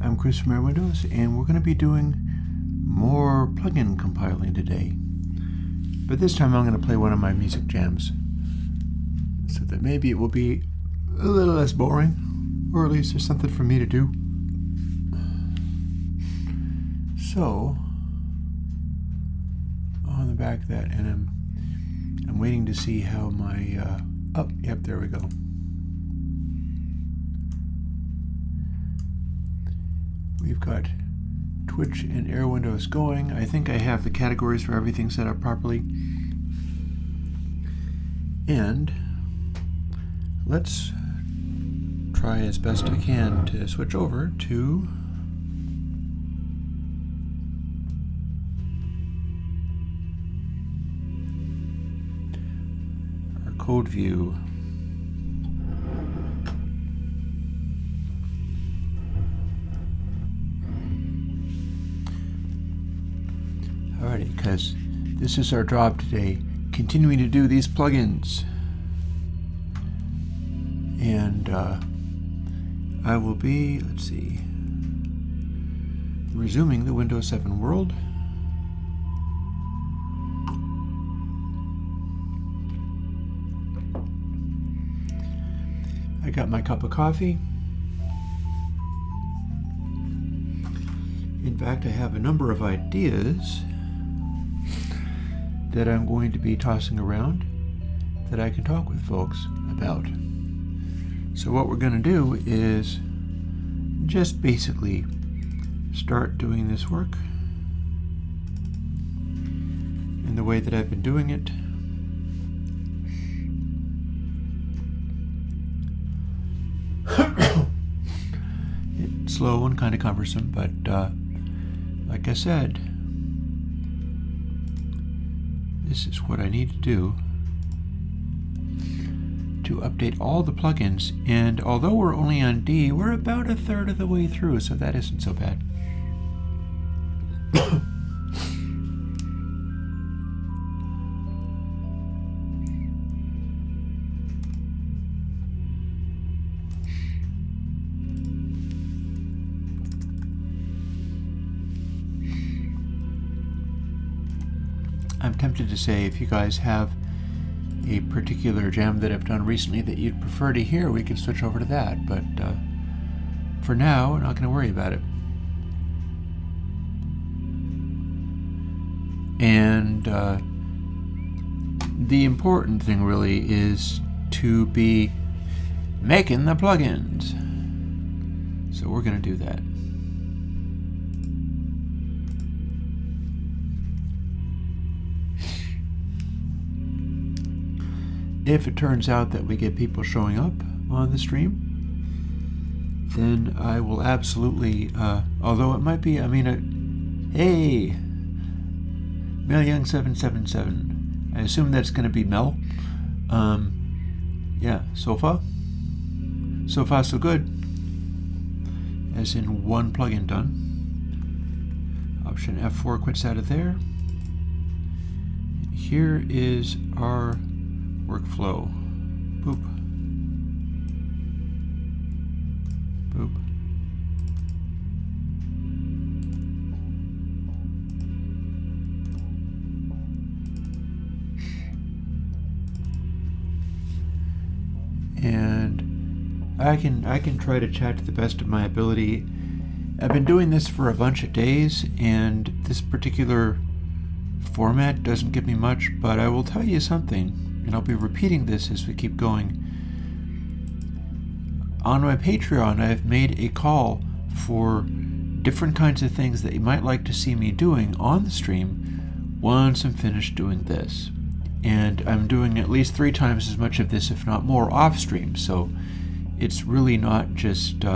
I'm Chris from Airwindows, and we're going to be doing more plugin compiling today. But this time I'm going to play one of my music jams, so that maybe it will be a little less boring, or at least there's something for me to do. So, on the back of that, and I'm waiting to see how my, yep, there we go. We've got Twitch and Airwindows going. I think I have the categories for everything set up properly. And let's try as best I can to switch over to our code view. Alrighty, because this is our job today, continuing to do these plugins. And I will be, let's see, resuming the Windows 7 world. I got my cup of coffee. In fact, I have a number of ideas that I'm going to be tossing around that I can talk with folks about. So what we're going to do is just basically start doing this work in the way that I've been doing it. It's slow and kind of cumbersome, but like I said, this is what I need to do to update all the plugins, and although we're only on D, we're about a third of the way through, so that isn't so bad. I'm tempted to say, if you guys have a particular jam that I've done recently that you'd prefer to hear, we can switch over to that, but for now, we're not going to worry about it. And the important thing really is to be making the plugins. So we're going to do that. If it turns out that we get people showing up on the stream, then I will absolutely, although it might be, hey, MelYoung777. I assume that's going to be Mel. Yeah, so far so good. As in one plugin done. Option F4 quits out of there. Here is our workflow. Boop. Boop. And I can try to chat to the best of my ability. I've been doing this for a bunch of days, and this particular format doesn't give me much, but I will tell you something. And I'll be repeating this as we keep going. On my Patreon, I've made a call for different kinds of things that you might like to see me doing on the stream once I'm finished doing this. And I'm doing at least 3 times as much of this, if not more, off stream. So it's really not just, it's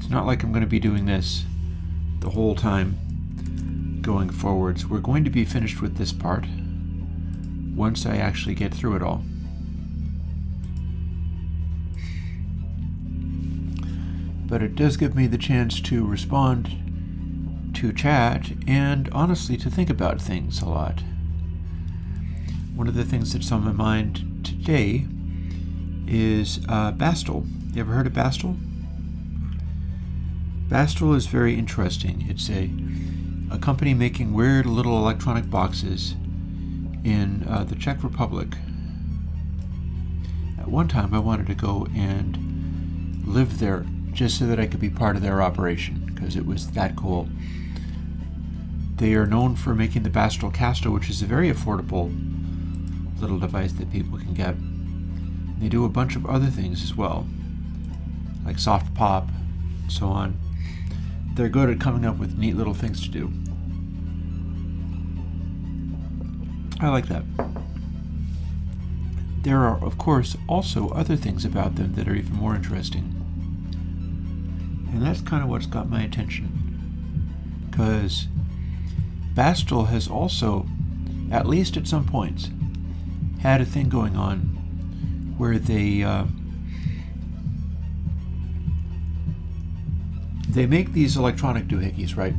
not like I'm going to be doing this the whole time going forwards. We're going to be finished with this part once I actually get through it all. But it does give me the chance to respond to chat and honestly to think about things a lot. One of the things that's on my mind today is Bastel. You ever heard of Bastel? Bastel is very interesting. It's a company making weird little electronic boxes in the Czech Republic. At one time I wanted to go and live there just so that I could be part of their operation, because it was that cool. They are known for making the Bastel Casto, which is a very affordable little device that people can get. They do a bunch of other things as well, like soft pop and so on. They're good at coming up with neat little things to do. I like that. There are, of course, also other things about them that are even more interesting. And that's kind of what's got my attention. Because Bastel has also, at least at some points, had a thing going on where they make these electronic doohickeys, right?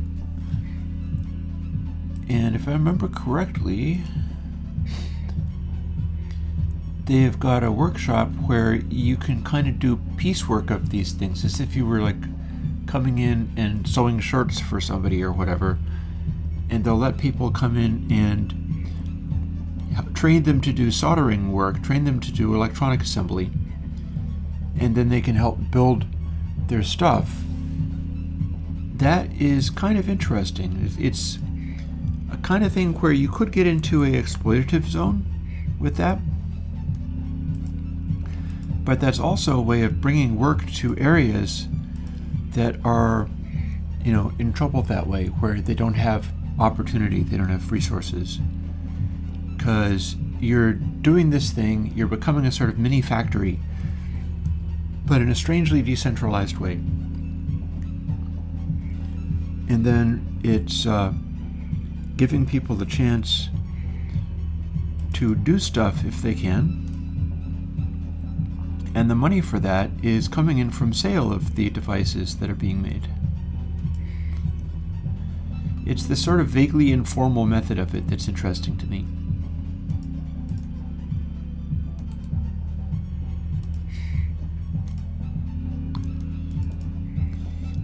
And if I remember correctly, they have got a workshop where you can kind of do piecework of these things, as if you were like coming in and sewing shirts for somebody or whatever, and they'll let people come in and train them to do soldering work, train them to do electronic assembly, and then they can help build their stuff. That is kind of interesting. It's a kind of thing where you could get into a exploitative zone with that, but that's also a way of bringing work to areas that are, in trouble that way, where they don't have opportunity, they don't have resources. Because you're doing this thing, you're becoming a sort of mini factory, but in a strangely decentralized way. And then it's giving people the chance to do stuff if they can. And the money for that is coming in from sale of the devices that are being made. It's the sort of vaguely informal method of it that's interesting to me.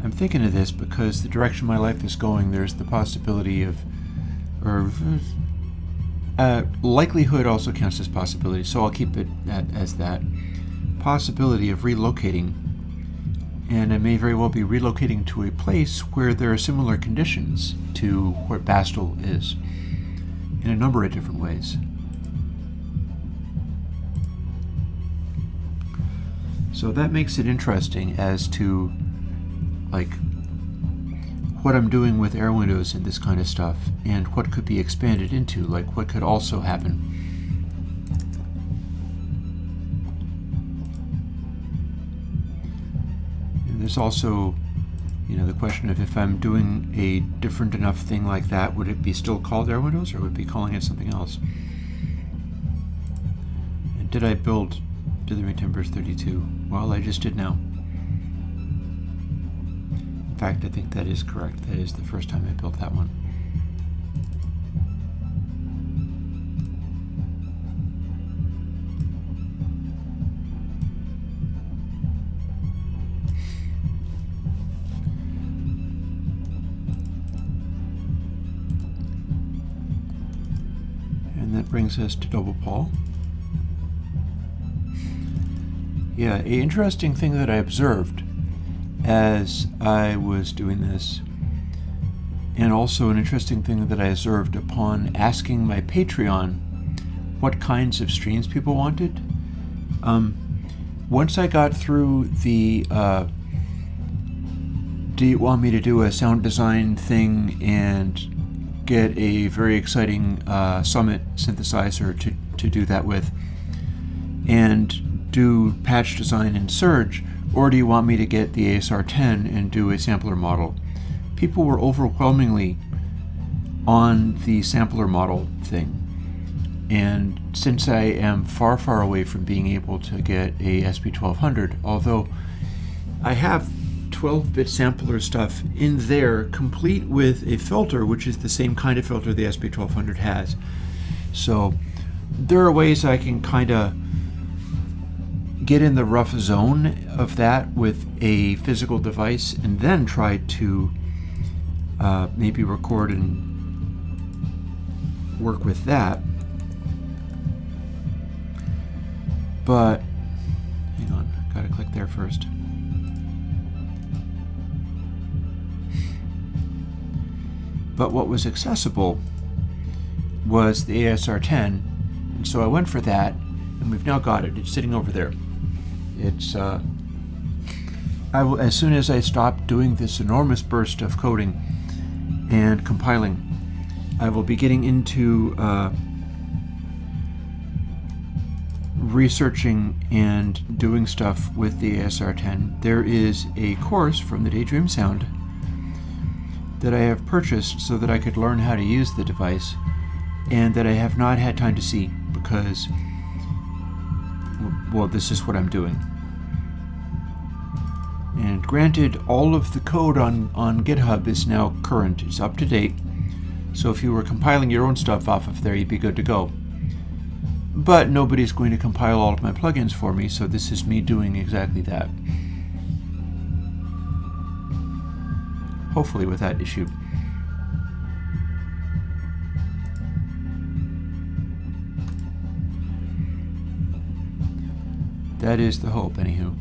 I'm thinking of this because the direction my life is going, there's the possibility of, likelihood also counts as possibility, so I'll keep it as that. Possibility of relocating, and I may very well be relocating to a place where there are similar conditions to where Bastel is, in a number of different ways. So that makes it interesting as to what I'm doing with Airwindows and this kind of stuff, and what could be expanded into, what could also happen. There's also, the question of if I'm doing a different enough thing like that, would it be still called Airwindows, or would it be calling it something else? And did I build Dithering Timbers 32? Well, I just did now. In fact, I think that is correct. That is the first time I built that one. That brings us to Double Paul. Yeah, an interesting thing that I observed as I was doing this, and also an interesting thing that I observed upon asking my Patreon what kinds of streams people wanted. Once I got through the do you want me to do a sound design thing and get a very exciting Summit synthesizer to do that with, and do patch design in Surge, or do you want me to get the ASR10 and do a sampler model? People were overwhelmingly on the sampler model thing, and since I am far, far away from being able to get a SP1200, although I have 12-bit sampler stuff in there, complete with a filter, which is the same kind of filter the SP1200 has. So there are ways I can kind of get in the rough zone of that with a physical device and then try to maybe record and work with that. But hang on, gotta click there first. But what was accessible was the ASR10, and so I went for that, and we've now got it. It's sitting over there. It's I will, as soon as I stop doing this enormous burst of coding and compiling, I will be getting into researching and doing stuff with the ASR10. There is a course from the Daydream Sound that I have purchased so that I could learn how to use the device, and that I have not had time to see because, well, this is what I'm doing. And granted, all of the code on GitHub is now current. It's up to date. So if you were compiling your own stuff off of there, you'd be good to go. But nobody's going to compile all of my plugins for me, so this is me doing exactly that. Hopefully with that issue. That is the hope, anywho.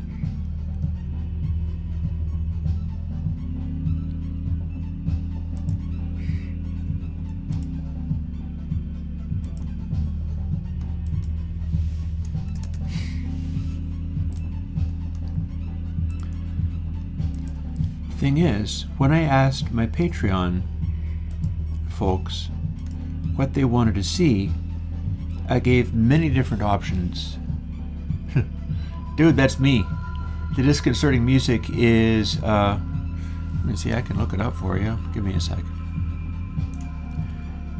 Thing is, when I asked my Patreon folks what they wanted to see, I gave many different options. Dude, that's me. The disconcerting music is, let me see, I can look it up for you. Give me a sec.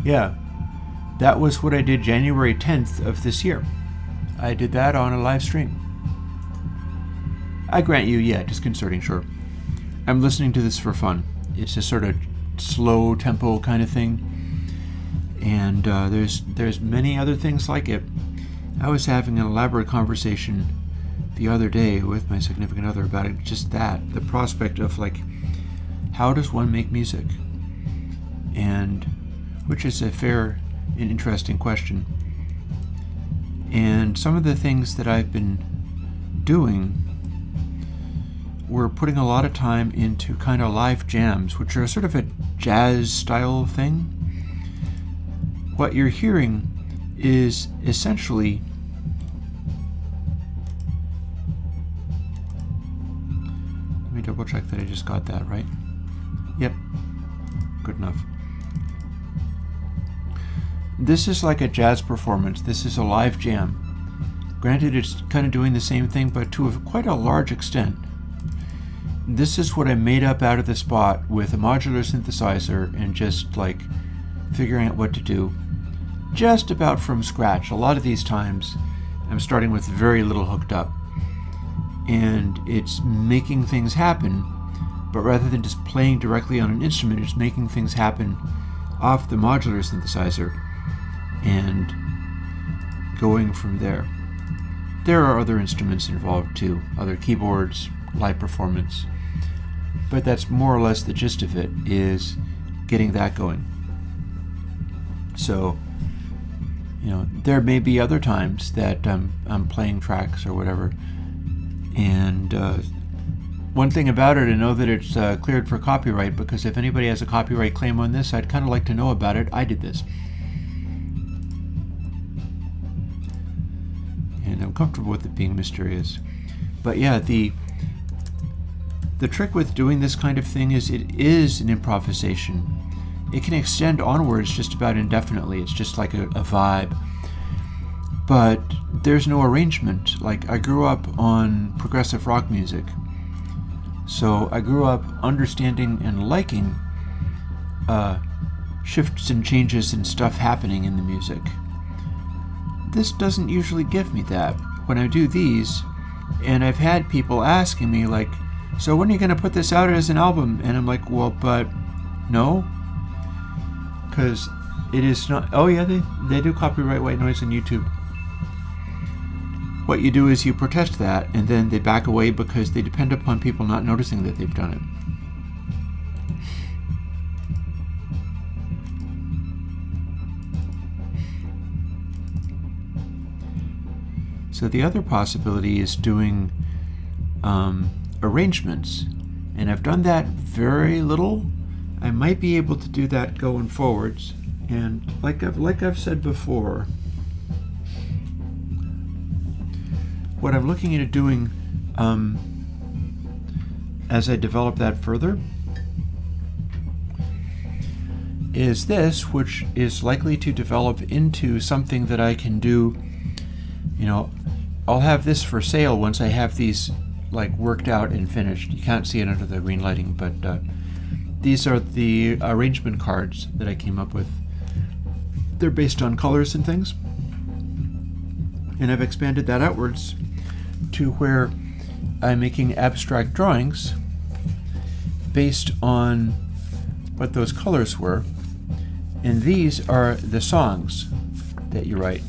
Yeah, that was what I did January 10th of this year. I did that on a live stream. I grant you, yeah, disconcerting, sure. I'm listening to this for fun. It's a sort of slow tempo kind of thing, and there's many other things like it. I was having an elaborate conversation the other day with my significant other about it, just that, the prospect of like, how does one make music? And which is a fair and interesting question. And some of the things that I've been doing, we're putting a lot of time into kind of live jams, which are sort of a jazz style thing. What you're hearing is essentially let me double check that I just got that right. Yep, good enough. This is like a jazz performance. This is a live jam. Granted, it's kind of doing the same thing, but to quite a large extent. This is what I made up out of the spot with a modular synthesizer and just like figuring out what to do just about from scratch. A lot of these times I'm starting with very little hooked up and it's making things happen, but rather than just playing directly on an instrument, it's making things happen off the modular synthesizer and going from there. There are other instruments involved too, other keyboards, live performance, but that's more or less the gist of it, is getting that going. So, you know, there may be other times that I'm playing tracks or whatever, and one thing about it, I know that it's cleared for copyright, because if anybody has a copyright claim on this, I'd kind of like to know about it. I did this. And I'm comfortable with it being mysterious. But yeah, the trick with doing this kind of thing is it is an improvisation. It can extend onwards just about indefinitely. It's just like a vibe. But there's no arrangement. Like, I grew up on progressive rock music. So I grew up understanding and liking shifts and changes and stuff happening in the music. This doesn't usually give me that. When I do these, and I've had people asking me like, so when are you going to put this out as an album? And I'm like, well, but no, because it is not. Oh yeah, they do copyright white noise on YouTube. what you do is you protest that, and then they back away because they depend upon people not noticing that they've done it. So the other possibility is doing arrangements, and I've done that very little. I might be able to do that going forwards, and like I've said before, what I'm looking at doing as I develop that further is this, which is likely to develop into something that I can do. You know, I'll have this for sale once I have these like worked out and finished. You can't see it under the green lighting, but these are the arrangement cards that I came up with. They're based on colors and things, and I've expanded that outwards to where I'm making abstract drawings based on what those colors were, and these are the songs that you write.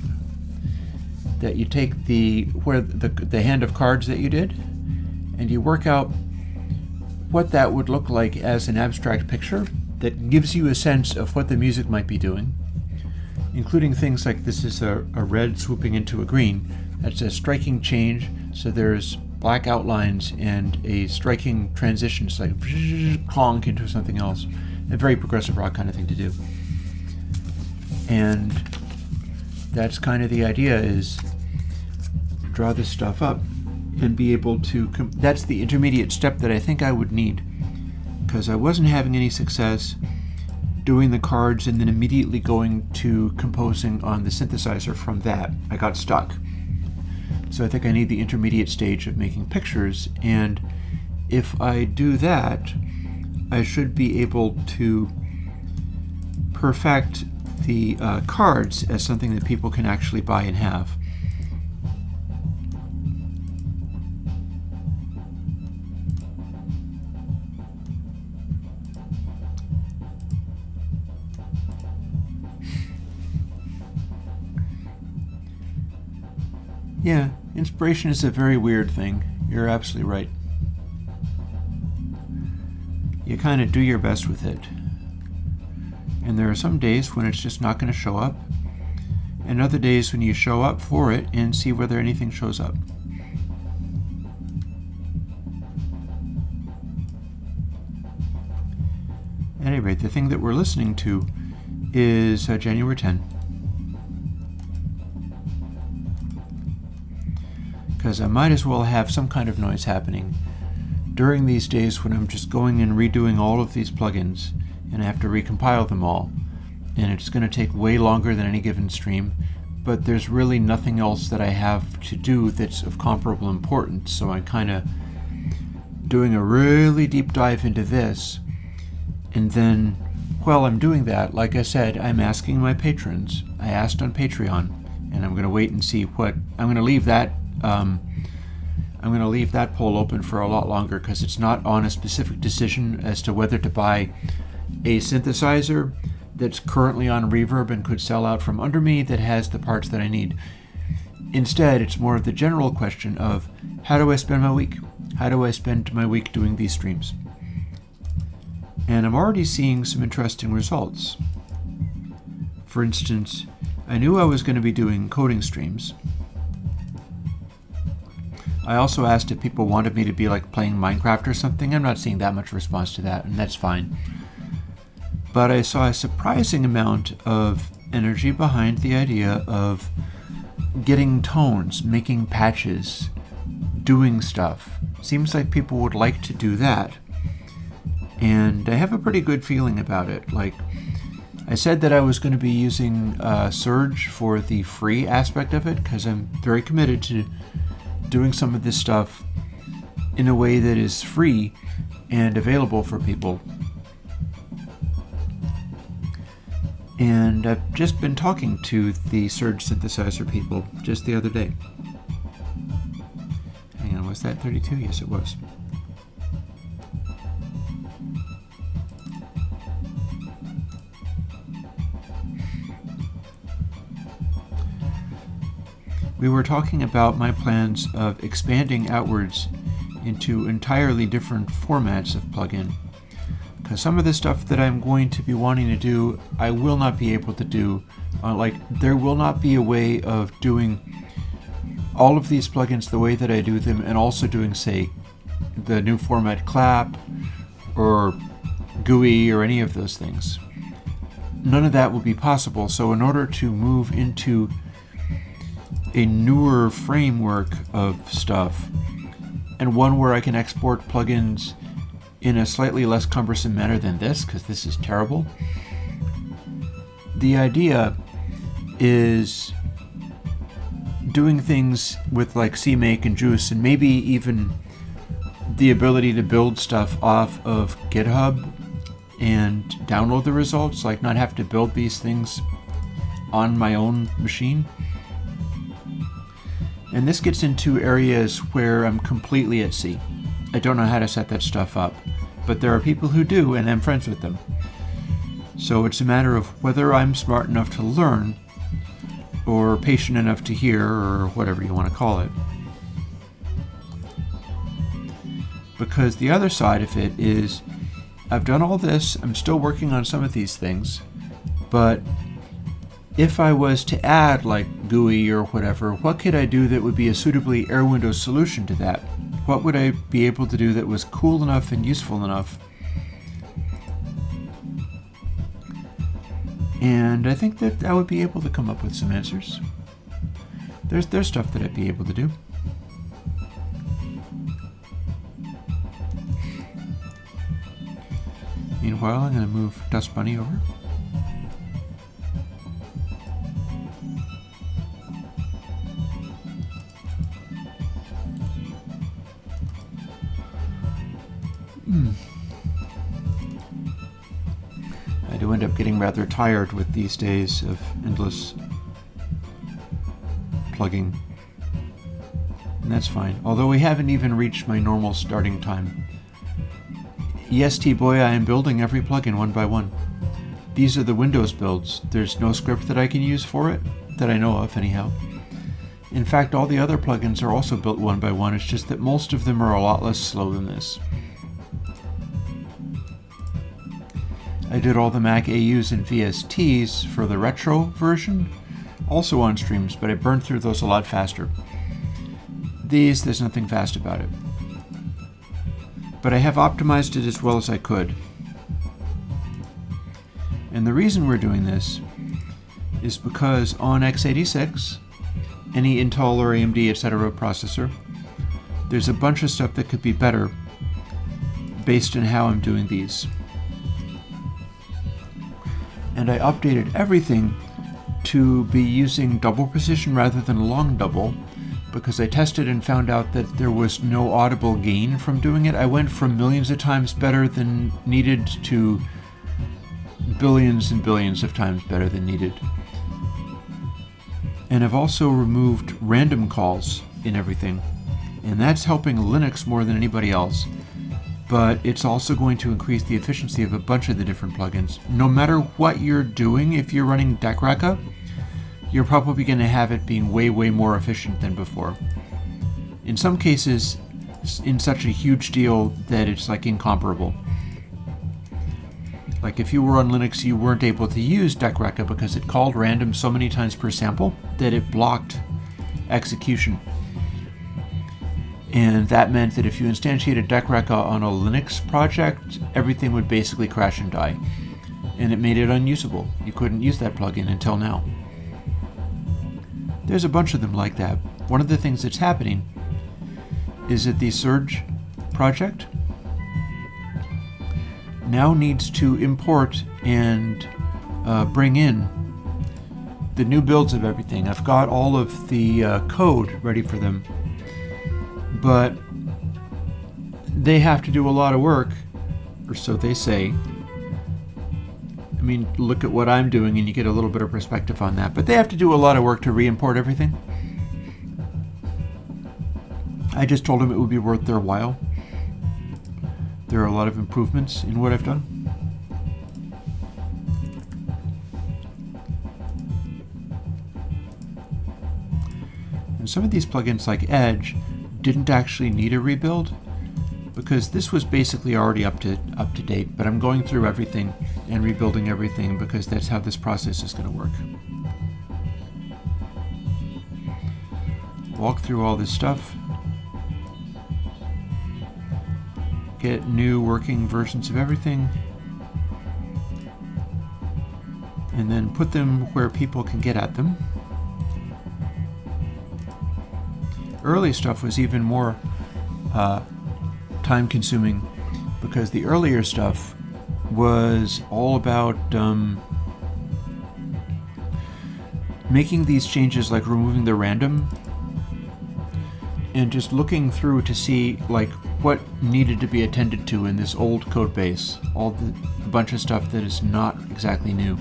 That you take the hand of cards that you did, and you work out what that would look like as an abstract picture that gives you a sense of what the music might be doing, including things like this is a red swooping into a green. That's a striking change, so there's black outlines and a striking transition. It's like clonk into something else. A very progressive rock kind of thing to do. And that's kind of the idea, is draw this stuff up and be able to, that's the intermediate step that I think I would need, because I wasn't having any success doing the cards and then immediately going to composing on the synthesizer from that. I got stuck. So I think I need the intermediate stage of making pictures, and if I do that, I should be able to perfect the cards as something that people can actually buy and have. Yeah, inspiration is a very weird thing. You're absolutely right. You kind of do your best with it. And there are some days when it's just not going to show up, and other days when you show up for it and see whether anything shows up. At any rate, the thing that we're listening to is January 10. Because I might as well have some kind of noise happening during these days when I'm just going and redoing all of these plugins, and I have to recompile them all, and it's going to take way longer than any given stream, but there's really nothing else that I have to do that's of comparable importance, so I'm kind of doing a really deep dive into this, and then while I'm doing that, like I said, I'm asking my patrons. I asked on Patreon, and I'm going to wait and see what, I'm going to leave that poll open for a lot longer, because it's not on a specific decision as to whether to buy a synthesizer that's currently on Reverb and could sell out from under me that has the parts that I need. Instead, it's more of the general question of, how do I spend my week? How do I spend my week doing these streams? And I'm already seeing some interesting results. For instance, I knew I was going to be doing coding streams. I also asked if people wanted me to be like playing Minecraft or something. I'm not seeing that much response to that, and that's fine. But I saw a surprising amount of energy behind the idea of getting tones, making patches, doing stuff. Seems like people would like to do that. And I have a pretty good feeling about it. Like, I said that I was going to be using Surge for the free aspect of it, because I'm very committed to doing some of this stuff in a way that is free and available for people. And I've just been talking to the Surge synthesizer people just the other day. Hang on, was that 32? Yes, it was. we were talking about my plans of expanding outwards into entirely different formats of plugin. Because some of the stuff that I'm going to be wanting to do, I will not be able to do. Like, there will not be a way of doing all of these plugins the way that I do them, and also doing, say, the new format clap or GUI or any of those things. None of that will be possible. So in order to move into a newer framework of stuff, and one where I can export plugins in a slightly less cumbersome manner than this, because this is terrible, the idea is doing things with like CMake and Juice, and maybe even the ability to build stuff off of GitHub and download the results, like not have to build these things on my own machine. And this gets into areas where I'm completely at sea. I don't know how to set that stuff up, but there are people who do, and I'm friends with them. So it's a matter of whether I'm smart enough to learn, or patient enough to hear, or whatever you want to call it. Because the other side of it is, I've done all this, I'm still working on some of these things, but if I was to add like GUI or whatever, what could I do that would be a suitably Airwindows solution to that? What would I be able to do that was cool enough and useful enough? And I think that I would be able to come up with some answers. There's stuff that I'd be able to do. Meanwhile, I'm going to move Dust Bunny over. I do end up getting rather tired with these days of endless plugging. And that's fine. Although we haven't even reached my normal starting time. Yes, T-Boy, I am building every plugin one by one. These are the Windows builds. There's no script that I can use for it, that I know of anyhow. In fact, all the other plugins are also built one by one. It's just that most of them are a lot less slow than this. I did all the Mac AUs and VSTs for the retro version, also on streams, but I burned through those a lot faster. There's nothing fast about it. But I have optimized it as well as I could. And the reason we're doing this is because on x86, any Intel or AMD, etc. processor, there's a bunch of stuff that could be better based on how I'm doing these. And I updated everything to be using double precision rather than long double, because I tested and found out that there was no audible gain from doing it. I went from millions of times better than needed to billions and billions of times better than needed. And I've also removed random calls in everything, and that's helping Linux more than anybody else. But it's also going to increase the efficiency of a bunch of the different plugins. No matter what you're doing, if you're running Deckraca, you're probably going to have it being way, way more efficient than before. In some cases, in such a huge deal that it's like incomparable. Like if you were on Linux, you weren't able to use Deckraca because it called random so many times per sample that it blocked execution. And that meant that if you instantiated Deckraca on a Linux project, everything would basically crash and die. And it made it unusable. You couldn't use that plugin until now. There's a bunch of them like that. One of the things that's happening is that the Surge project now needs to import and bring in the new builds of everything. I've got all of the code ready for them, but they have to do a lot of work, or so they say. I mean, look at what I'm doing and you get a little bit of perspective on that, but they have to do a lot of work to re-import everything. I just told them it would be worth their while. There are a lot of improvements in what I've done. some of these plugins like Edge didn't actually need a rebuild, because this was basically already up to date, but I'm going through everything and rebuilding everything because that's how this process is going to work. Walk through all this stuff, get new working versions of everything, and then put them where people can get at them. Early stuff was even more time-consuming, because the earlier stuff was all about making these changes, like removing the random and just looking through to see like what needed to be attended to in this old code base, a bunch of stuff that is not exactly new.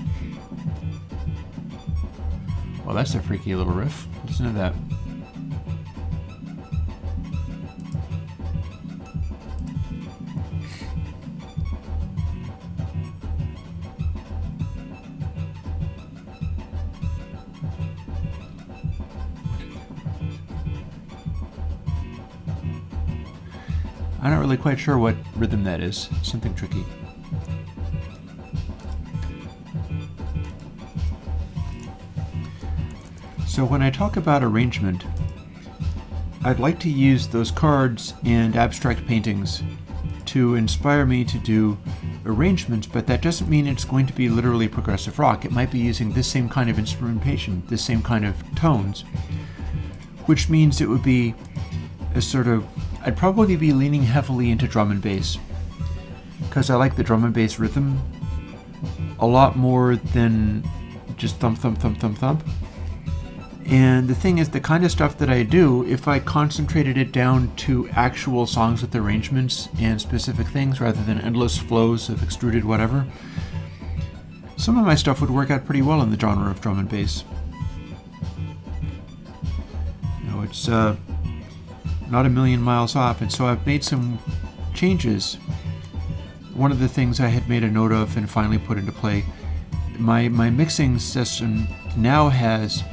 Well, that's a freaky little riff. Listen to that. I'm not really quite sure what rhythm that is. Something tricky. So when I talk about arrangement, I'd like to use those cards and abstract paintings to inspire me to do arrangements, but that doesn't mean it's going to be literally progressive rock. It might be using this same kind of instrumentation, this same kind of tones, which means it would be a sort of, I'd probably be leaning heavily into drum and bass, because I like the drum and bass rhythm a lot more than just thump, thump, thump, thump, thump. And the thing is, the kind of stuff that I do, if I concentrated it down to actual songs with arrangements and specific things rather than endless flows of extruded whatever, some of my stuff would work out pretty well in the genre of drum and bass. You know, it's not a million miles off, and so I've made some changes. One of the things I had made a note of and finally put into play, my mixing system now has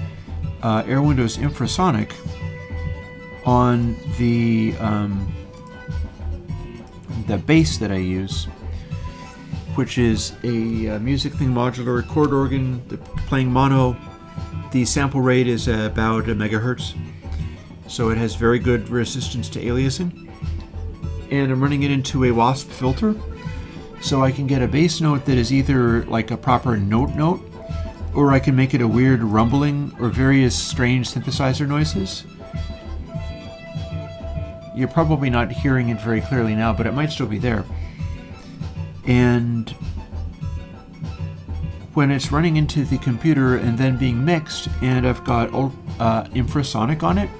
Airwindows infrasonic on the bass that I use, which is a Music Thing modular chord organ playing mono. The sample rate is about a megahertz, so it has very good resistance to aliasing. And I'm running it into a wasp filter, so I can get a bass note that is either like a proper note, or I can make it a weird rumbling or various strange synthesizer noises. You're probably not hearing it very clearly now, but it might still be there. And when it's running into the computer and then being mixed, and I've got infrasonic on it,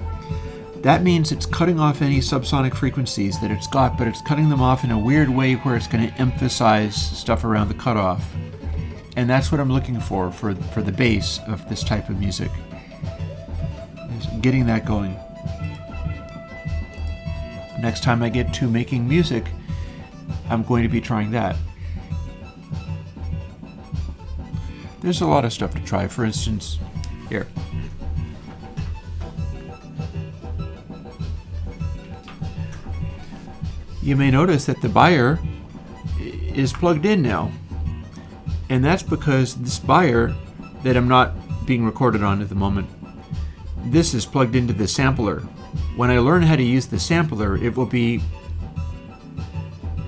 that means it's cutting off any subsonic frequencies that it's got, but it's cutting them off in a weird way where it's going to emphasize stuff around the cutoff. And that's what I'm looking for the bass of this type of music, is getting that going. Next time I get to making music, I'm going to be trying that. There's a lot of stuff to try. For instance, here. You may notice that the buyer is plugged in now. And that's because this buyer that I'm not being recorded on at the moment, this is plugged into the sampler. When I learn how to use the sampler, it will be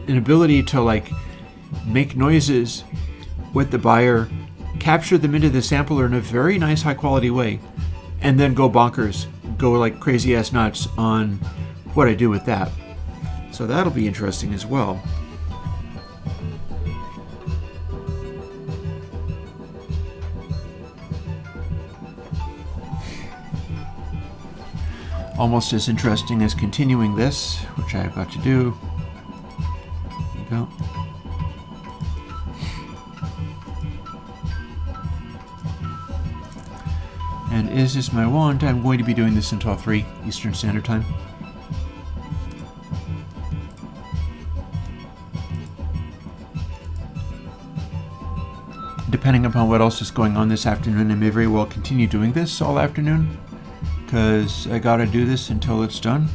an ability to like make noises with the buyer, capture them into the sampler in a very nice high quality way, and then go bonkers, go like crazy ass nuts on what I do with that. So that'll be interesting as well. Almost as interesting as continuing this, which I've got to do. There we go. And as is my wont, I'm going to be doing this until 3 Eastern Standard Time. Depending upon what else is going on this afternoon, I may very well continue doing this all afternoon, because I gotta do this until it's done.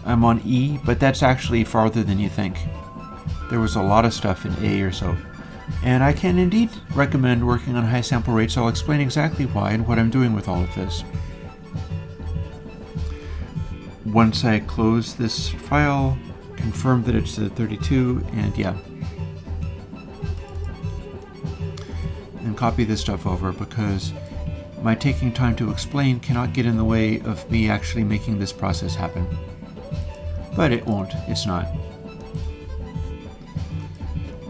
I'm on E, but that's actually farther than you think. There was a lot of stuff in A or so. And I can indeed recommend working on high sample rates. I'll explain exactly why and what I'm doing with all of this. Once I close this file, confirm that it's at 32, and yeah. And copy this stuff over, because my taking time to explain cannot get in the way of me actually making this process happen. But it won't, it's not.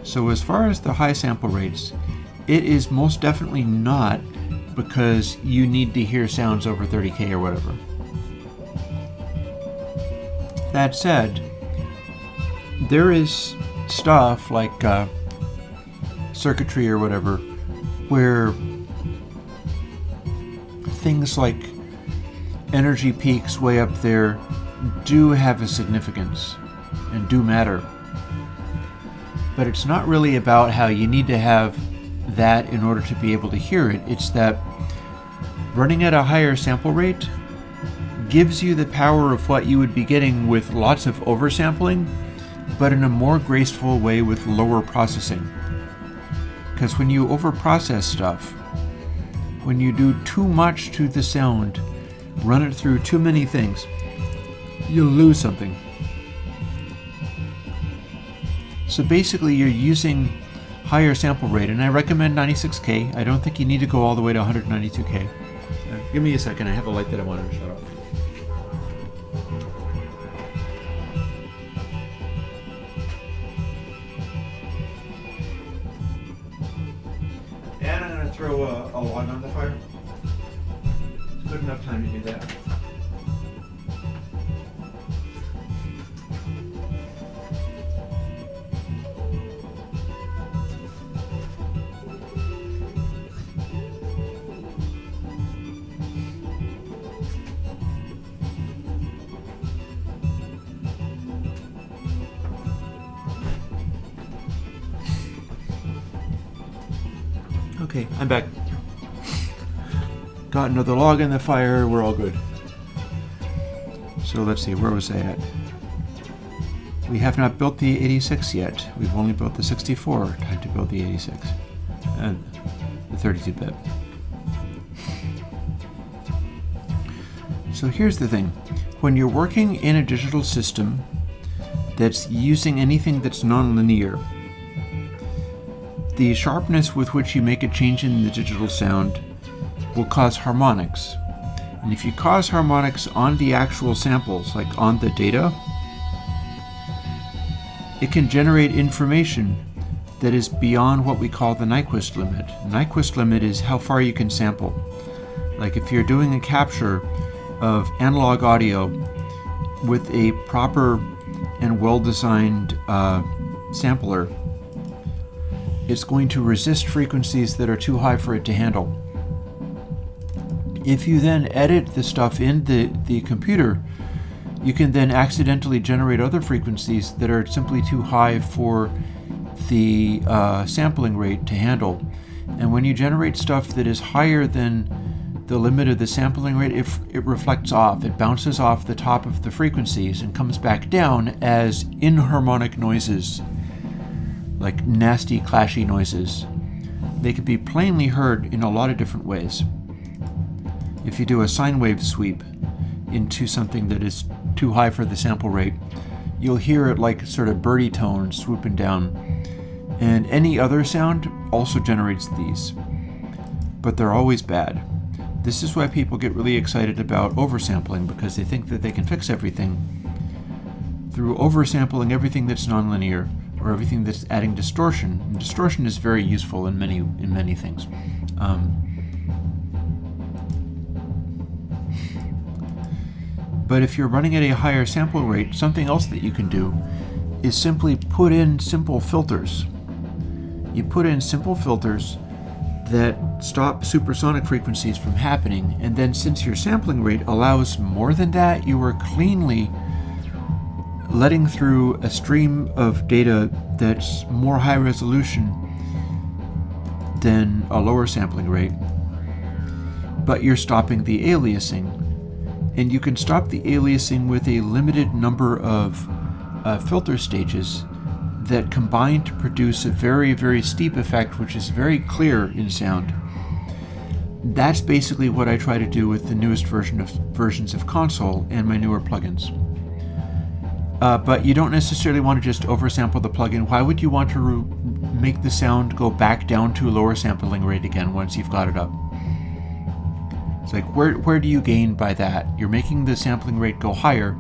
So as far as the high sample rates, it is most definitely not because you need to hear sounds over 30K or whatever. That said, there is stuff like circuitry or whatever where things like energy peaks way up there do have a significance and do matter. But it's not really about how you need to have that in order to be able to hear it. It's that running at a higher sample rate gives you the power of what you would be getting with lots of oversampling, but in a more graceful way with lower processing. Because when you overprocess stuff, when you do too much to the sound, run it through too many things, you'll lose something. So basically you're using higher sample rate, and I recommend 96K. I don't think you need to go all the way to 192K. Give me a second, I have a light that I wanted to shut off. And I'm going to throw a log on the fire. It's good enough time to do that. Okay, I'm back. Got another log in the fire, we're all good. So let's see, where was I at? We have not built the 86 yet. We've only built the 64. Time to build the 86. And the 32-bit. So here's the thing. When you're working in a digital system that's using anything that's nonlinear, the sharpness with which you make a change in the digital sound will cause harmonics. And if you cause harmonics on the actual samples, like on the data, it can generate information that is beyond what we call the Nyquist limit. Nyquist limit is how far you can sample. Like if you're doing a capture of analog audio with a proper and well-designed sampler, it's going to resist frequencies that are too high for it to handle. If you then edit the stuff in the computer, you can then accidentally generate other frequencies that are simply too high for the sampling rate to handle. And when you generate stuff that is higher than the limit of the sampling rate, it reflects off. It bounces off the top of the frequencies and comes back down as inharmonic noises, like nasty, clashy noises. They can be plainly heard in a lot of different ways. If you do a sine wave sweep into something that is too high for the sample rate, you'll hear it like sort of birdie tones swooping down. And any other sound also generates these, but they're always bad. This is why people get really excited about oversampling, because they think that they can fix everything through oversampling everything that's nonlinear, or everything that's adding distortion. And distortion is very useful in many things. But if you're running at a higher sample rate, something else that you can do is simply put in simple filters. You put in simple filters that stop supersonic frequencies from happening, and then since your sampling rate allows more than that, you are cleanly letting through a stream of data that's more high resolution than a lower sampling rate. but you're stopping the aliasing. And you can stop the aliasing with a limited number of filter stages that combine to produce a very, very steep effect, which is very clear in sound. That's basically what I try to do with the newest versions of Console and my newer plugins. But you don't necessarily want to just oversample the plugin. Why would you want to make the sound go back down to a lower sampling rate again once you've got it up? It's like, where do you gain by that? You're making the sampling rate go higher.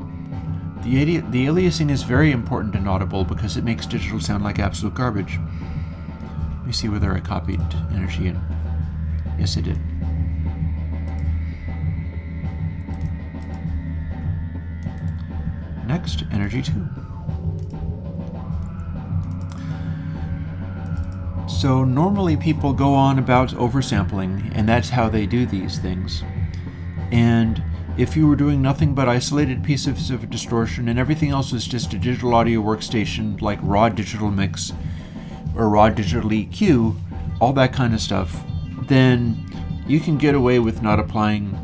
The aliasing is very important in Audible because it makes digital sound like absolute garbage. Let me see whether I copied energy in. Yes, I did. Next, energy 2. So normally people go on about oversampling, and that's how they do these things. And if you were doing nothing but isolated pieces of distortion and everything else was just a digital audio workstation like raw digital mix or raw digital EQ, all that kind of stuff, then you can get away with not applying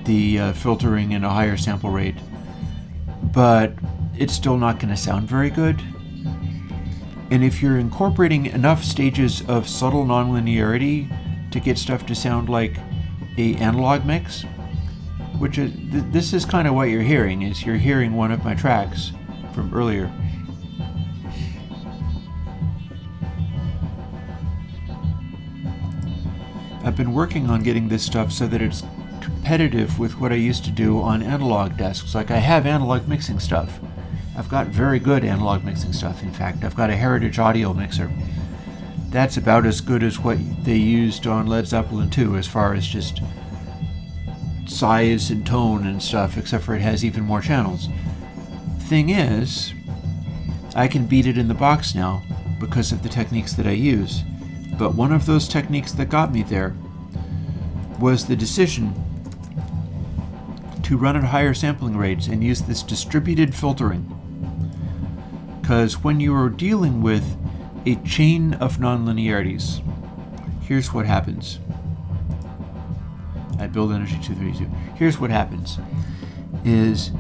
the filtering in a higher sample rate. But it's still not going to sound very good. And if you're incorporating enough stages of subtle nonlinearity to get stuff to sound like a analog mix, which is this is kind of what you're hearing, is you're hearing one of my tracks from earlier. I've been working on getting this stuff so that it's competitive with what I used to do on analog desks. Like, I have analog mixing stuff. I've got very good analog mixing stuff. In fact, I've got a Heritage audio mixer. That's about as good as what they used on Led Zeppelin 2 as far as just size and tone and stuff, except for it has even more channels. Thing is, I can beat it in the box now because of the techniques that I use. But one of those techniques that got me there was the decision to run at higher sampling rates and use this distributed filtering. Because when you are dealing with a chain of nonlinearities, here's what happens. I build energy 232. Here's what happens is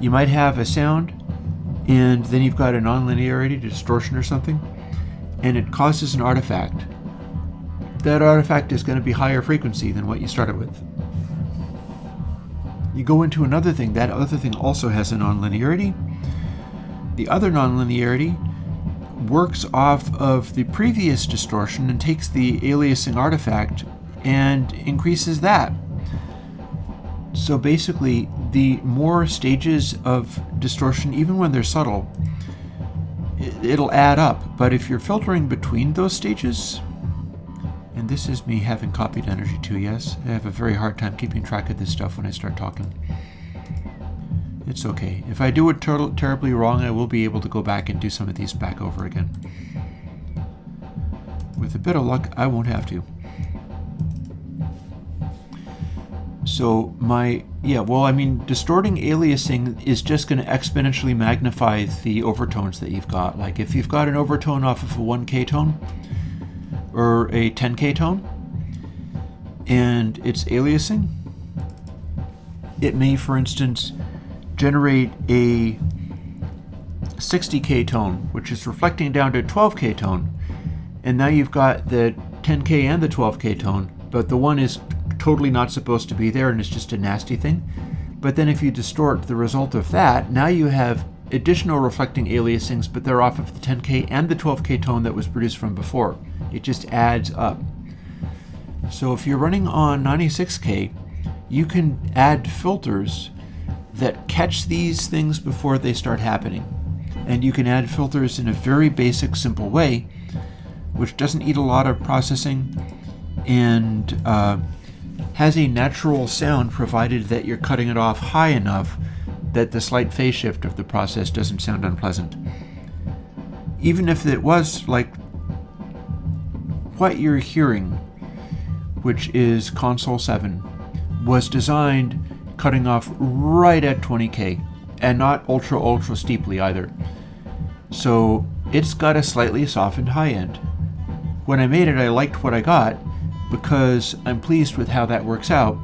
you might have a sound and then you've got a nonlinearity, distortion or something, and it causes an artifact. That artifact is going to be higher frequency than what you started with. You go into another thing, that other thing also has a nonlinearity. The other nonlinearity works off of the previous distortion and takes the aliasing artifact and increases that. So basically, the more stages of distortion, even when they're subtle, it'll add up. But if you're filtering between those stages, and this is me having copied energy too, yes, I have a very hard time keeping track of this stuff when I start talking. It's okay. If I do it terribly wrong, I will be able to go back and do some of these back over again. With a bit of luck, I won't have to. So distorting aliasing is just going to exponentially magnify the overtones that you've got. Like if you've got an overtone off of a 1K tone or a 10K tone and it's aliasing, it may, for instance, generate a 60K tone, which is reflecting down to a 12K tone. And now you've got the 10K and the 12K tone, but the one is totally not supposed to be there and it's just a nasty thing. But then if you distort the result of that, now you have additional reflecting aliasings, but they're off of the 10K and the 12K tone that was produced from before. It just adds up. So if you're running on 96K, you can add filters that catch these things before they start happening. And you can add filters in a very basic, simple way, which doesn't eat a lot of processing and has a natural sound, provided that you're cutting it off high enough that the slight phase shift of the process doesn't sound unpleasant. Even if it was like what you're hearing, which is Console 7, was designed cutting off right at 20K and not ultra steeply either. So it's got a slightly softened high end. When I made it, I liked what I got, because I'm pleased with how that works out.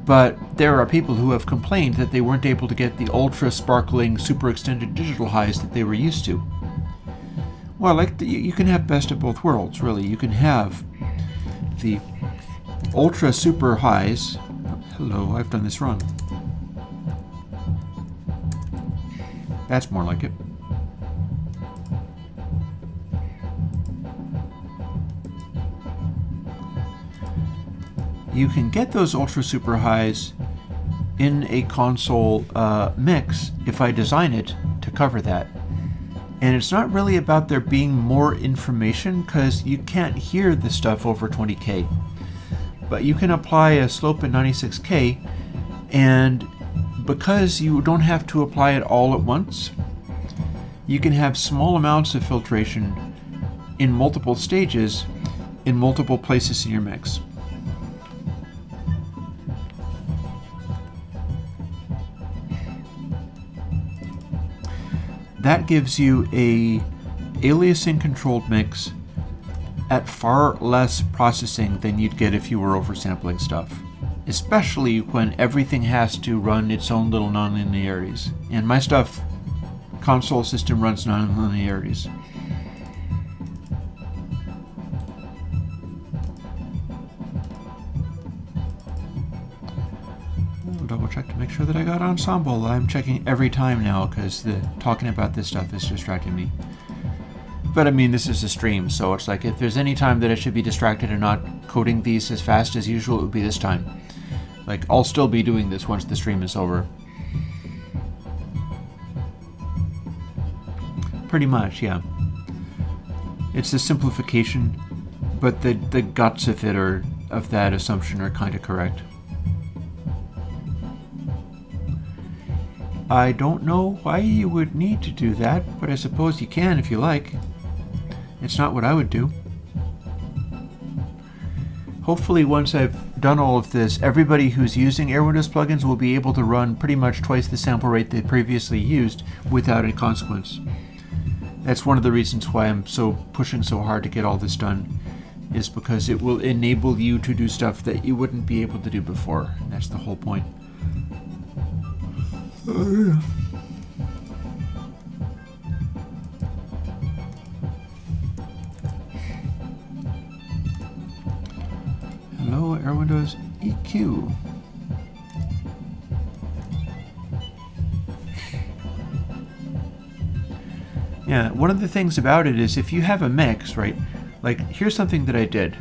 But there are people who have complained that they weren't able to get the ultra sparkling, super extended digital highs that they were used to. Well, you can have best of both worlds, really. You can have the ultra super highs. Oh, hello, I've done this wrong. That's more like it. You can get those ultra super highs in a console mix if I design it to cover that. And it's not really about there being more information, because you can't hear the stuff over 20K. But you can apply a slope at 96K, and because you don't have to apply it all at once, you can have small amounts of filtration in multiple stages in multiple places in your mix. That gives you a aliasing controlled mix at far less processing than you'd get if you were oversampling stuff, especially when everything has to run its own little nonlinearities. And my stuff, console system, runs nonlinearities. Double check to make sure that I got ensemble. I'm checking every time now because talking about this stuff is distracting me. But I mean, this is a stream, so it's like if there's any time that I should be distracted and not coding these as fast as usual, it would be this time. Like, I'll still be doing this once the stream is over. Pretty much, yeah. It's a simplification, but the guts of it of that assumption are kind of correct. I don't know why you would need to do that, but I suppose you can if you like. It's not what I would do. Hopefully once I've done all of this, everybody who's using Airwindows plugins will be able to run pretty much twice the sample rate they previously used without any consequence. That's one of the reasons why I'm pushing so hard to get all this done, is because it will enable you to do stuff that you wouldn't be able to do before. That's the whole point. Hello, Airwindows EQ. Yeah, one of the things about it is if you have a mix, right? Like, here's something that I did.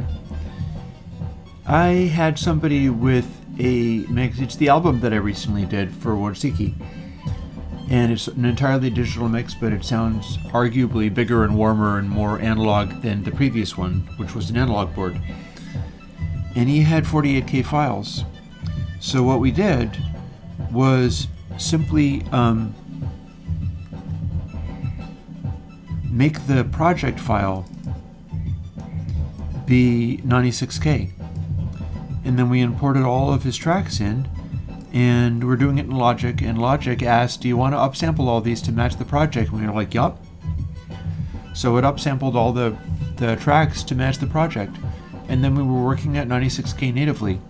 I had somebody with a mix. It's the album that I recently did for Warsiki, and it's an entirely digital mix, but it sounds arguably bigger and warmer and more analog than the previous one, which was an analog board. And he had 48K files. So what we did was simply make the project file be 96K. And then we imported all of his tracks in, and we're doing it in Logic, and Logic asked, do you want to upsample all these to match the project? And we were like, yup. So it upsampled all the tracks to match the project. And then we were working at 96K natively.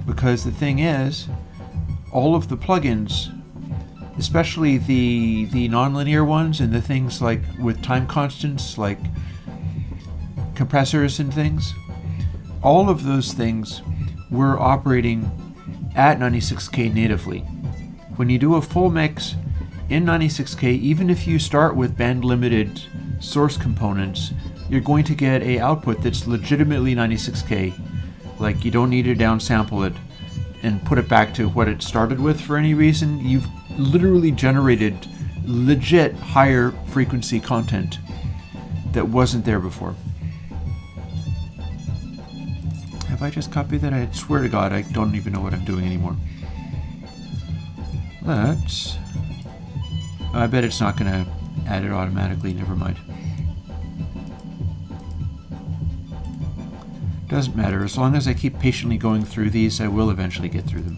Because the thing is, all of the plugins, especially the nonlinear ones and the things like with time constants, like compressors and things, all of those things were operating at 96K natively. When you do a full mix in 96K, even if you start with band-limited source components, you're going to get an output that's legitimately 96K. Like, you don't need to downsample it and put it back to what it started with for any reason. You've literally generated legit higher frequency content that wasn't there before. Have I just copied that? I swear to God, I don't even know what I'm doing anymore. I bet it's not going to add it automatically. Never mind. Doesn't matter. As long as I keep patiently going through these, I will eventually get through them.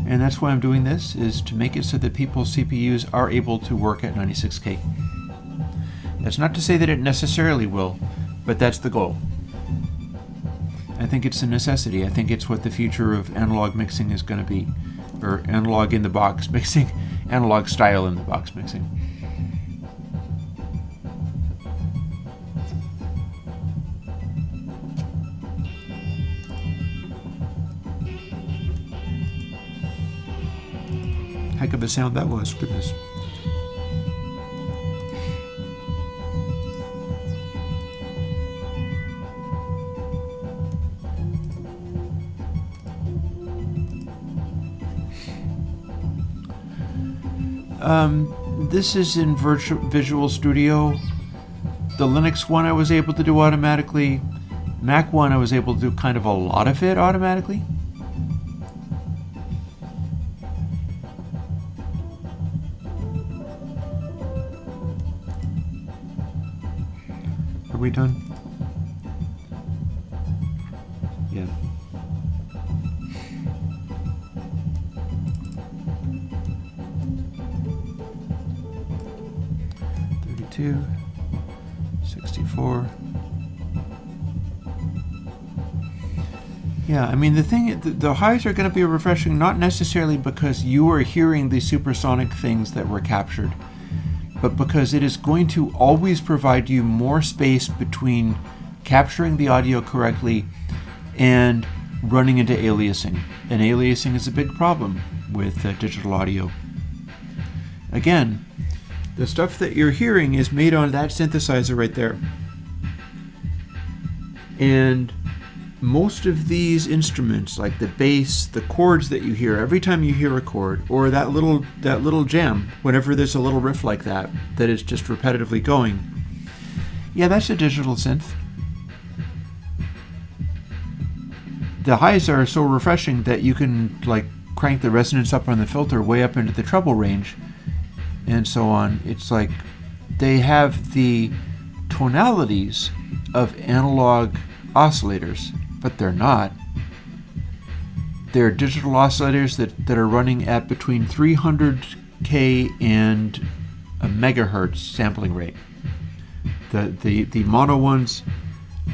And that's why I'm doing this, is to make it so that people's CPUs are able to work at 96K. That's not to say that it necessarily will, but that's the goal. I think it's a necessity. I think it's what the future of analog mixing is going to be, or analog in the box mixing, analog style in the box mixing. Heck of a sound that was, goodness. This is in Visual Studio. The Linux one I was able to do automatically. Mac one I was able to do kind of a lot of it automatically. Are we done? Yeah. .32, 64. Yeah, I mean, the highs are going to be refreshing, not necessarily because you are hearing the supersonic things that were captured, but because it is going to always provide you more space between capturing the audio correctly and running into aliasing. And aliasing is a big problem with digital audio. Again, the stuff that you're hearing is made on that synthesizer right there. And most of these instruments, like the bass, the chords that you hear every time you hear a chord, or that little jam, whenever there's a little riff like that is just repetitively going, yeah, that's a digital synth. The highs are so refreshing that you can like crank the resonance up on the filter way up into the treble range and so on. It's like they have the tonalities of analog oscillators, but they're not. They're digital oscillators that are running at between 300K and a megahertz sampling rate. The mono ones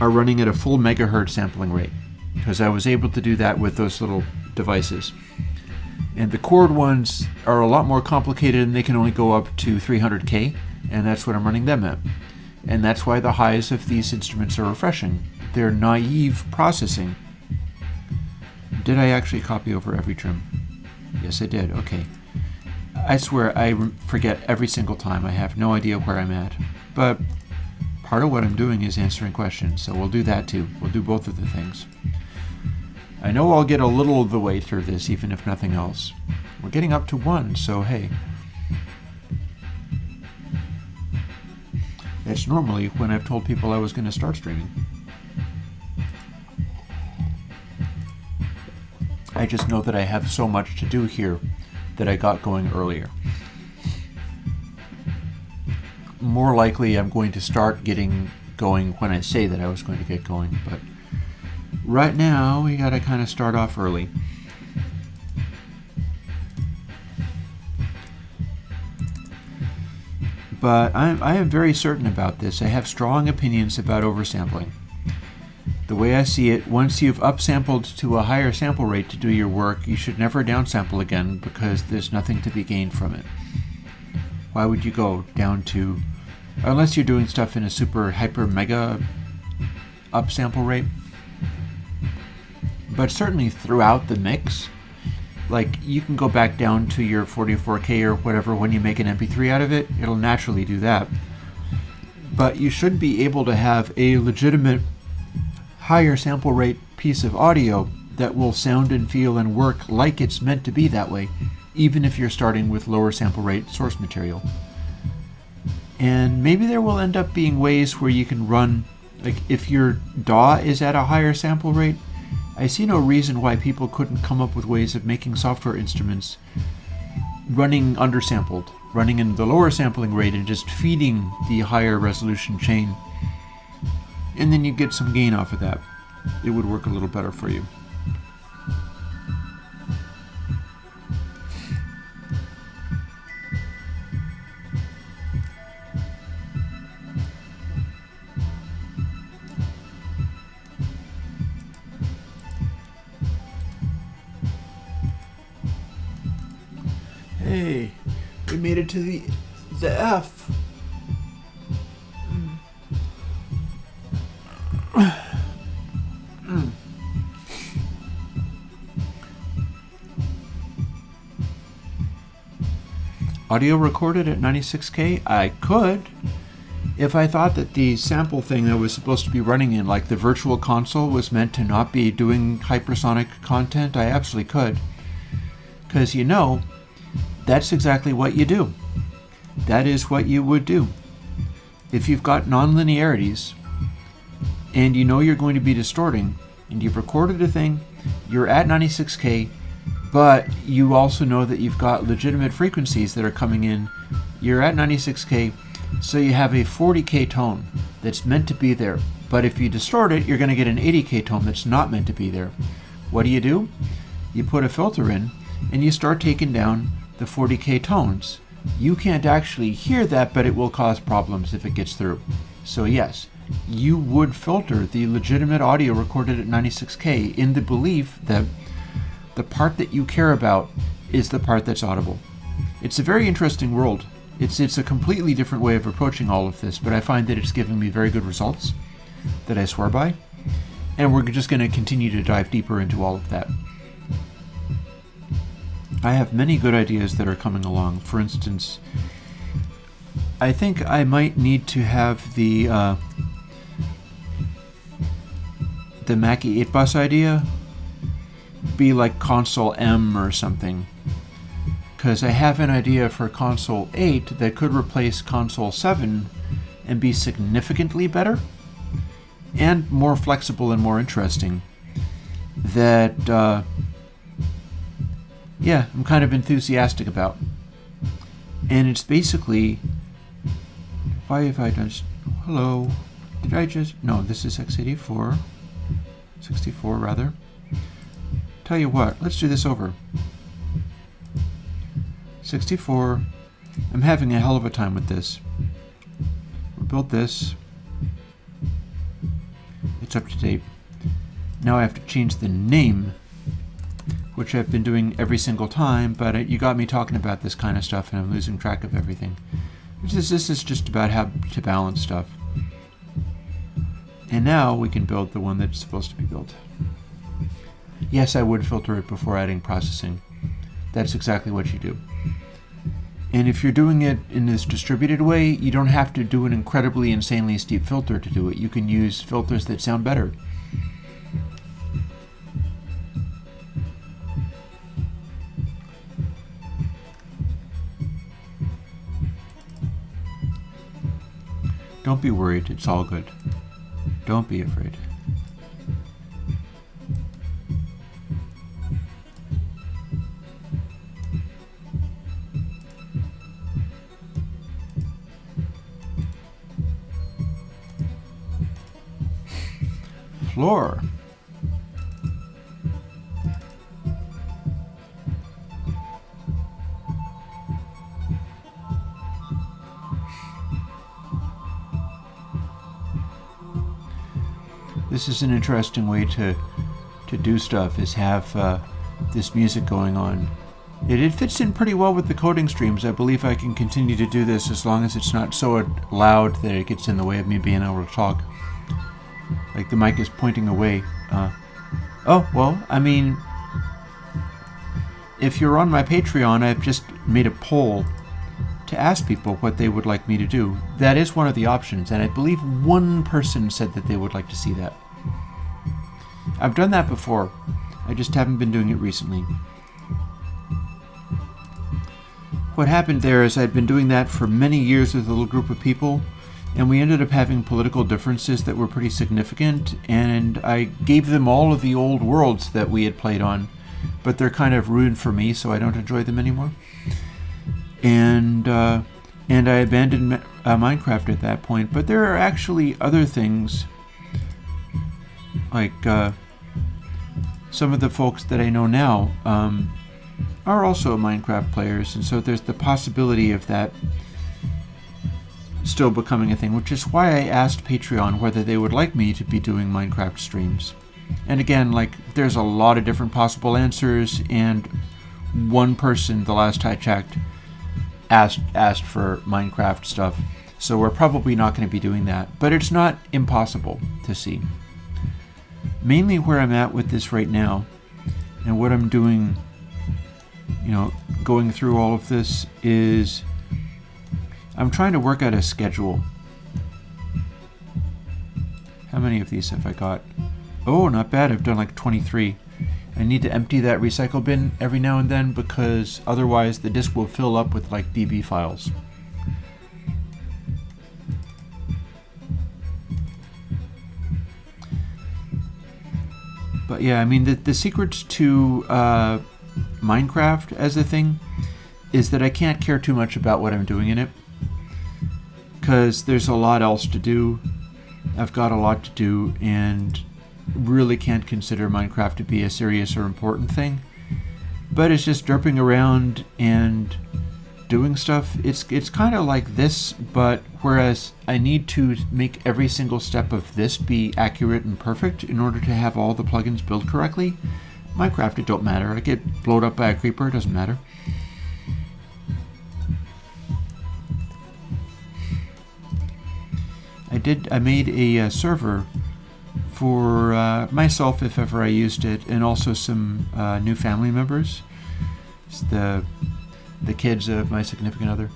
are running at a full megahertz sampling rate, because I was able to do that with those little devices. And the chord ones are a lot more complicated, and they can only go up to 300K, and that's what I'm running them at. And that's why the highs of these instruments are refreshing. They're naive processing. Did I actually copy over every trim? Yes, I did. Okay. I swear I forget every single time. I have no idea where I'm at. But part of what I'm doing is answering questions, so we'll do that too. We'll do both of the things. I know I'll get a little of the way through this, even if nothing else. We're getting up to 1, so hey. It's normally when I've told people I was going to start streaming. I just know that I have so much to do here that I got going earlier. More likely I'm going to start getting going when I say that I was going to get going, but right now we gotta kind of start off early. But I am very certain about this. I have strong opinions about oversampling. The way I see it, once you've upsampled to a higher sample rate to do your work, you should never downsample again, because there's nothing to be gained from it. Why would you go down to, unless you're doing stuff in a super hyper mega upsample rate? But certainly throughout the mix, like you can go back down to your 44K or whatever when you make an MP3 out of it, it'll naturally do that. But you should be able to have a legitimate higher sample rate piece of audio that will sound and feel and work like it's meant to be that way, even if you're starting with lower sample rate source material. And maybe there will end up being ways where you can run, like if your DAW is at a higher sample rate, I see no reason why people couldn't come up with ways of making software instruments running undersampled, running in the lower sampling rate and just feeding the higher resolution chain. And then you get some gain off of that. It would work a little better for you. Hey, we made it to the F. Audio recorded at 96K? I could. If I thought that the sample thing that was supposed to be running in, like the virtual console, was meant to not be doing hypersonic content, I absolutely could. Because that's exactly what you do. That is what you would do. If you've got nonlinearities, and you know you're going to be distorting, and you've recorded a thing, you're at 96K, but you also know that you've got legitimate frequencies that are coming in, you're at 96K, so you have a 40K tone that's meant to be there. But if you distort it, you're going to get an 80K tone that's not meant to be there. What do? You put a filter in, and you start taking down the 40K tones. You can't actually hear that, but it will cause problems if it gets through. So yes, you would filter the legitimate audio recorded at 96K in the belief that the part that you care about is the part that's audible. It's a very interesting world. It's a completely different way of approaching all of this, but I find that it's giving me very good results that I swear by, and we're just going to continue to dive deeper into all of that. I have many good ideas that are coming along. For instance, I think I might need to have the Mackie 8-bus idea be like console M or something, because I have an idea for console 8 that could replace console 7 and be significantly better and more flexible and more interesting. That I'm kind of enthusiastic about. And it's basically, why have I done, hello, did I just, no, this is x84, 64 rather. Tell you what, let's do this over. 64, I'm having a hell of a time with this. We built this, it's up to date. Now I have to change the name, which I've been doing every single time, but you got me talking about this kind of stuff and I'm losing track of everything. This is just about how to balance stuff. And now we can build the one that's supposed to be built. Yes, I would filter it before adding processing. That's exactly what you do. And if you're doing it in this distributed way, you don't have to do an incredibly insanely steep filter to do it. You can use filters that sound better. Don't be worried, it's all good. Don't be afraid. Floor. This is an interesting way to do stuff, is have this music going on. It fits in pretty well with the coding streams. I believe I can continue to do this as long as it's not so loud that it gets in the way of me being able to talk. Like the mic is pointing away. Oh, well, I mean, if you're on my Patreon, I've just made a poll to ask people what they would like me to do. That is one of the options, and I believe one person said that they would like to see that. I've done that before. I just haven't been doing it recently. What happened there is I'd been doing that for many years with a little group of people, and we ended up having political differences that were pretty significant, and I gave them all of the old worlds that we had played on, but they're kind of ruined for me, so I don't enjoy them anymore. And I abandoned Minecraft at that point, but there are actually other things, like some of the folks that I know now are also Minecraft players, and so there's the possibility of that still becoming a thing, which is why I asked Patreon whether they would like me to be doing Minecraft streams. And again, like, there's a lot of different possible answers, and one person, the last I checked, asked for Minecraft stuff. So we're probably not going to be doing that. But it's not impossible to see. Mainly where I'm at with this right now, and what I'm doing, going through all of this, is I'm trying to work out a schedule. How many of these have I got? Oh, not bad. I've done like 23. I need to empty that recycle bin every now and then, because otherwise the disk will fill up with like DB files. But yeah, I mean, the secrets to Minecraft as a thing is that I can't care too much about what I'm doing in it, because there's a lot else to do. I've got a lot to do, and really can't consider Minecraft to be a serious or important thing. But it's just derping around and doing stuff. It's kind of like this, but whereas I need to make every single step of this be accurate and perfect in order to have all the plugins built correctly, Minecraft, it don't matter. I get blown up by a creeper, it doesn't matter. I made a server for myself, if ever I used it, and also some new family members. It's the kids of my significant other,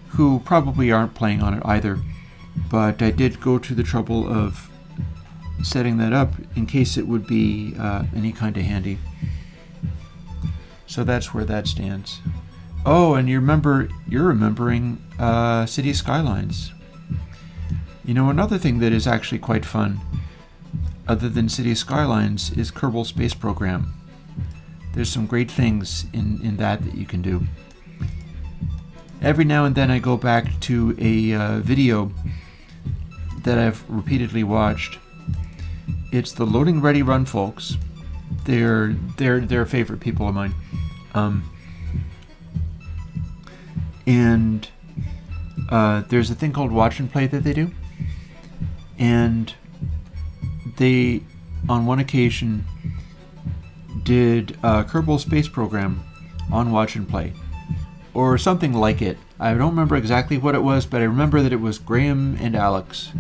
who probably aren't playing on it either. But I did go to the trouble of setting that up in case it would be any kind of handy. So that's where that stands. Oh, and you're remembering City Skylines. Another thing that is actually quite fun, other than City Skylines, is Kerbal Space Program. There's some great things in that you can do. Every now and then I go back to a video that I've repeatedly watched. It's the Loading Ready Run folks. They're favorite people of mine. And there's a thing called Watch and Play that they do. And they, on one occasion, did a Kerbal Space Program on Watch and Play, or something like it. I don't remember exactly what it was, but I remember that it was Graham and Alex,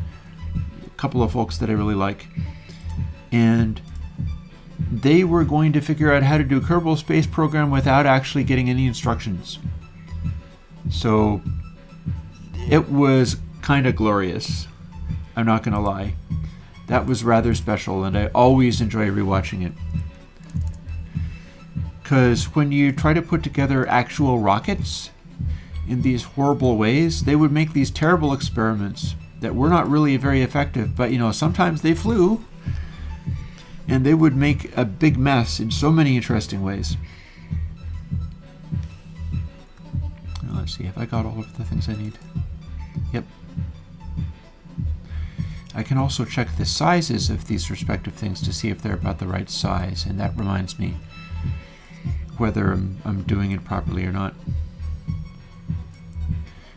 a couple of folks that I really like, and they were going to figure out how to do Kerbal Space Program without actually getting any instructions. So it was kind of glorious, I'm not going to lie. That was rather special, and I always enjoy rewatching it. Because when you try to put together actual rockets in these horrible ways, they would make these terrible experiments that were not really very effective, but sometimes they flew, and they would make a big mess in so many interesting ways. Now, let's see, have I got all of the things I need? Yep. I can also check the sizes of these respective things to see if they're about the right size, and that reminds me whether I'm doing it properly or not.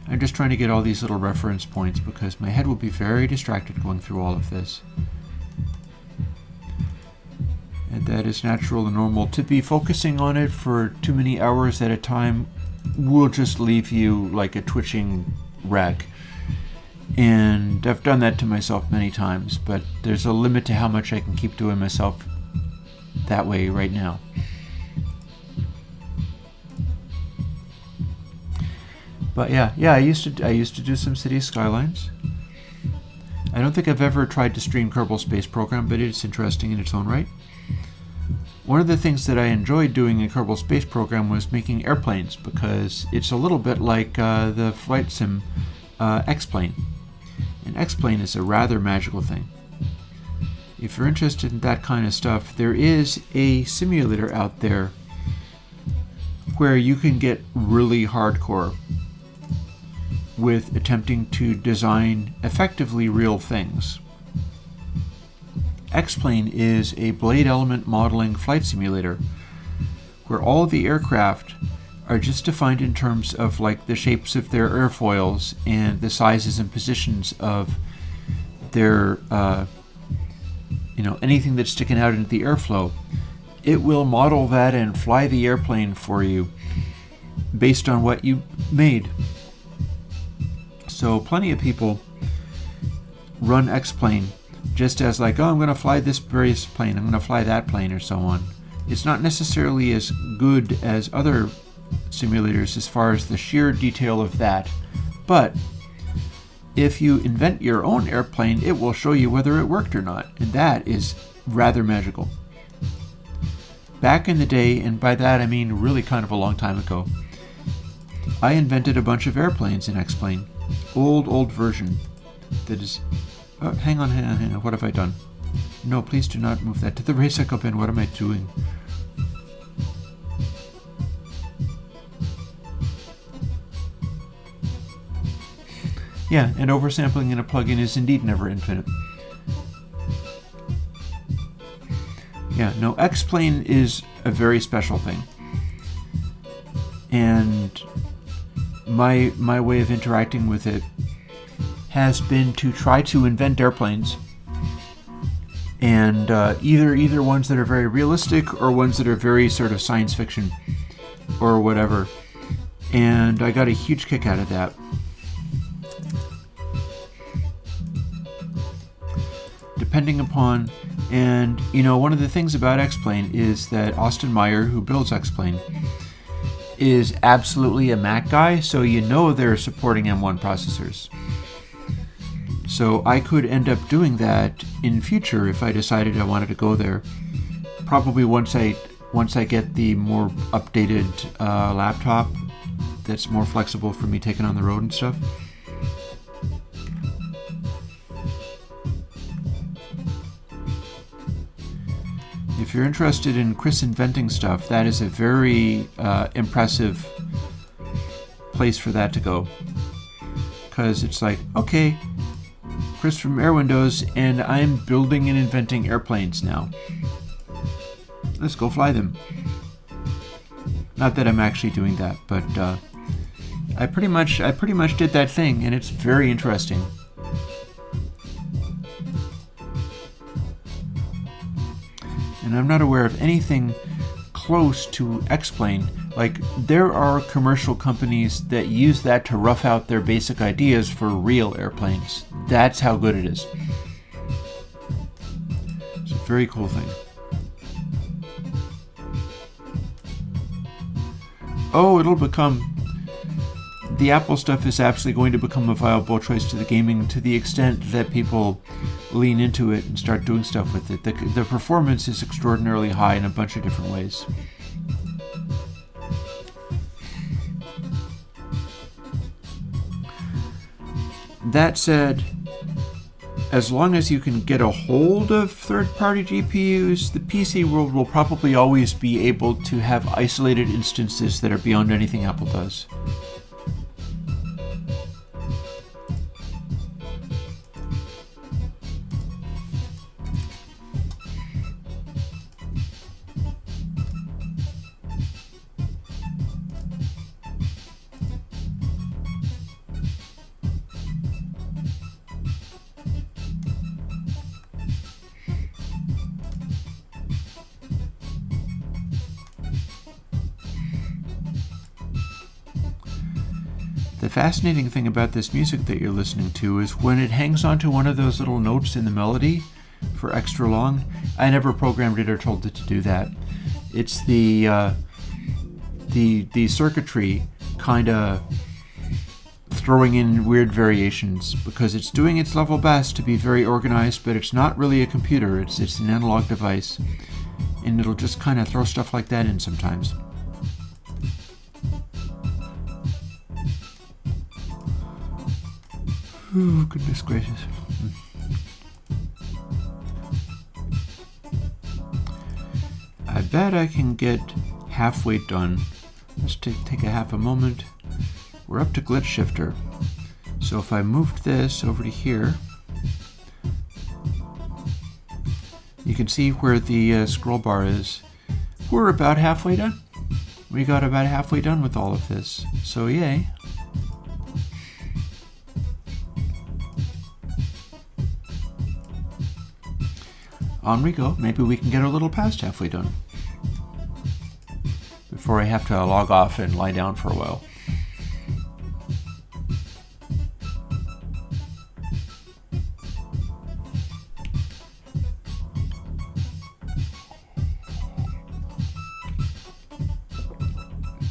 I'm just trying to get all these little reference points because my head will be very distracted going through all of this. And that is natural and normal. To be focusing on it for too many hours at a time will just leave you like a twitching wreck. And I've done that to myself many times, but there's a limit to how much I can keep doing myself that way right now. But yeah, I used to do some City Skylines. I don't think I've ever tried to stream Kerbal Space Program, but it's interesting in its own right. One of the things that I enjoyed doing in Kerbal Space Program was making airplanes, because it's a little bit like the flight sim X-Plane. An X-Plane is a rather magical thing. If you're interested in that kind of stuff, there is a simulator out there where you can get really hardcore with attempting to design effectively real things. X-Plane is a blade element modeling flight simulator where all of the aircraft are just defined in terms of like the shapes of their airfoils and the sizes and positions of their anything that's sticking out into the airflow, it will model that and fly the airplane for you based on what you made. So plenty of people run X-Plane just as like, oh, I'm going to fly this various plane, I'm going to fly that plane, or so on. It's not necessarily as good as other simulators as far as the sheer detail of that, but if you invent your own airplane, it will show you whether it worked or not, and that is rather magical. Back in the day, and by that I mean really kind of a long time ago, I invented a bunch of airplanes in X-Plane. Old version that is... Oh, hang on, what have I done? No, please do not move that to the recycle bin. What am I doing? Yeah, and oversampling in a plugin is indeed never infinite. Yeah, no, X-Plane is a very special thing. And my way of interacting with it has been to try to invent airplanes, and either ones that are very realistic or ones that are very sort of science fiction or whatever. And I got a huge kick out of that. Depending upon, and you know, one of the things about X-Plane is that Austin Meyer, who builds X-Plane, is absolutely a Mac guy, so you know they're supporting M1 processors. So I could end up doing that in future if I decided I wanted to go there. Probably once I get the more updated laptop that's more flexible for me taking on the road and stuff. If you're interested in Chris inventing stuff, that is a very impressive place for that to go. Because it's like, okay, Chris from Airwindows, and I'm building and inventing airplanes now. Let's go fly them. Not that I'm actually doing that, but I pretty much did that thing, and it's very interesting. And I'm not aware of anything close to X-Plane. Like, there are commercial companies that use that to rough out their basic ideas for real airplanes. That's how good it is. It's a very cool thing. Oh, it'll become... The Apple stuff is absolutely going to become a viable choice to the gaming to the extent that people lean into it and start doing stuff with it. The performance is extraordinarily high in a bunch of different ways. That said, as long as you can get a hold of third-party GPUs, the PC world will probably always be able to have isolated instances that are beyond anything Apple does. The fascinating thing about this music that you're listening to is when it hangs onto one of those little notes in the melody for extra long. I never programmed it or told it to do that. It's the circuitry kind of throwing in weird variations because it's doing its level best to be very organized, but it's not really a computer. It's an analog device, and it'll just kind of throw stuff like that in sometimes. Oh, goodness gracious. I bet I can get halfway done. Let's take a half a moment. We're up to glitch shifter. So if I moved this over to here, you can see where the scroll bar is. We're about halfway done. We got about halfway done with all of this. So yay. On we go. Maybe we can get a little past halfway done. before I have to log off and lie down for a while.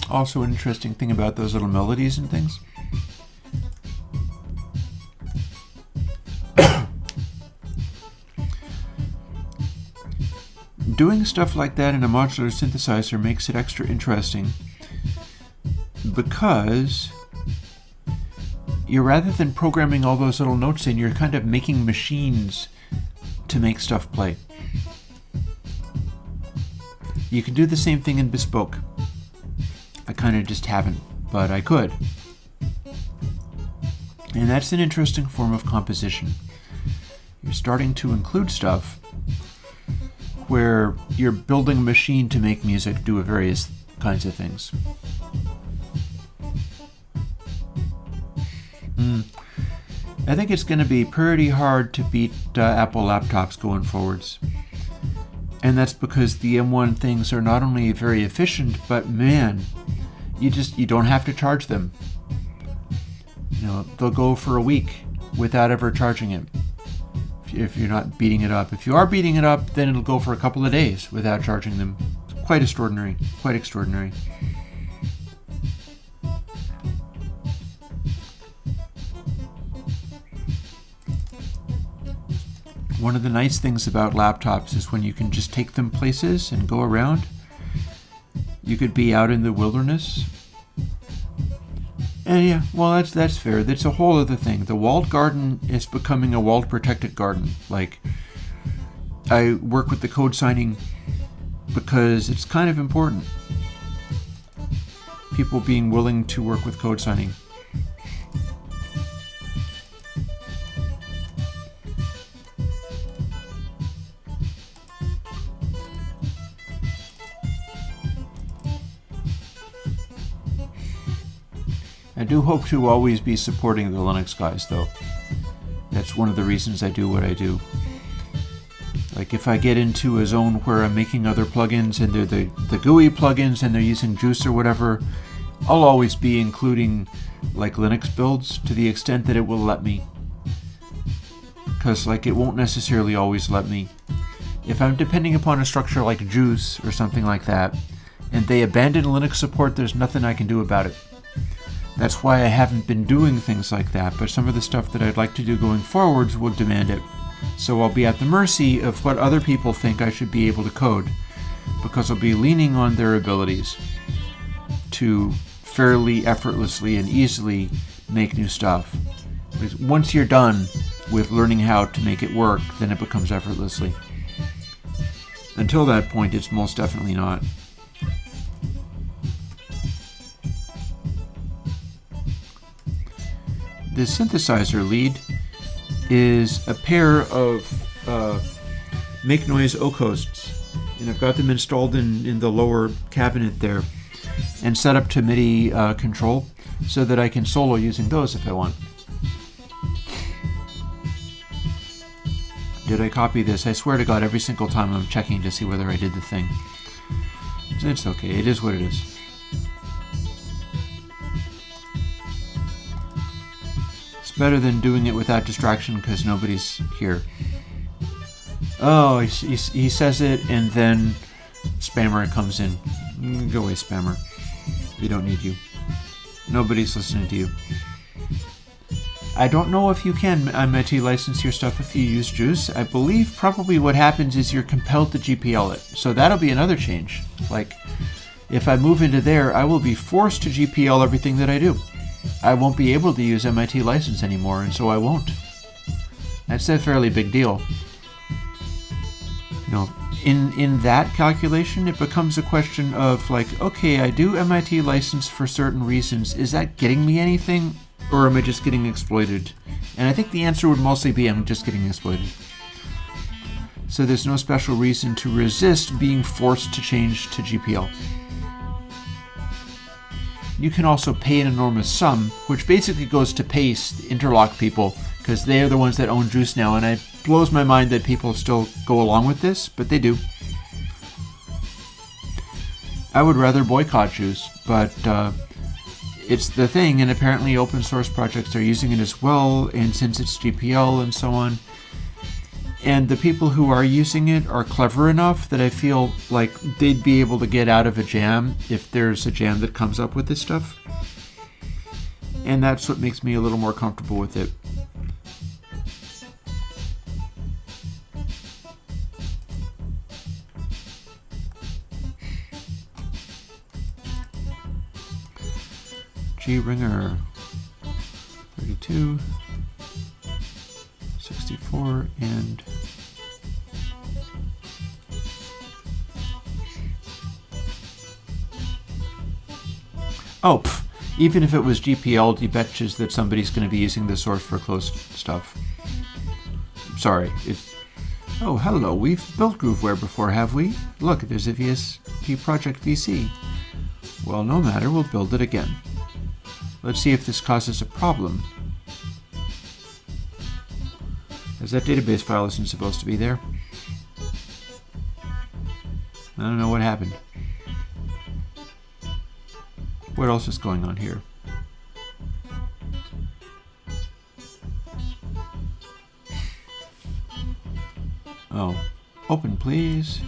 Also, an interesting thing about those little melodies and things. Doing stuff like that in a modular synthesizer makes it extra interesting because rather than programming all those little notes in, you're kind of making machines to make stuff play. You can do the same thing in Bespoke. I kind of just haven't, but I could. And that's an interesting form of composition. You're starting to include stuff where you're building a machine to make music do various kinds of things. I think it's going to be pretty hard to beat Apple laptops going forwards. And that's because the M1 things are not only very efficient, but man, you don't have to charge them. You know, they'll go for a week without ever charging it. If you're not beating it up. If you are beating it up, then it'll go for a couple of days without charging them. It's quite extraordinary. Quite extraordinary. One of the nice things about laptops is when you can just take them places and go around. You could be out in the wilderness. And yeah, well, that's fair. That's a whole other thing. The walled garden is becoming a walled protected garden. Like, I work with the code signing because it's kind of important. People being willing to work with code signing. I do hope to always be supporting the Linux guys, though. That's one of the reasons I do what I do. Like, if I get into a zone where I'm making other plugins and they're the GUI plugins and they're using Juice or whatever, I'll always be including like Linux builds to the extent that it will let me. Because like it won't necessarily always let me. If I'm depending upon a structure like Juice or something like that, and they abandon Linux support, there's nothing I can do about it. That's why I haven't been doing things like that, but some of the stuff that I'd like to do going forwards would demand it. So I'll be at the mercy of what other people think I should be able to code, because I'll be leaning on their abilities to fairly effortlessly and easily make new stuff. Because once you're done with learning how to make it work, then it becomes effortlessly. Until that point, it's most definitely not. The synthesizer lead is a pair of Make Noise O-Coasts, and I've got them installed in the lower cabinet there and set up to MIDI control so that I can solo using those if I want. Did I copy this? I swear to God, every single time I'm checking to see whether I did the thing. It's okay, it is what it is. Better than doing it without distraction because nobody's here. Oh, he says it and then spammer comes in. Go away, spammer. We don't need you. Nobody's listening to you. I don't know if you can MIT license your stuff if you use Juice. I believe probably what happens is you're compelled to GPL it. So that'll be another change. Like, if I move into there, I will be forced to GPL everything that I do. I won't be able to use MIT license anymore, and so I won't. That's a fairly big deal. You know, in that calculation, it becomes a question of like, okay, I do MIT license for certain reasons. Is that getting me anything, or am I just getting exploited? And I think the answer would mostly be I'm just getting exploited. So there's no special reason to resist being forced to change to GPL. You can also pay an enormous sum, which basically goes to pay Interlock people, because they are the ones that own Juice now, and it blows my mind that people still go along with this, but they do. I would rather boycott Jews, but it's the thing, and apparently open source projects are using it as well, and since it's GPL and so on, and the people who are using it are clever enough that I feel like they'd be able to get out of a jam if there's a jam that comes up with this stuff. And that's what makes me a little more comfortable with it. G-Ringer 32, 64, and even if it was GPL, debetches that somebody's going to be using the source for closed stuff. Sorry. Oh, hello. We've built Grooveware before, have we? Look, there's a VST project VC. Well, no matter. We'll build it again. Let's see if this causes a problem. As that database file isn't supposed to be there. I don't know what happened. What else is going on here? Oh, open please.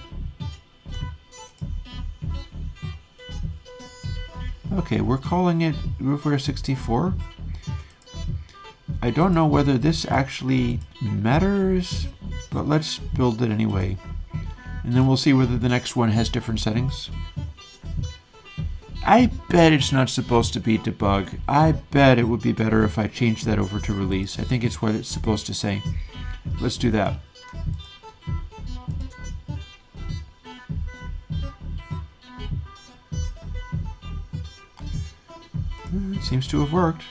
Okay, we're calling it Grooveware 64. I don't know whether this actually matters, but let's build it anyway. And then we'll see whether the next one has different settings. I bet it's not supposed to be debug. I bet it would be better if I changed that over to release. I think it's what it's supposed to say. Let's do that. It seems to have worked.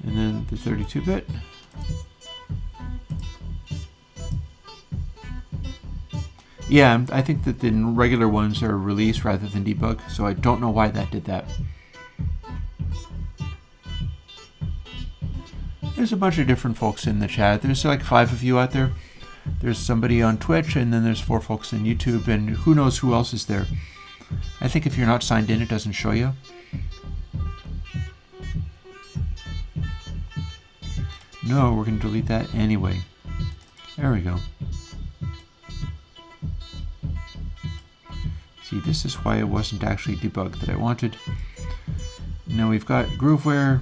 And then the 32-bit. Yeah, I think that the regular ones are release rather than debug, so I don't know why that did that. There's a bunch of different folks in the chat. There's like 5 of you out there. There's somebody on Twitch, and then there's 4 folks on YouTube, and who knows who else is there. I think if you're not signed in, it doesn't show you. No, we're going to delete that anyway. There we go. See, this is why it wasn't actually debugged that I wanted. Now we've got Grooveware,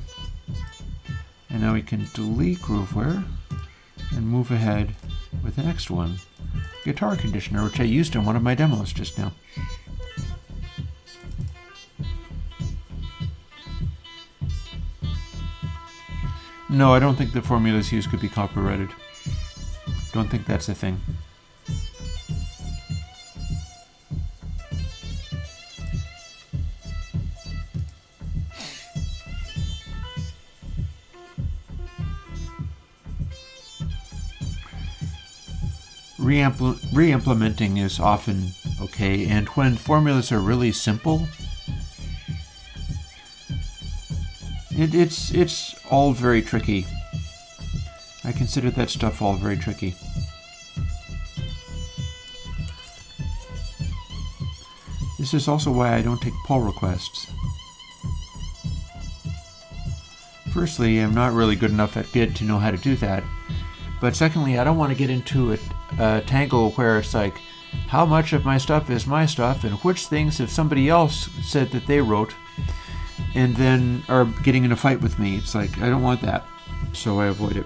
and now we can delete Grooveware and move ahead with the next one, Guitar Conditioner, which I used in one of my demos just now. No, I don't think the formulas used could be copyrighted. Don't think that's a thing. Re-implementing is often okay, and when formulas are really simple, it's all very tricky. I consider that stuff all very tricky. This is also why I don't take pull requests. Firstly, I'm not really good enough at Git to know how to do that. But secondly, I don't want to get into a tangle where it's like, how much of my stuff is my stuff, and which things have somebody else said that they wrote, and then are getting in a fight with me. It's like, I don't want that, so I avoid it.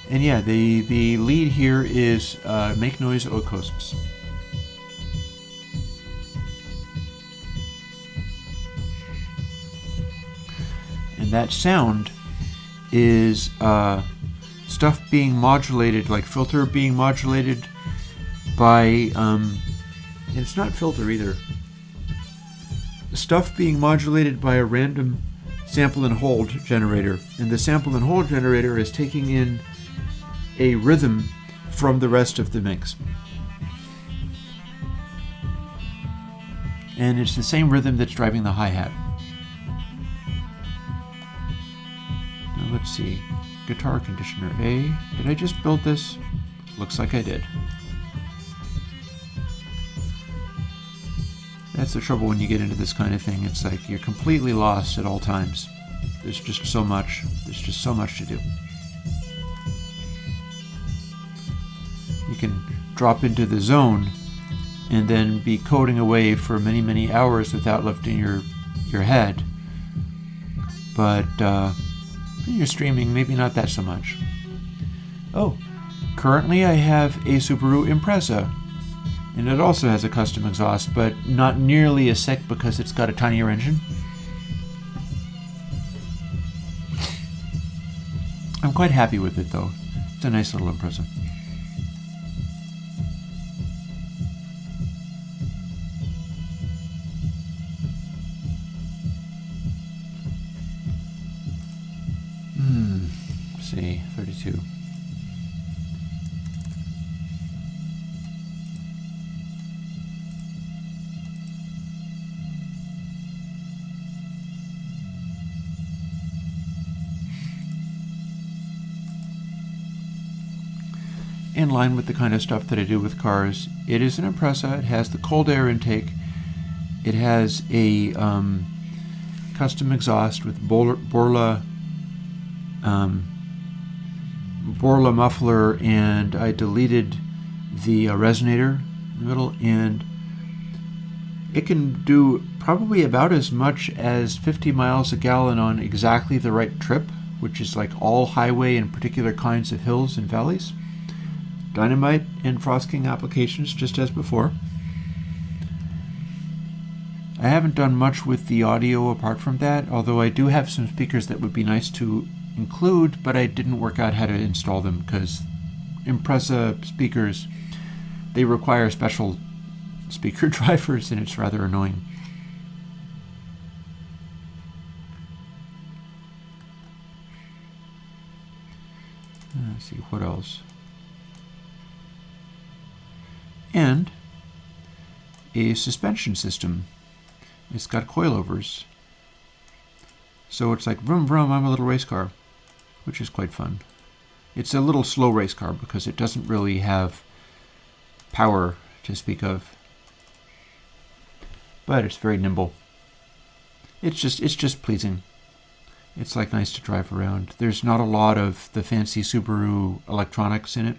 And yeah, the lead here is Make Noise Outposts. And that sound is stuff being modulated, like filter being modulated by, and it's not filter either, stuff being modulated by a random sample and hold generator. And the sample and hold generator is taking in a rhythm from the rest of the mix. And it's the same rhythm that's driving the hi-hat. Let's see. guitar conditioner. Did I just build this? Looks like I did. That's the trouble when you get into this kind of thing. It's like you're completely lost at all times. There's just so much. There's just so much to do. You can drop into the zone and then be coding away for many, many hours without lifting your head. But when you're streaming, maybe not that so much. Oh, currently I have a Subaru Impreza, and it also has a custom exhaust, but not nearly as sick because it's got a tinier engine. I'm quite happy with it though. It's a nice little Impreza. Let's see, 32. In line with the kind of stuff that I do with cars, it is an Impreza. It has the cold air intake. It has a custom exhaust with Borla muffler, and I deleted the resonator in the middle, and it can do probably about as much as 50 miles a gallon on exactly the right trip, which is like all highway and particular kinds of hills and valleys. Dynamite and Frost King applications, just as before. I haven't done much with the audio apart from that, although I do have some speakers that would be nice to include, but I didn't work out how to install them because Impreza speakers, they require special speaker drivers, and it's rather annoying. Let's see, what else? And a suspension system. It's got coilovers. So it's like vroom vroom, I'm a little race car, which is quite fun. It's a little slow race car because it doesn't really have power to speak of. But it's very nimble. It's just pleasing. It's like nice to drive around. There's not a lot of the fancy Subaru electronics in it.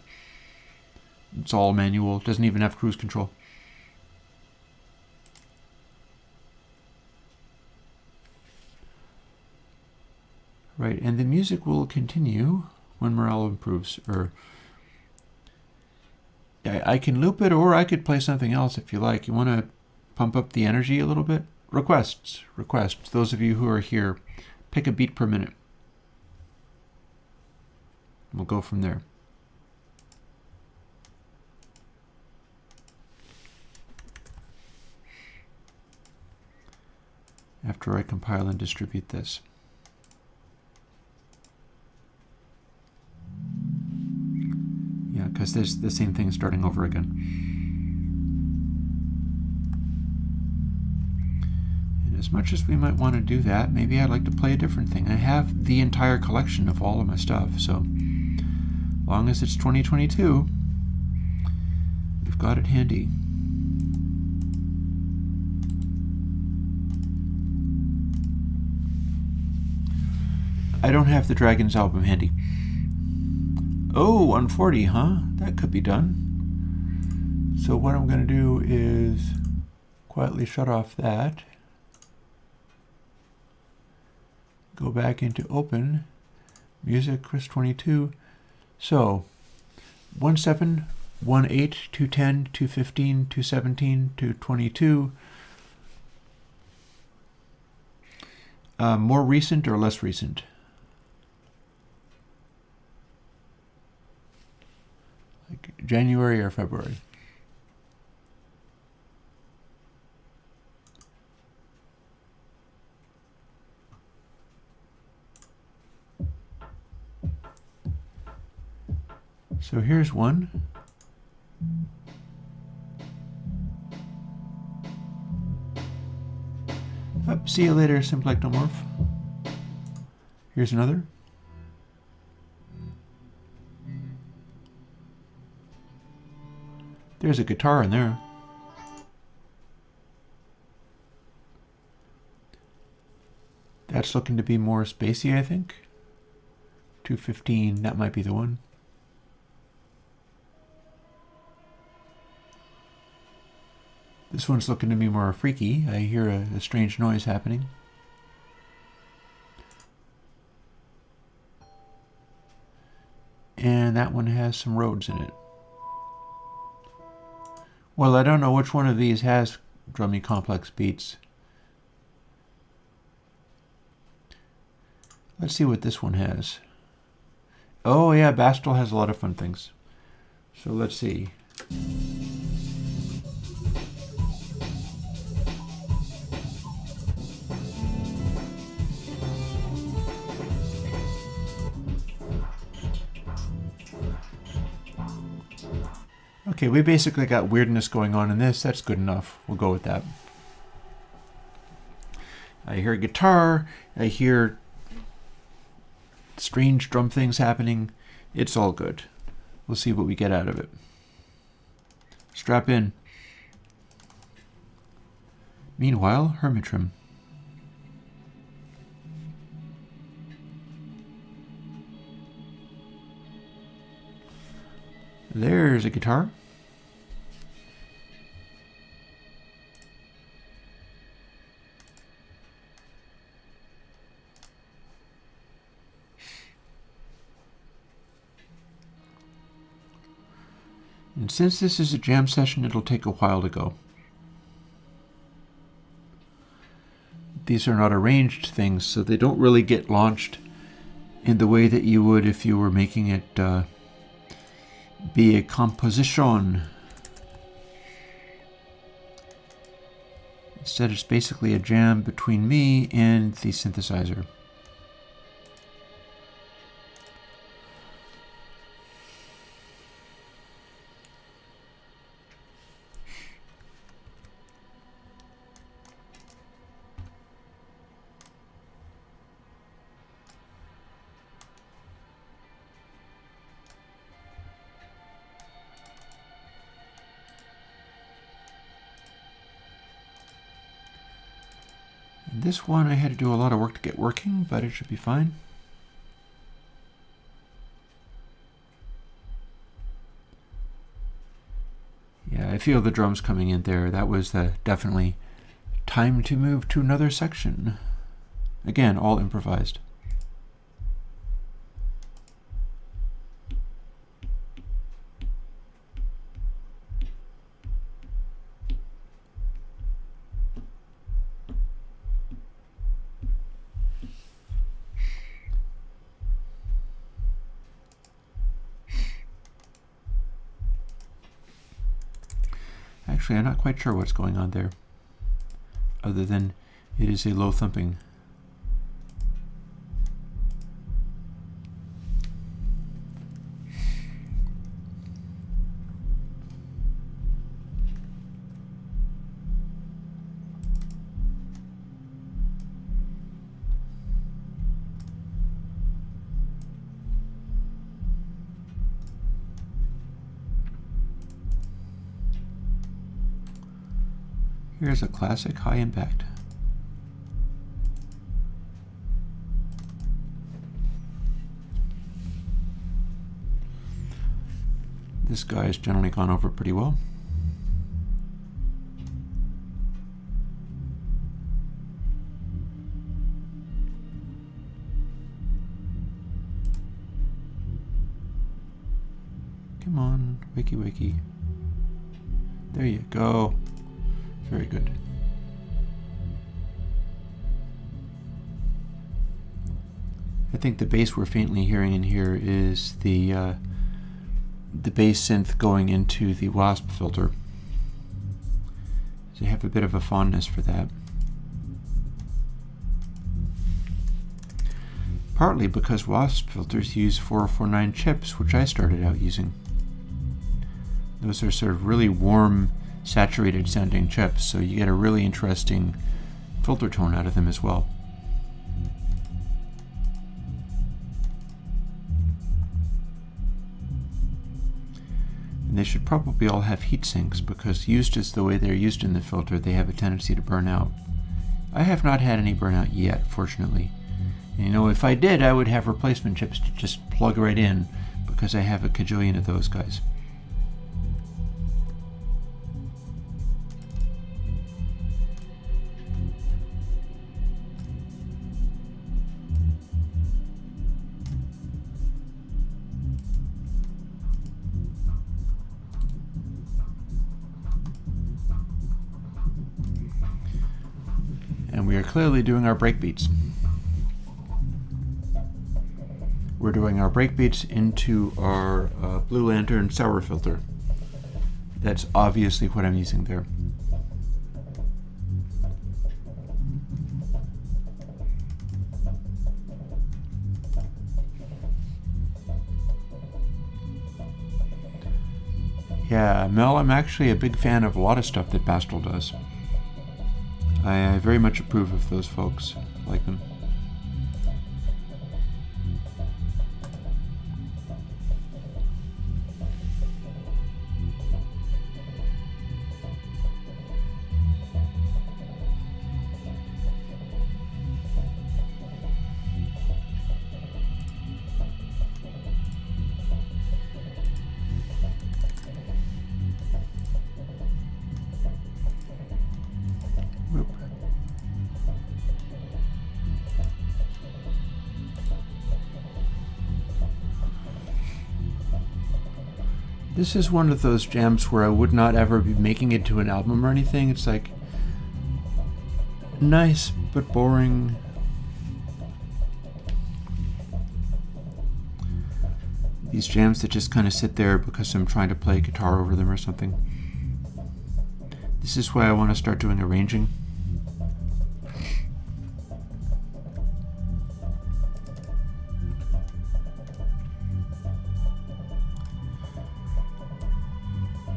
It's all manual. It doesn't even have cruise control. Right, and the music will continue when morale improves. Or I can loop it, or I could play something else if you like. You want to pump up the energy a little bit? Requests. Those of you who are here, pick a beat per minute. We'll go from there. After I compile and distribute this. Yeah, because there's the same thing starting over again. And as much as we might want to do that, maybe I'd like to play a different thing. I have the entire collection of all of my stuff, so long as it's 2022, we've got it handy. I don't have the Dragons album handy. Oh, 140, huh? That could be done. So what I'm going to do is quietly shut off that. Go back into Open, Music, Chris 22. So 17, 18, 210, 215, 217, 222. More recent or less recent? Like January or February? So here's one. Oh, see you later, Simplectomorph. Here's another. There's a guitar in there. That's looking to be more spacey, I think. 215, that might be the one. This one's looking to be more freaky. I hear a strange noise happening. And that one has some Rhodes in it. Well, I don't know which one of these has drummy complex beats. Let's see what this one has. Oh yeah, Bastel has a lot of fun things. So let's see. Okay, we basically got weirdness going on in this. That's good enough. We'll go with that. I hear a guitar. I hear strange drum things happening. It's all good. We'll see what we get out of it. Strap in. Meanwhile, Hermitrim. There's a guitar. And since this is a jam session, it'll take a while to go. These are not arranged things, so they don't really get launched in the way that you would if you were making it be a composition. Instead, it's basically a jam between me and the synthesizer. This one I had to do a lot of work to get working, but it should be fine. Yeah, I feel the drums coming in there. That was definitely time to move to another section. Again, all improvised. Actually, I'm not quite sure what's going on there, other than it is a low thumping. Here's a classic high impact. This guy has generally gone over pretty well. Come on, wakey wakey. There you go. Very good. I think the bass we're faintly hearing in here is the bass synth going into the Wasp filter. So I have a bit of a fondness for that. Partly because Wasp filters use 4049 chips, which I started out using. Those are sort of really warm, saturated sounding chips, so you get a really interesting filter tone out of them as well. And they should probably all have heat sinks, because used as the way they're used in the filter, they have a tendency to burn out. I have not had any burnout yet, fortunately. And you know, if I did, I would have replacement chips to just plug right in, because I have a cajillion of those guys. And we are clearly doing our breakbeats. We're doing our breakbeats into our Blue Lantern sour filter. That's obviously what I'm using there. Yeah, Mel, I'm actually a big fan of a lot of stuff that Bastel does. I very much approve of those folks. I like them. This is one of those jams where I would not ever be making it to an album or anything. It's like nice but boring. These jams that just kind of sit there because I'm trying to play guitar over them or something. This is why I want to start doing arranging.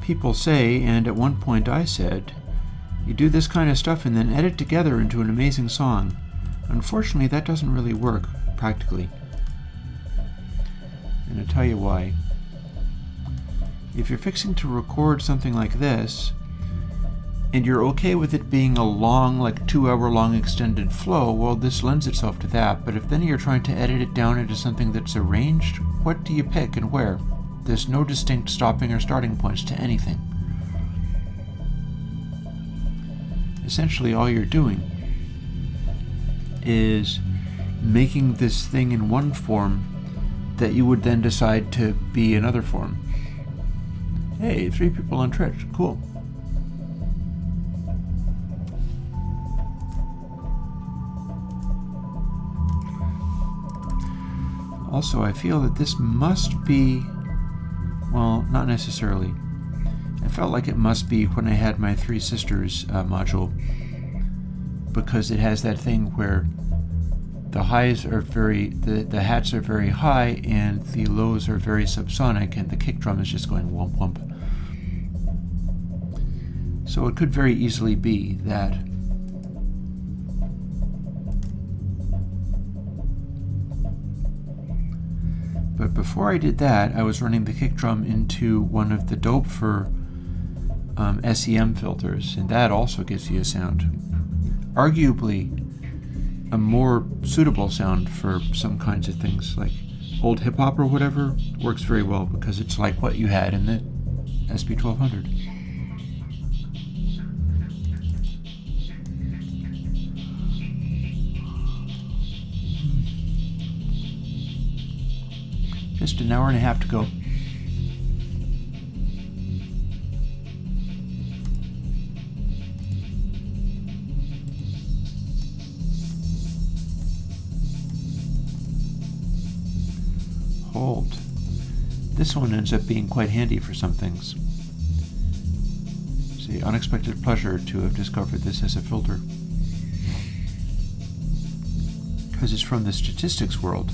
People say, and at one point I said, you do this kind of stuff and then edit together into an amazing song. Unfortunately, that doesn't really work practically. And I'll tell you why. If you're fixing to record something like this, and you're okay with it being a long, like 2-hour-long extended flow, well, this lends itself to that. But if then you're trying to edit it down into something that's arranged, what do you pick and where? There's no distinct stopping or starting points to anything. Essentially, all you're doing is making this thing in one form that you would then decide to be another form. Hey, 3 people on Twitch, cool. Also, I feel that this must be, well, not necessarily. I felt like it must be when I had my 3 Sisters module, because it has that thing where the highs are the hats are very high and the lows are very subsonic, and the kick drum is just going whump whump. So it could very easily be that. But before I did that, I was running the kick drum into one of the Dopefer SEM filters, and that also gives you a sound. Arguably, a more suitable sound for some kinds of things, like old hip-hop or whatever, works very well because it's like what you had in the SP1200. Just an hour and a half to go. Hold. This one ends up being quite handy for some things. It's an unexpected pleasure to have discovered this as a filter, because it's from the statistics world.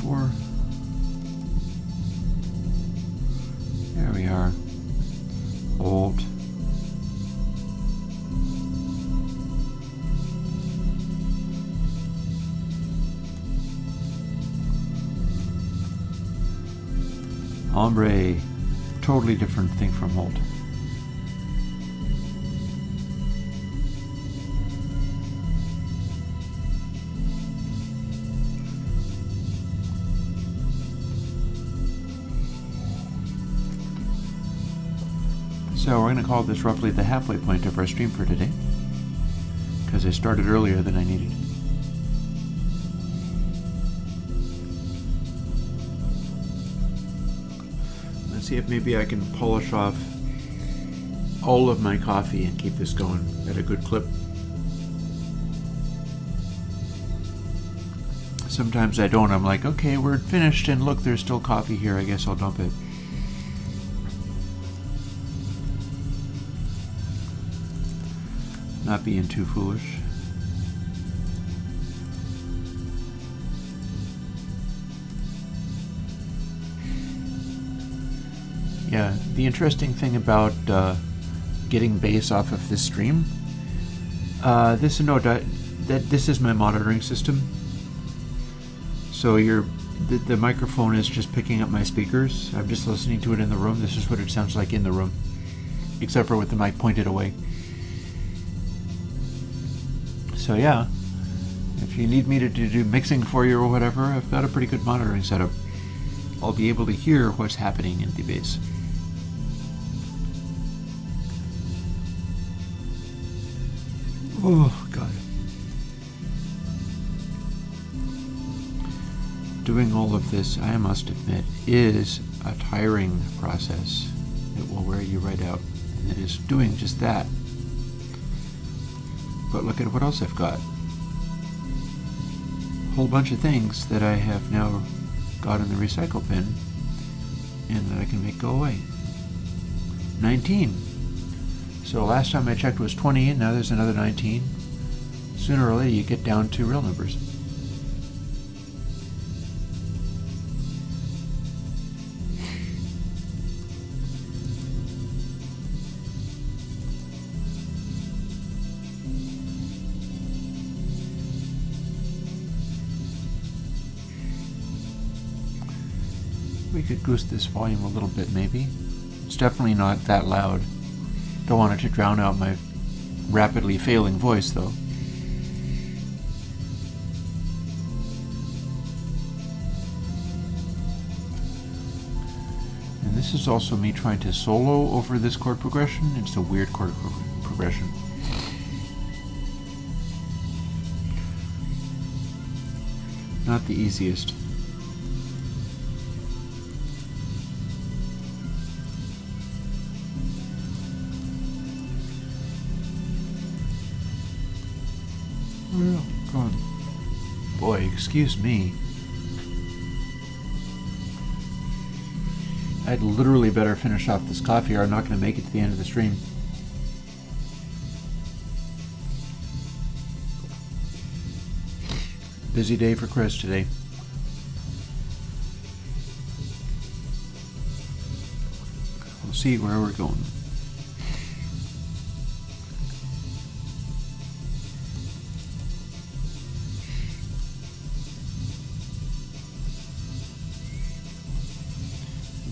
before. There we are. Hold. Ombre. Totally different thing from hold. So we're going to call this roughly the halfway point of our stream for today, because I started earlier than I needed. Let's see if maybe I can polish off all of my coffee and keep this going at a good clip. Sometimes I don't. I'm like, okay, we're finished, and look, there's still coffee here. I guess I'll dump it. Not being too foolish. Yeah, the interesting thing about getting bass off of this stream, this is my monitoring system. So the microphone is just picking up my speakers. I'm just listening to it in the room. This is what it sounds like in the room, except for with the mic pointed away. So yeah, if you need me to do mixing for you or whatever, I've got a pretty good monitoring setup. I'll be able to hear what's happening in the bass. Oh, God. Doing all of this, I must admit, is a tiring process. It will wear you right out. And it is doing just that. But look at what else I've got. A whole bunch of things that I have now got in the recycle bin and that I can make go away. 19. So last time I checked was 20, and now there's another 19. Sooner or later you get down to real numbers. We could boost this volume a little bit, maybe. It's definitely not that loud. Don't want it to drown out my rapidly failing voice, though. And this is also me trying to solo over this chord progression. It's a weird chord progression. Not the easiest. Oh, God. Boy, excuse me. I'd literally better finish off this coffee or I'm not going to make it to the end of the stream. Busy day for Chris today. We'll see where we're going.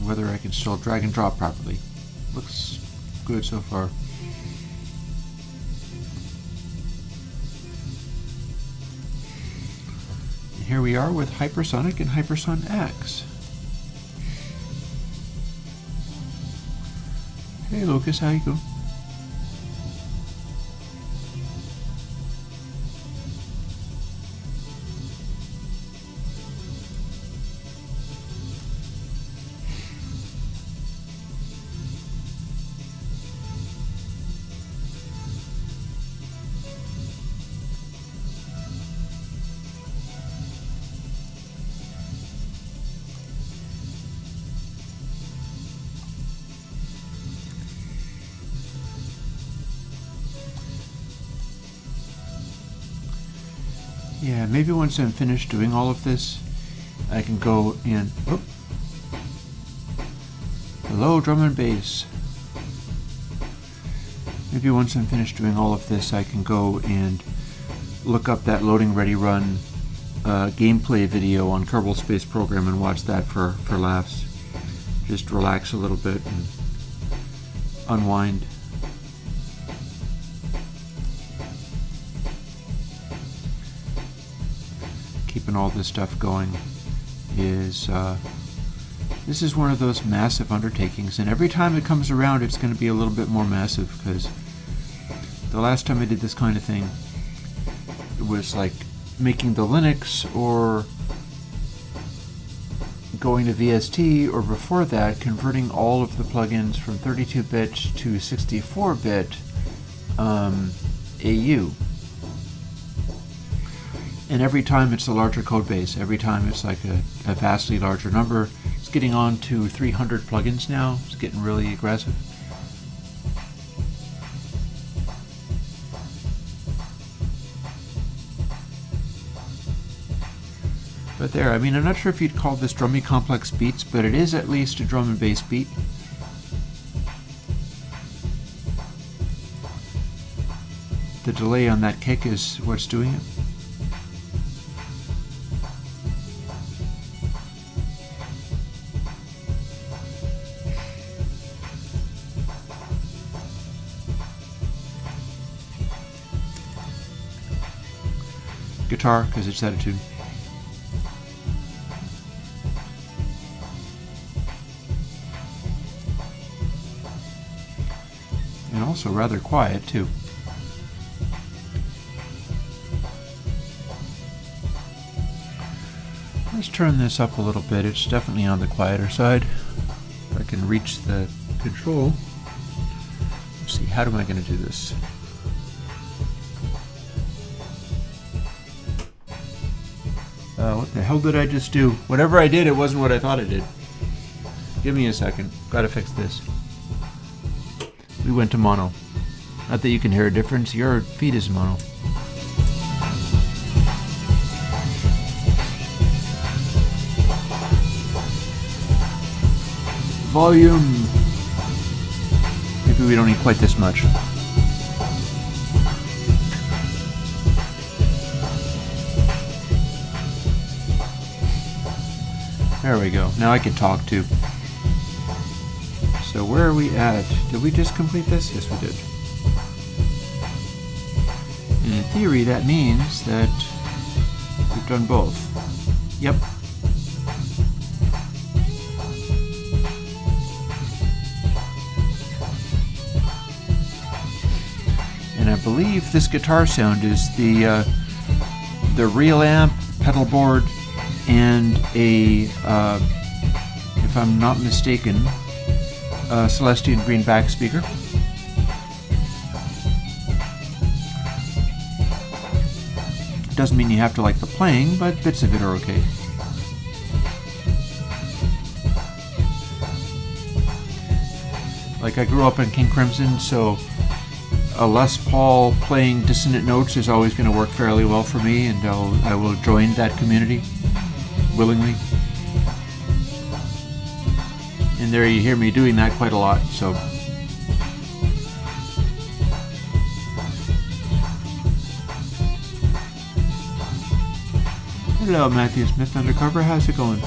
Whether I can still drag and drop properly. Looks good so far. And here we are with Hypersonic and Hyperson X. Hey Lucas, how you doing? Yeah, maybe once I'm finished doing all of this, I can go and, hello drum and bass. Maybe once I'm finished doing all of this, I can go and look up that loading ready run gameplay video on Kerbal Space Program and watch that for laughs. Just relax a little bit and unwind. Keeping all this stuff going is this is one of those massive undertakings, and every time it comes around it's going to be a little bit more massive, because the last time I did this kind of thing, it was like making the Linux, or going to VST, or before that converting all of the plugins from 32-bit to 64-bit AU. And every time it's a larger code base, every time it's like a vastly larger number. It's getting on to 300 plugins now. It's getting really aggressive. But there, I mean, I'm not sure if you'd call this drummy complex beats, but it is at least a drum and bass beat. The delay on that kick is what's doing it. Guitar, because it's out of tune. And also rather quiet too. Let's turn this up a little bit. It's definitely on the quieter side. If I can reach the control. Let's see, how am I going to do this? What the hell did I just do? Whatever I did, it wasn't what I thought I did. Give me a second. Gotta fix this. We went to mono. Not that you can hear a difference. Your feed is mono. Volume. Maybe we don't need quite this much. There we go. Now I can talk too. So where are we at? Did we just complete this? Yes, we did. And in theory, that means that we've done both. Yep. And I believe this guitar sound is the real amp, pedal board, and a, if I'm not mistaken, Celestian green back speaker. Doesn't mean you have to like the playing, but bits of it are okay. Like, I grew up in King Crimson, so a Les Paul playing dissonant notes is always going to work fairly well for me, and I will join that community willingly. And there you hear me doing that quite a lot, so. Hello, Matthew Smith Undercover, how's it going?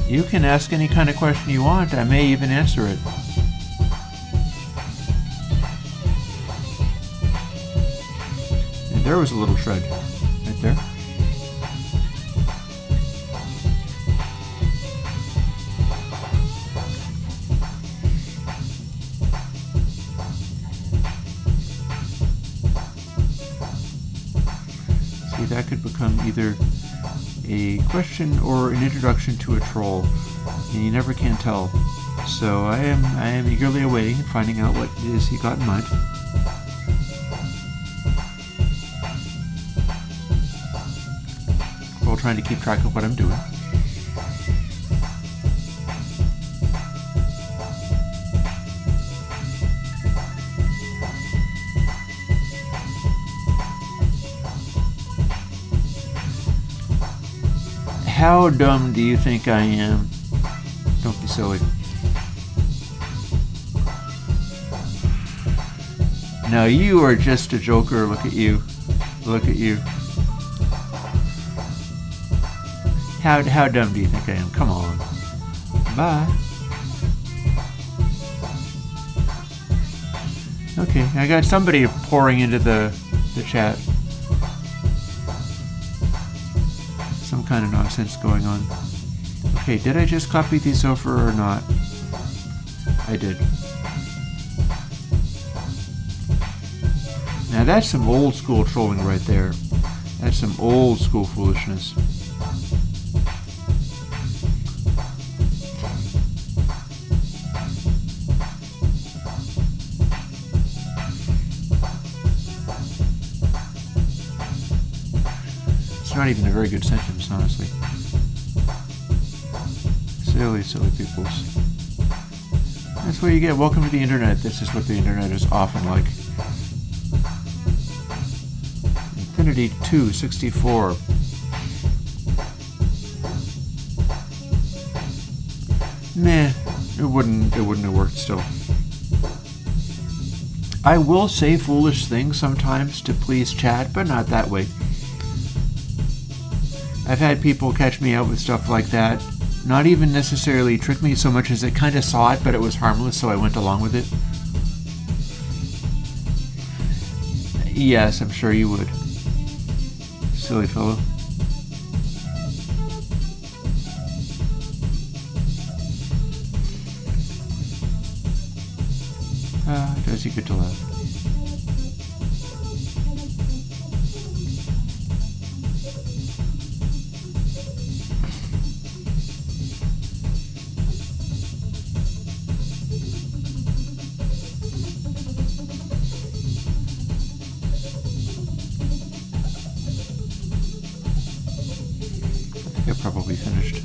You can ask any kind of question you want, I may even answer it. And there was a little shred, right there. That could become either a question or an introduction to a troll, and you never can tell. So I am eagerly awaiting and finding out what it is he got in mind. While trying to keep track of what I'm doing. How dumb do you think I am? Don't be silly. Now you are just a joker. Look at you. Look at you. How dumb do you think I am? Come on. Bye. Okay, I got somebody pouring into the chat. Some kind of nonsense going on. Okay, did I just copy these over or not? I did. Now that's some old school trolling right there. That's some old school foolishness. It's not even a very good sentence, honestly. Silly, silly peoples. That's what you get. Welcome to the internet. This is what the internet is often like. Infinity 264. Meh, it wouldn't have worked still. I will say foolish things sometimes to please chat, but not that way. I've had people catch me out with stuff like that. Not even necessarily trick me so much as they kind of saw it, but it was harmless, so I went along with it. Yes, I'm sure you would. Silly fellow. Does he get to laugh? I think I probably finished.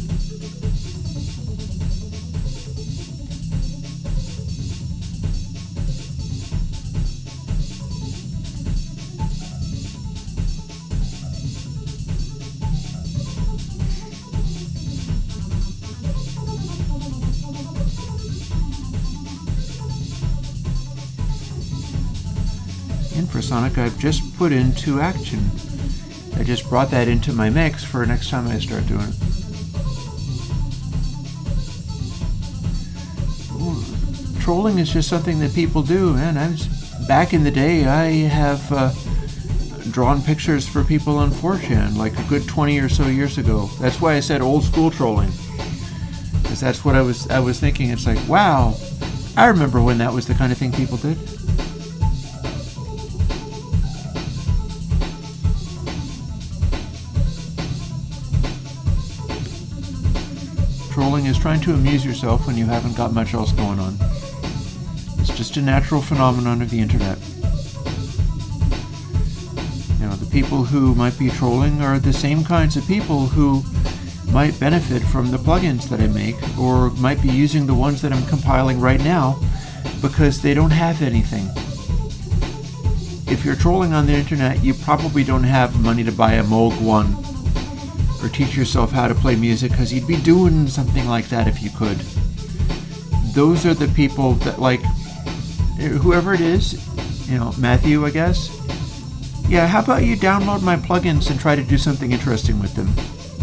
Infrasonic I've just put into action. I just brought that into my mix for next time I start doing it. Ooh, trolling is just something that people do, man. Back in the day, I have drawn pictures for people on 4chan, like a good 20 or so years ago. That's why I said old school trolling, because that's what I was thinking. It's like, wow, I remember when that was the kind of thing people did. Trolling is trying to amuse yourself when you haven't got much else going on. It's just a natural phenomenon of the internet. You know, the people who might be trolling are the same kinds of people who might benefit from the plugins that I make, or might be using the ones that I'm compiling right now because they don't have anything. If you're trolling on the internet, you probably don't have money to buy a Moog 1 or teach yourself how to play music, because you'd be doing something like that if you could. Those are the people that, like, whoever it is, you know, Matthew, I guess. Yeah, how about you download my plugins and try to do something interesting with them?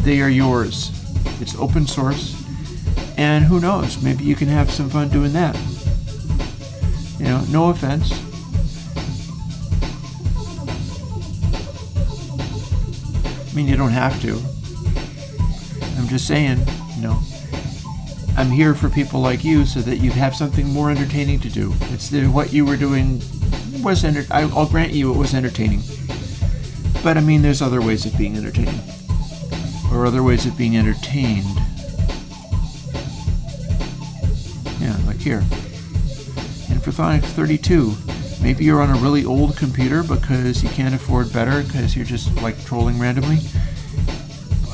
They are yours. It's open source, and who knows, maybe you can have some fun doing that. You know, no offense. I mean, you don't have to. I'm just saying, you know, I'm here for people like you so that you'd have something more entertaining to do. It's what you were doing was I'll grant you it was entertaining. But I mean, there's other ways of being entertaining. Or other ways of being entertained. Yeah, like here. Infrasonic 32. Maybe you're on a really old computer because you can't afford better because you're just like trolling randomly.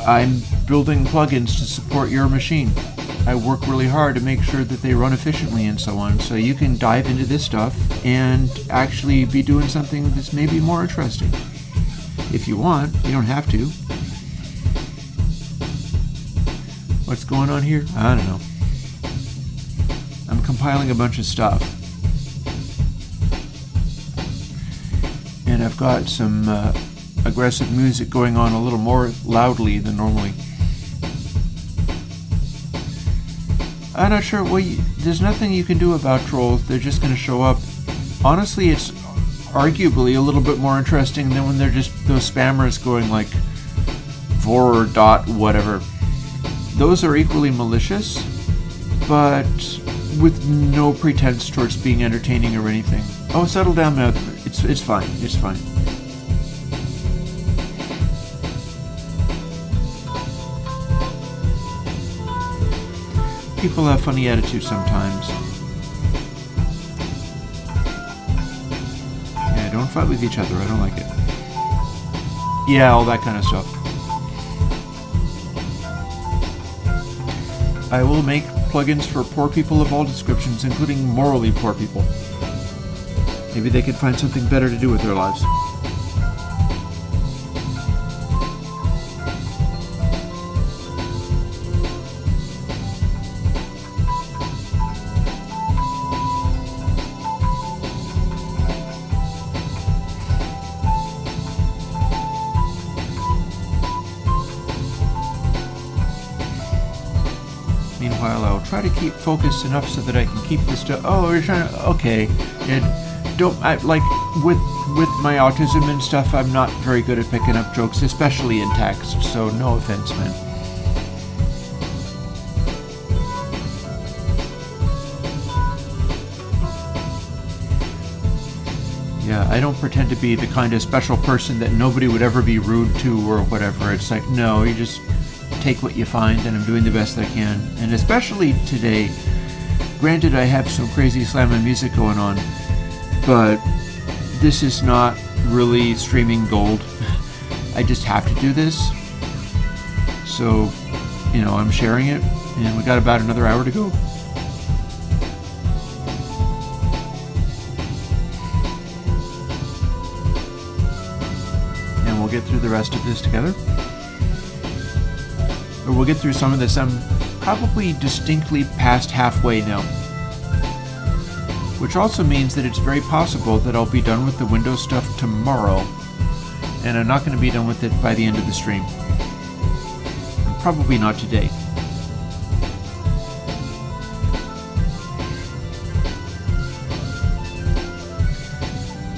I'm building plugins to support your machine. I work really hard to make sure that they run efficiently and so on, so you can dive into this stuff and actually be doing something that's maybe more interesting. If you want, you don't have to. What's going on here? I don't know. I'm compiling a bunch of stuff. And I've got some aggressive music going on a little more loudly than normally. I'm not sure. Well, there's nothing you can do about trolls. They're just going to show up. Honestly, it's arguably a little bit more interesting than when they're just those spammers going like vor dot whatever. Those are equally malicious, but with no pretense towards being entertaining or anything. Oh, settle down, man. It's fine. It's fine. People have funny attitudes sometimes. Yeah, don't fight with each other. I don't like it. Yeah, all that kind of stuff. I will make plugins for poor people of all descriptions, including morally poor people. Maybe they could find something better to do with their lives. Meanwhile, I'll try to keep focused enough so that I can keep this stuff. Oh, you're trying to. Okay. Like with my autism and stuff, I'm not very good at picking up jokes, especially in text. So no offense, man. Yeah, I don't pretend to be the kind of special person that nobody would ever be rude to or whatever. It's like, no, you just take what you find, and I'm doing the best I can. And especially today, granted I have some crazy slamming music going on, but this is not really streaming gold. I just have to do this. So, you know, I'm sharing it, and we got about another hour to go. And we'll get through the rest of this together. Or we'll get through some of this. I'm probably distinctly past halfway now. Which also means that it's very possible that I'll be done with the Windows stuff tomorrow. And I'm not going to be done with it by the end of the stream. And probably not today.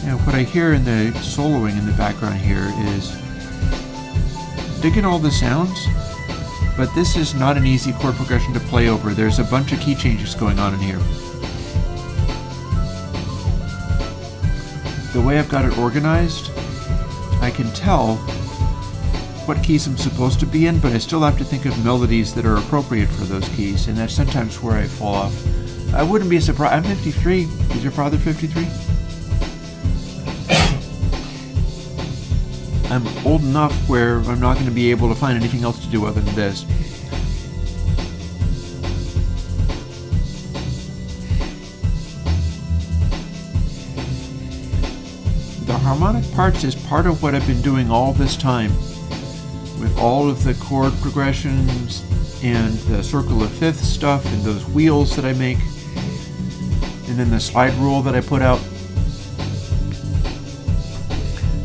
Now, what I hear in the soloing in the background here is digging all the sounds. But this is not an easy chord progression to play over. There's a bunch of key changes going on in here. The way I've got it organized, I can tell what keys I'm supposed to be in, but I still have to think of melodies that are appropriate for those keys, and that's sometimes where I fall off. I wouldn't be surprised. I'm 53. Is your father 53? I'm old enough where I'm not going to be able to find anything else to do other than this. The harmonic parts is part of what I've been doing all this time, with all of the chord progressions and the circle of fifths stuff and those wheels that I make, and then the slide rule that I put out.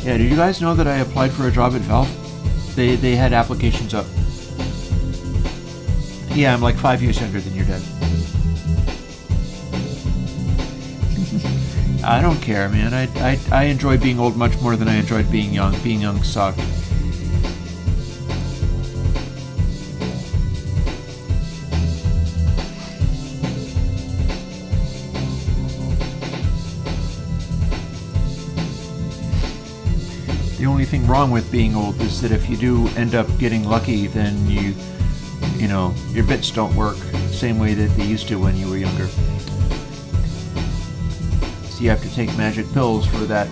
Yeah, did you guys know that I applied for a job at Valve? They had applications up. Yeah, I'm like 5 years younger than your dad. I don't care, man. I enjoy being old much more than I enjoyed being young. Being young sucked. The only thing wrong with being old is that if you do end up getting lucky, then you know, your bits don't work the same way that they used to when you were younger. So you have to take magic pills for that.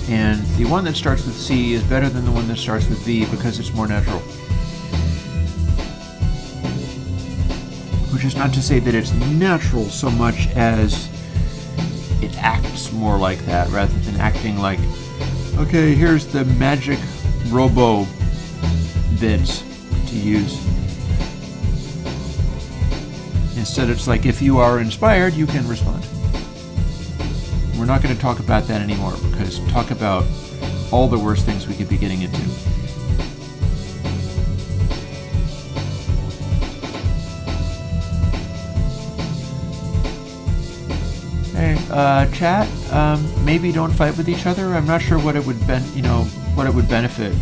And the one that starts with C is better than the one that starts with V because it's more natural. Which is not to say that it's natural so much as it acts more like that, rather than acting like, okay, here's the magic robo bits to use. Instead, it's like, if you are inspired, you can respond. We're not going to talk about that anymore, because talk about all the worst things we could be getting into. Hey, chat, maybe don't fight with each other. I'm not sure what it would what it would benefit.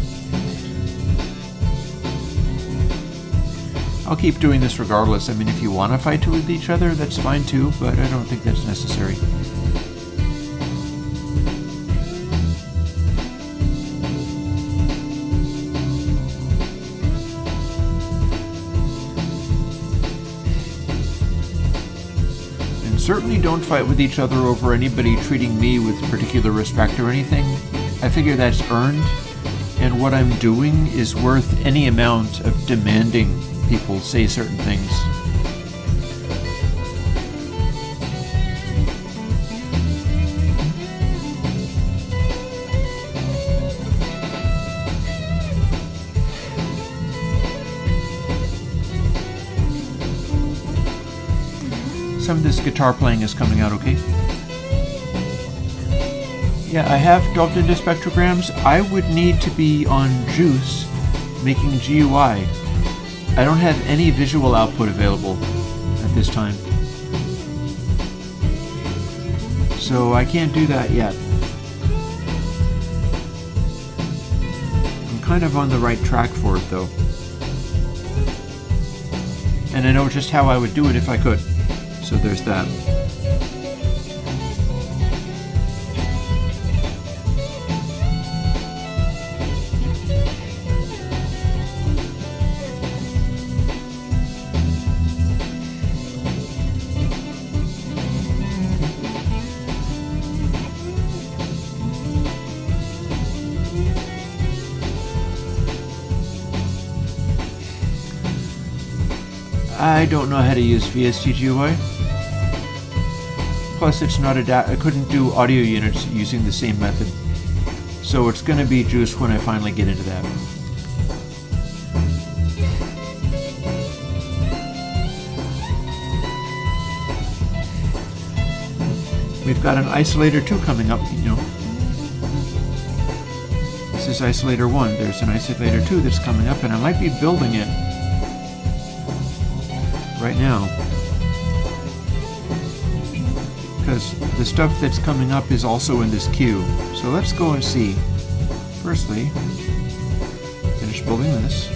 I'll keep doing this regardless. I mean, if you want to fight with each other, that's fine too, but I don't think that's necessary. Certainly don't fight with each other over anybody treating me with particular respect or anything. I figure that's earned, and what I'm doing is worth any amount of demanding people say certain things. Some of this guitar playing is coming out okay. Yeah, I have delved into spectrograms. I would need to be on Juice making GUI. I don't have any visual output available at this time, so I can't do that yet. I'm kind of on the right track for it though, and I know just how I would do it if I could. So there's that. I don't know how to use VSTGUI. Plus, it's not I couldn't do audio units using the same method. So it's going to be Juice when I finally get into that. We've got an Isolator 2 coming up, you know. This is Isolator 1. There's an Isolator 2 that's coming up, and I might be building it right now, because the stuff that's coming up is also in this queue. So let's go and see. Firstly, finish building this.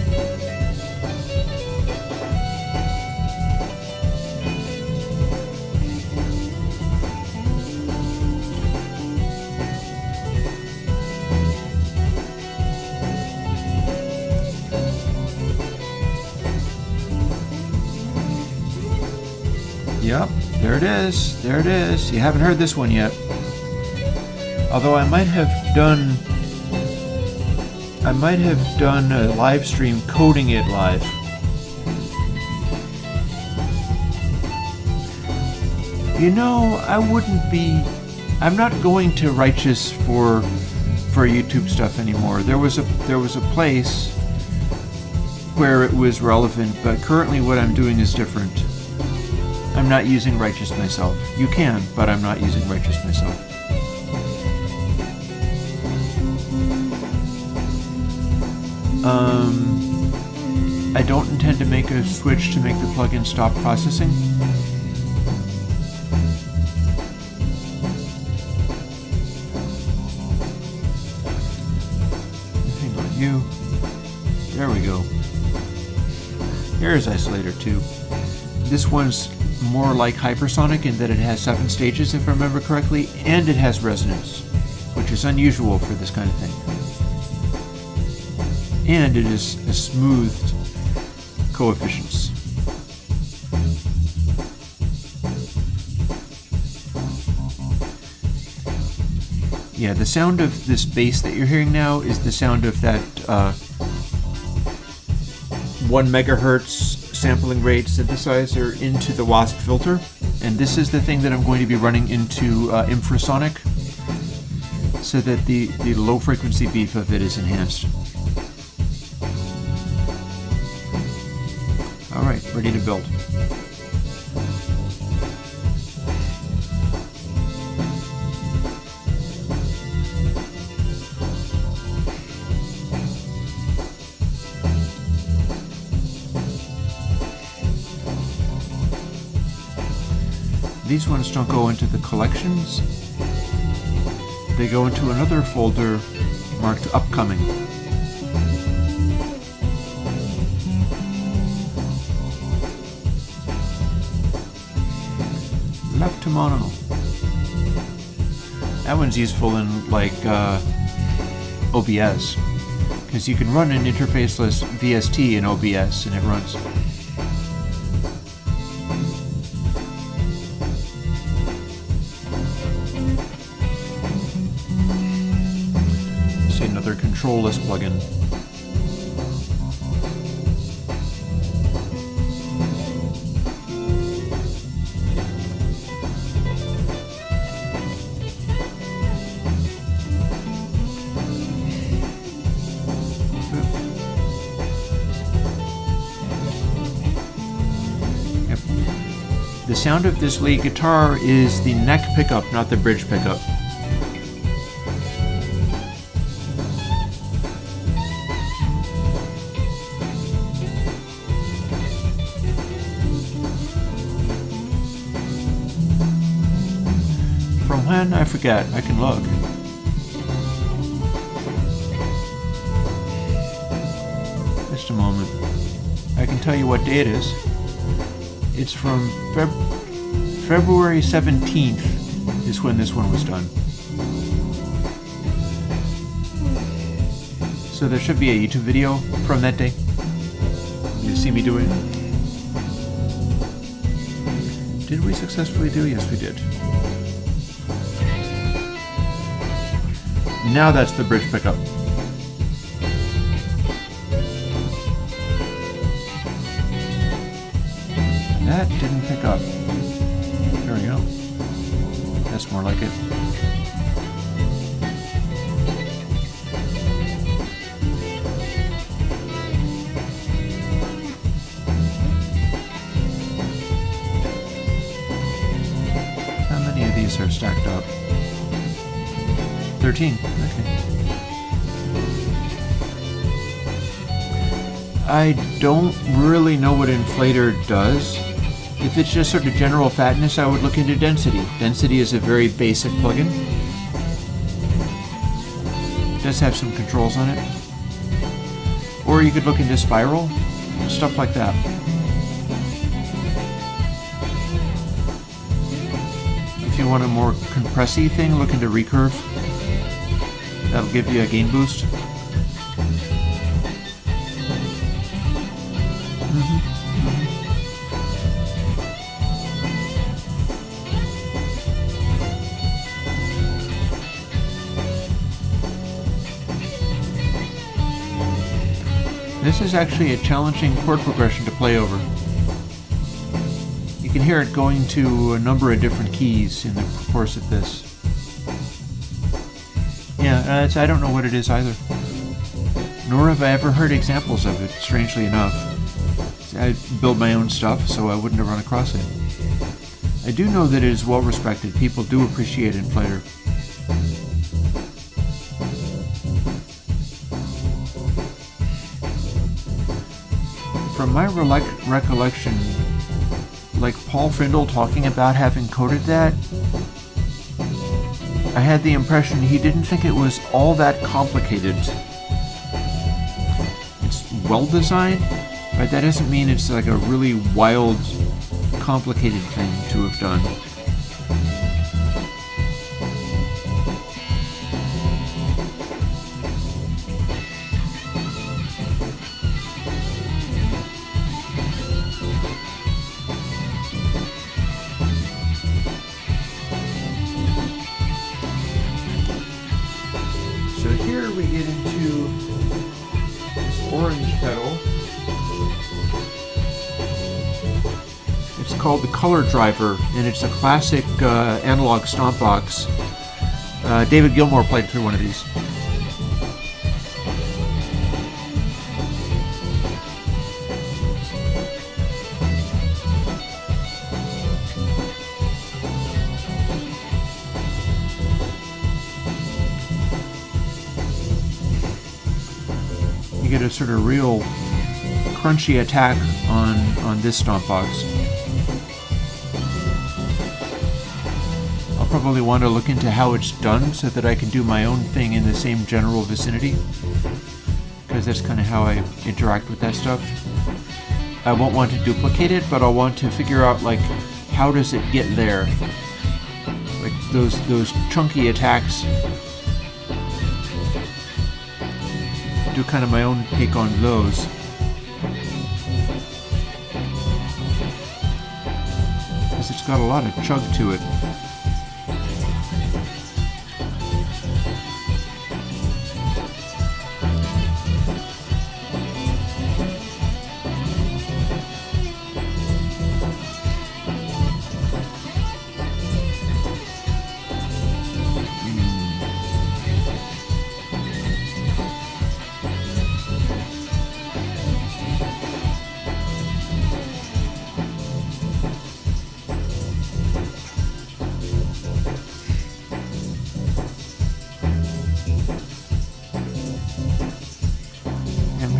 Yep, there it is. There it is. You haven't heard this one yet. Although I might have done a live stream coding it live. You know, I'm not going to Righteous for YouTube stuff anymore. There was a place where it was relevant, but currently what I'm doing is different. I'm not using Righteous myself. You can, but I'm not using Righteous myself. I don't intend to make a switch to make the plugin stop processing. Hang on, you. There we go. Here's Isolator 2. This one's more like hypersonic in that it has 7 stages, if I remember correctly, and it has resonance, which is unusual for this kind of thing. And it is a smoothed coefficients. Yeah, the sound of this bass that you're hearing now is the sound of that 1 megahertz sampling rate synthesizer into the Wasp filter, and this is the thing that I'm going to be running into infrasonic, so that the low frequency beef of it is enhanced. Alright, ready to build. these ones don't go into the collections. They go into another folder marked upcoming. Left to mono. That one's useful in like OBS, because you can run an interfaceless VST in OBS and it runs. See another control list plugin. The sound of this lead guitar is the neck pickup, not the bridge pickup. From when? I forget. I can look. Just a moment. I can tell you what day it is. It's from February 17th is when this one was done. So there should be a YouTube video from that day. You see me do it. Did we successfully do? Yes, we did. Now that's the bridge pickup. That didn't pick up. There we go. That's more like it. How many of these are stacked up? 13. Okay. I don't really know what inflator does. If it's just sort of general fatness, I would look into density. Density is a very basic plugin. It does have some controls on it. Or you could look into spiral, stuff like that. If you want a more compressy thing, look into recurve. That'll give you a gain boost. This is actually a challenging chord progression to play over. You can hear it going to a number of different keys in the course of this. Yeah, I don't know what it is either. Nor have I ever heard examples of it, strangely enough. I build my own stuff, so I wouldn't have run across it. I do know that it is well respected. People do appreciate inflator. From my recollection, like Paul Frindle talking about having coded that, I had the impression he didn't think it was all that complicated. It's well designed, but that doesn't mean it's like a really wild, complicated thing to have done. Here we get into this orange pedal. It's called the Color Driver, and it's a classic analog stomp box. David Gilmour played through one of these. You get a sort of real crunchy attack on this stomp box. probably want to look into how it's done so that I can do my own thing in the same general vicinity, because that's kind of how I interact with that stuff. I won't want to duplicate it, but I'll want to figure out, like, how does it get there? Like those chunky attacks. Do kind of my own take on those. Because it's got a lot of chug to it.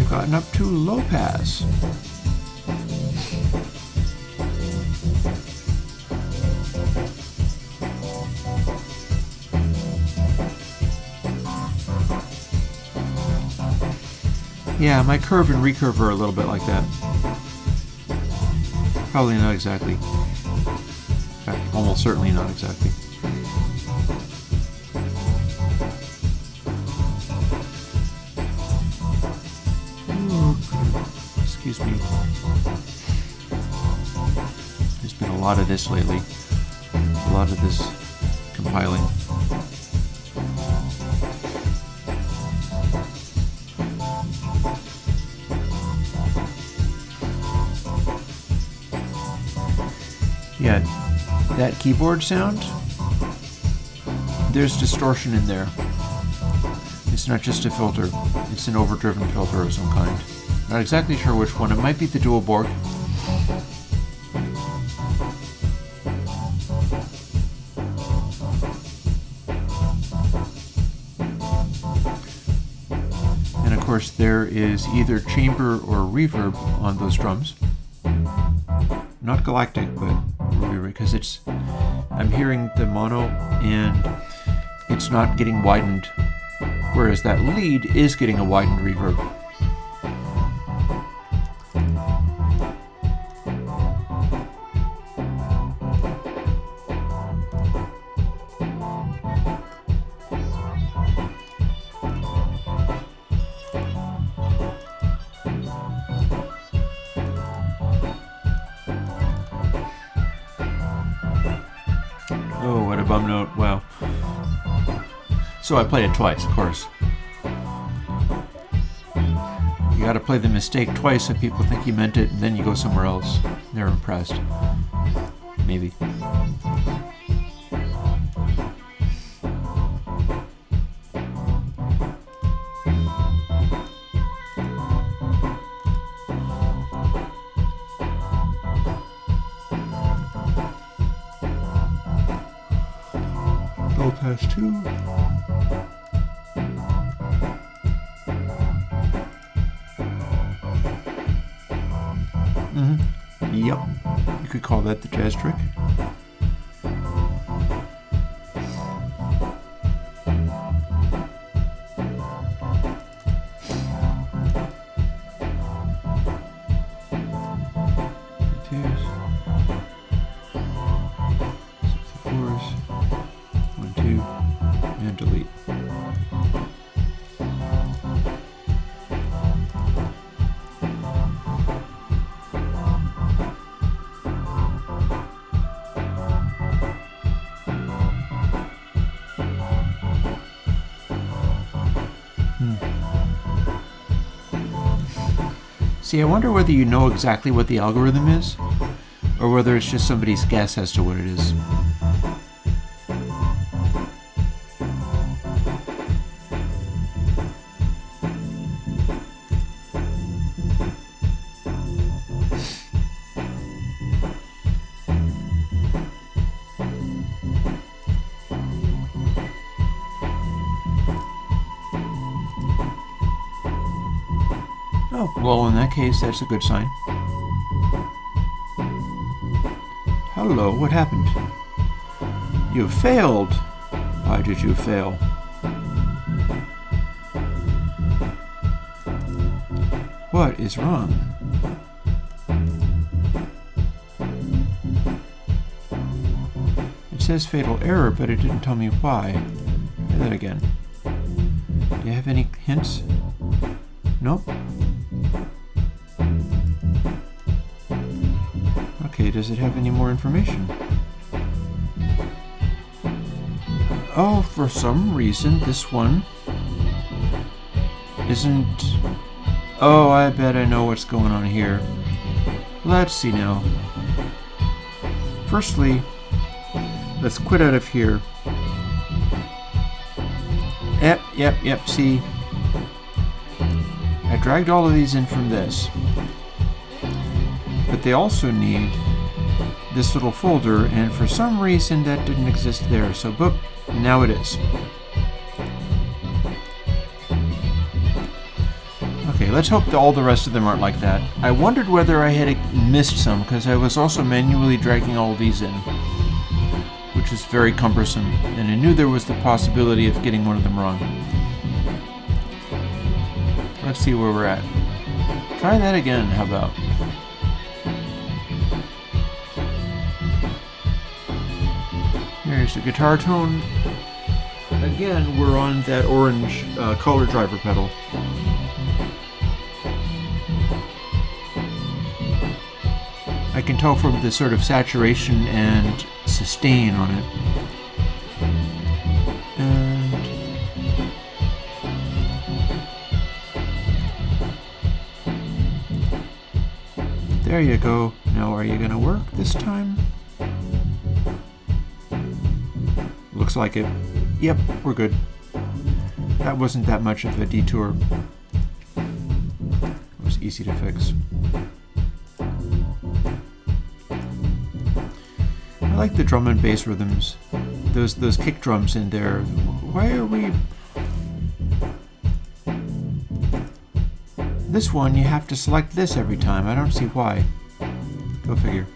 Gotten up to low pass. Yeah, my curve and recurve are a little bit like that. Probably not exactly. In fact, almost certainly not exactly. Excuse me. There's been a lot of this lately. A lot of this compiling. Yeah, that keyboard sound, there's distortion in there. It's not just a filter, it's an overdriven filter of some kind. Not exactly sure which one. It might be the dual Borg. And of course there is either chamber or reverb on those drums. Not galactic, but reverb, because it's, I'm hearing the mono and it's not getting widened, whereas that lead is getting a widened reverb. Oh, what a bum note. Wow. So I played it twice, of course. You gotta play the mistake twice so people think you meant it, and then you go somewhere else. They're impressed. Maybe. Low pass 2. Yep, you could call that the jazz trick. See, I wonder whether you know exactly what the algorithm is, or whether it's just somebody's guess as to what it is. Oh, well, in that case, that's a good sign. Hello, what happened? You failed. Why did you fail? What is wrong? It says fatal error, but it didn't tell me why. Try that again. Do you have any hints? Nope. Okay, does it have any more information? Oh, for some reason, this one isn't... Oh, I bet I know what's going on here. Let's see now. Firstly, let's quit out of here. Yep, see? I dragged all of these in from this. But they also need this little folder, and for some reason that didn't exist there, so boop, now it is. Okay, let's hope that all the rest of them aren't like that. I wondered whether I had missed some, because I was also manually dragging all of these in, which is very cumbersome, and I knew there was the possibility of getting one of them wrong. Let's see where we're at. Try that again, how about? There's the guitar tone. Again, we're on that orange color driver pedal. I can tell from the sort of saturation and sustain on it. And there you go. Now, are you going to work this time? Looks like it. Yep, we're good. That wasn't that much of a detour. It was easy to fix. I like the drum and bass rhythms. Those kick drums in there. Why are we... This one, you have to select this every time. I don't see why. Go figure.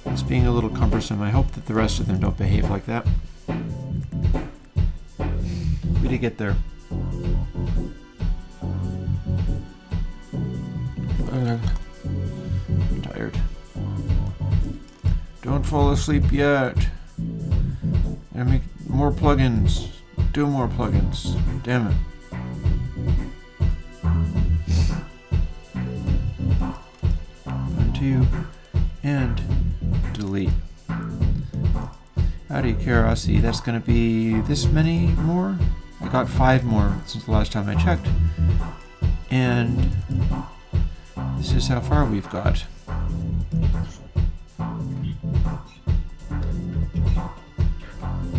It's being a little cumbersome. I hope that the rest of them don't behave like that. We did get there. I'm tired. Don't fall asleep yet. I make more plugins. Do more plugins. Damn it. Undo and delete. Out of curiosity, that's going to be this many more? I got 5 more since the last time I checked. And this is how far we've got.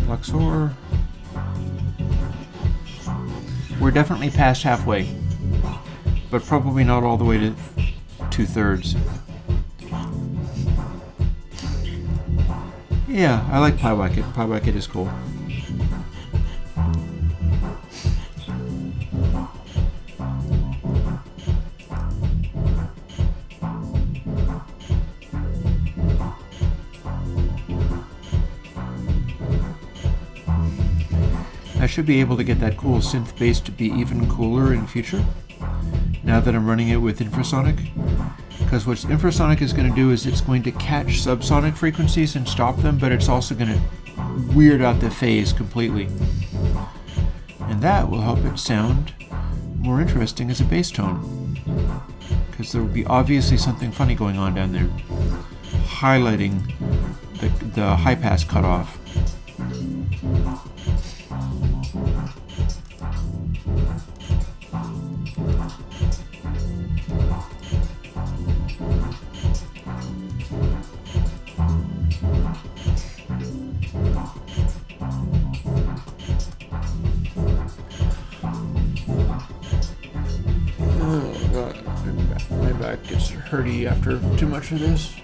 Luxor. We're definitely past halfway, but probably not all the way to 2/3. Yeah, I like PyWacket. PyWacket is cool. I should be able to get that cool synth bass to be even cooler in future, now that I'm running it with infrasonic. Because what infrasonic is going to do is it's going to catch subsonic frequencies and stop them, but it's also going to weird out the phase completely. And that will help it sound more interesting as a bass tone. Because there will be obviously something funny going on down there, highlighting the high pass cutoff. Gets hurty after too much of this.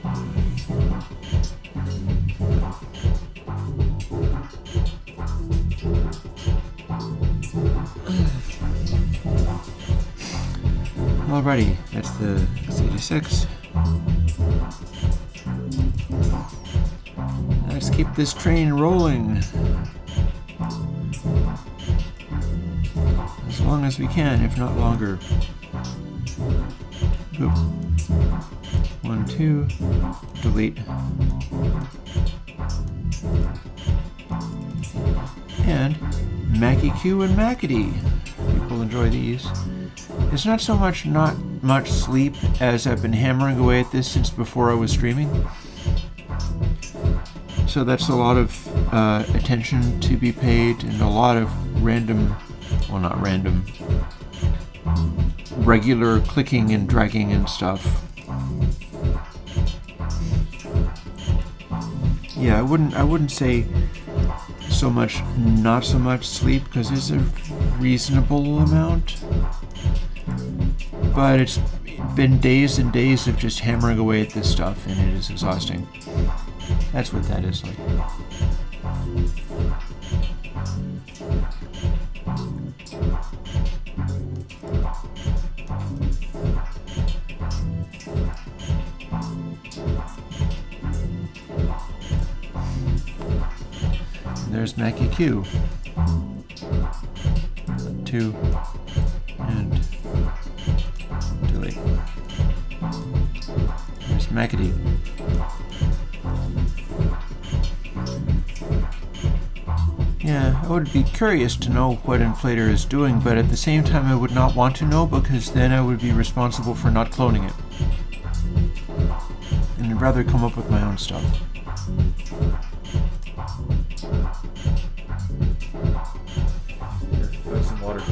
Alrighty, that's the 86. Let's keep this train rolling as long as we can, if not longer. Boop. 1, 2, delete. And Mackie Q and Mackety. People enjoy these. It's not so much not much sleep as I've been hammering away at this since before I was streaming. So that's a lot of attention to be paid and a lot of random, well, not random, regular clicking and dragging and stuff. Yeah, I wouldn't say so much, not so much sleep, because it's a reasonable amount. But it's been days and days of just hammering away at this stuff, and it is exhausting. That's what that is like. And there's Mackie Q. 2 and delete. There's Mackety. Yeah, I would be curious to know what Inflator is doing, but at the same time I would not want to know, because then I would be responsible for not cloning it. And I'd rather come up with my own stuff. Here, have some water.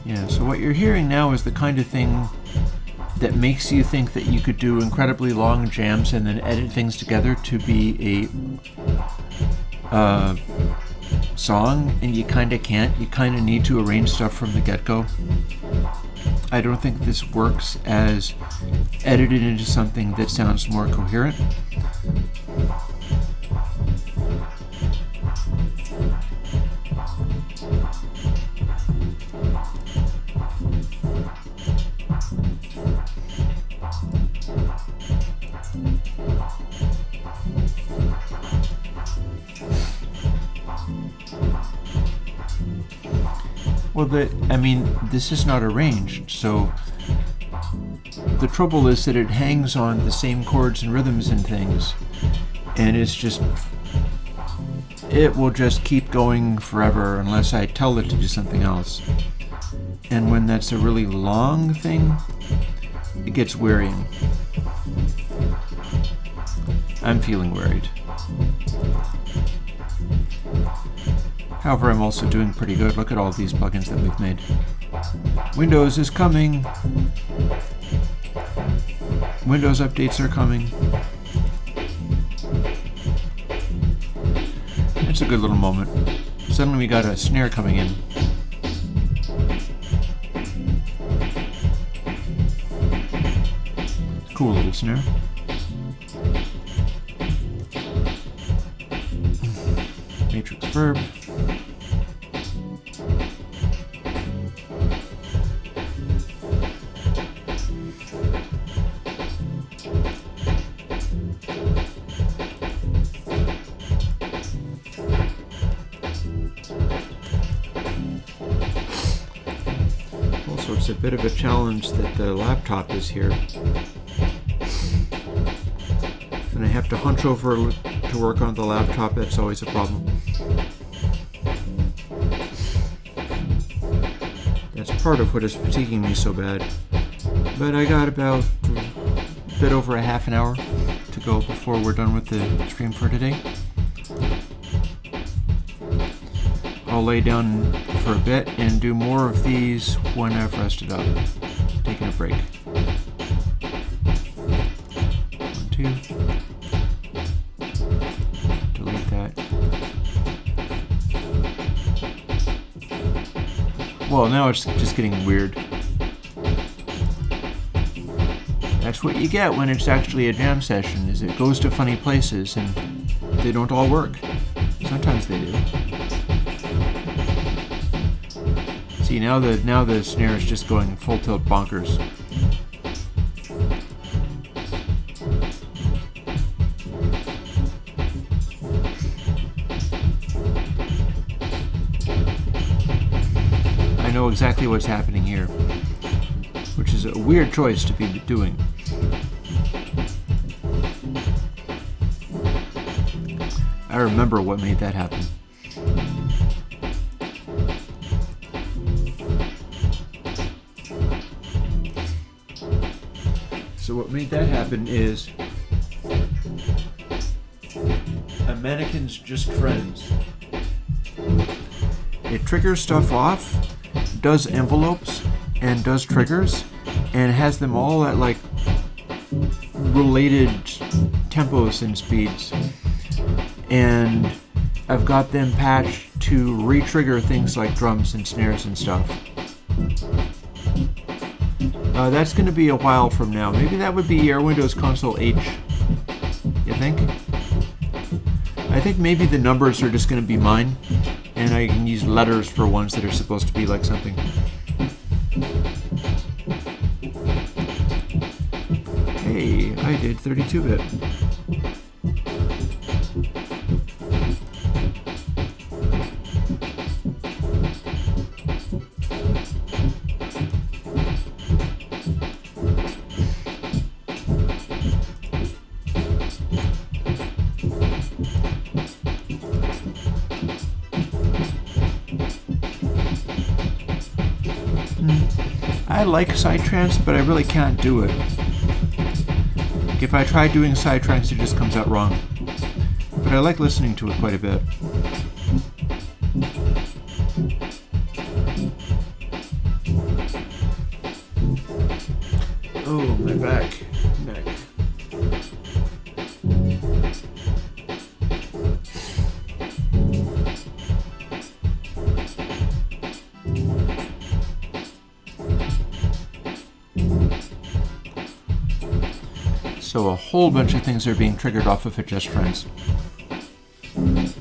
Yeah, so what you're hearing now is the kind of thing that makes you think that you could do incredibly long jams and then edit things together to be a song, and you kind of can't. You kind of need to arrange stuff from the get-go. I don't think this works as edited into something that sounds more coherent. Well, this is not arranged, so the trouble is that it hangs on the same chords and rhythms and things, and it will just keep going forever unless I tell it to do something else. And when that's a really long thing, it gets wearying. I'm feeling worried. However, I'm also doing pretty good. Look at all these plugins that we've made. Windows is coming. Windows updates are coming. It's a good little moment. Suddenly we got a snare coming in. Cool little snare. Matrix verb. Also, it's a bit of a challenge that the laptop is here. And I have to hunch over to work on the laptop. That's always a problem. That's part of what is fatiguing me so bad. But I got about a bit over a half an hour to go before we're done with the stream for today. I'll lay down for a bit and do more of these when I've rested up, taking a break. 1, 2. Delete that. Well, now it's just getting weird. That's what you get when it's actually a jam session, is it goes to funny places, and they don't all work. Sometimes they do. See, now the snare is just going full tilt bonkers. I know exactly what's happening here, which is a weird choice to be doing. I remember what made that happen. So what made that happen is a mannequin's just friends. It triggers stuff off, does envelopes, and does triggers, and has them all at like related tempos and speeds. And I've got them patched to re-trigger things like drums and snares and stuff. That's going to be a while from now. Maybe that would be Airwindows Console H. You think? I think maybe the numbers are just going to be mine, and I can use letters for ones that are supposed to be like something. Hey, I did 32-bit. I like sidetrance, but I really can't do it. If I try doing sidetrance, it just comes out wrong. But I like listening to it quite a bit. Oh, my back, neck. So a whole bunch of things are being triggered off of it just friends. And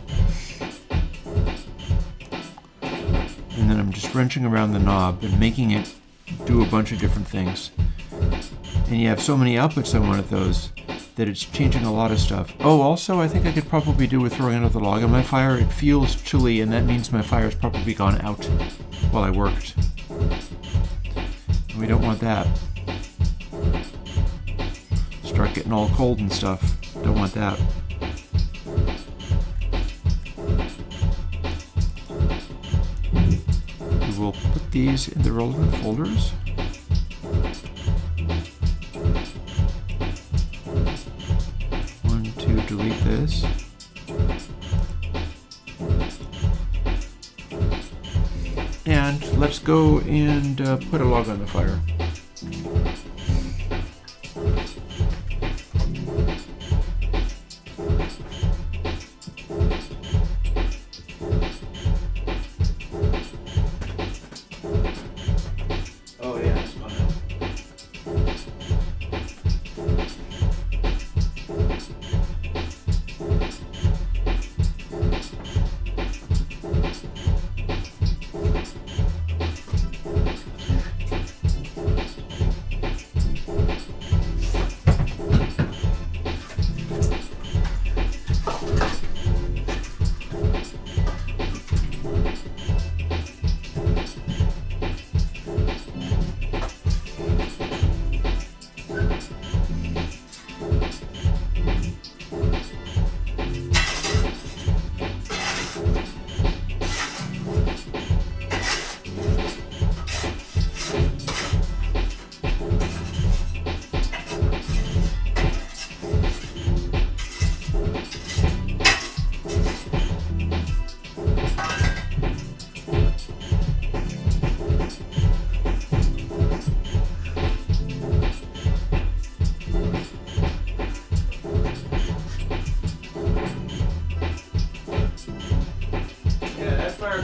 then I'm just wrenching around the knob and making it do a bunch of different things. And you have so many outputs on one of those that it's changing a lot of stuff. Oh, also I think I could probably do with throwing another log on my fire. It feels chilly, and that means my fire's probably gone out while I worked. And we don't want that. Start getting all cold and stuff. Don't want that. We will put these in the relevant folders. Delete this. And let's go and put a log on the fire. Oh yeah, it's fun.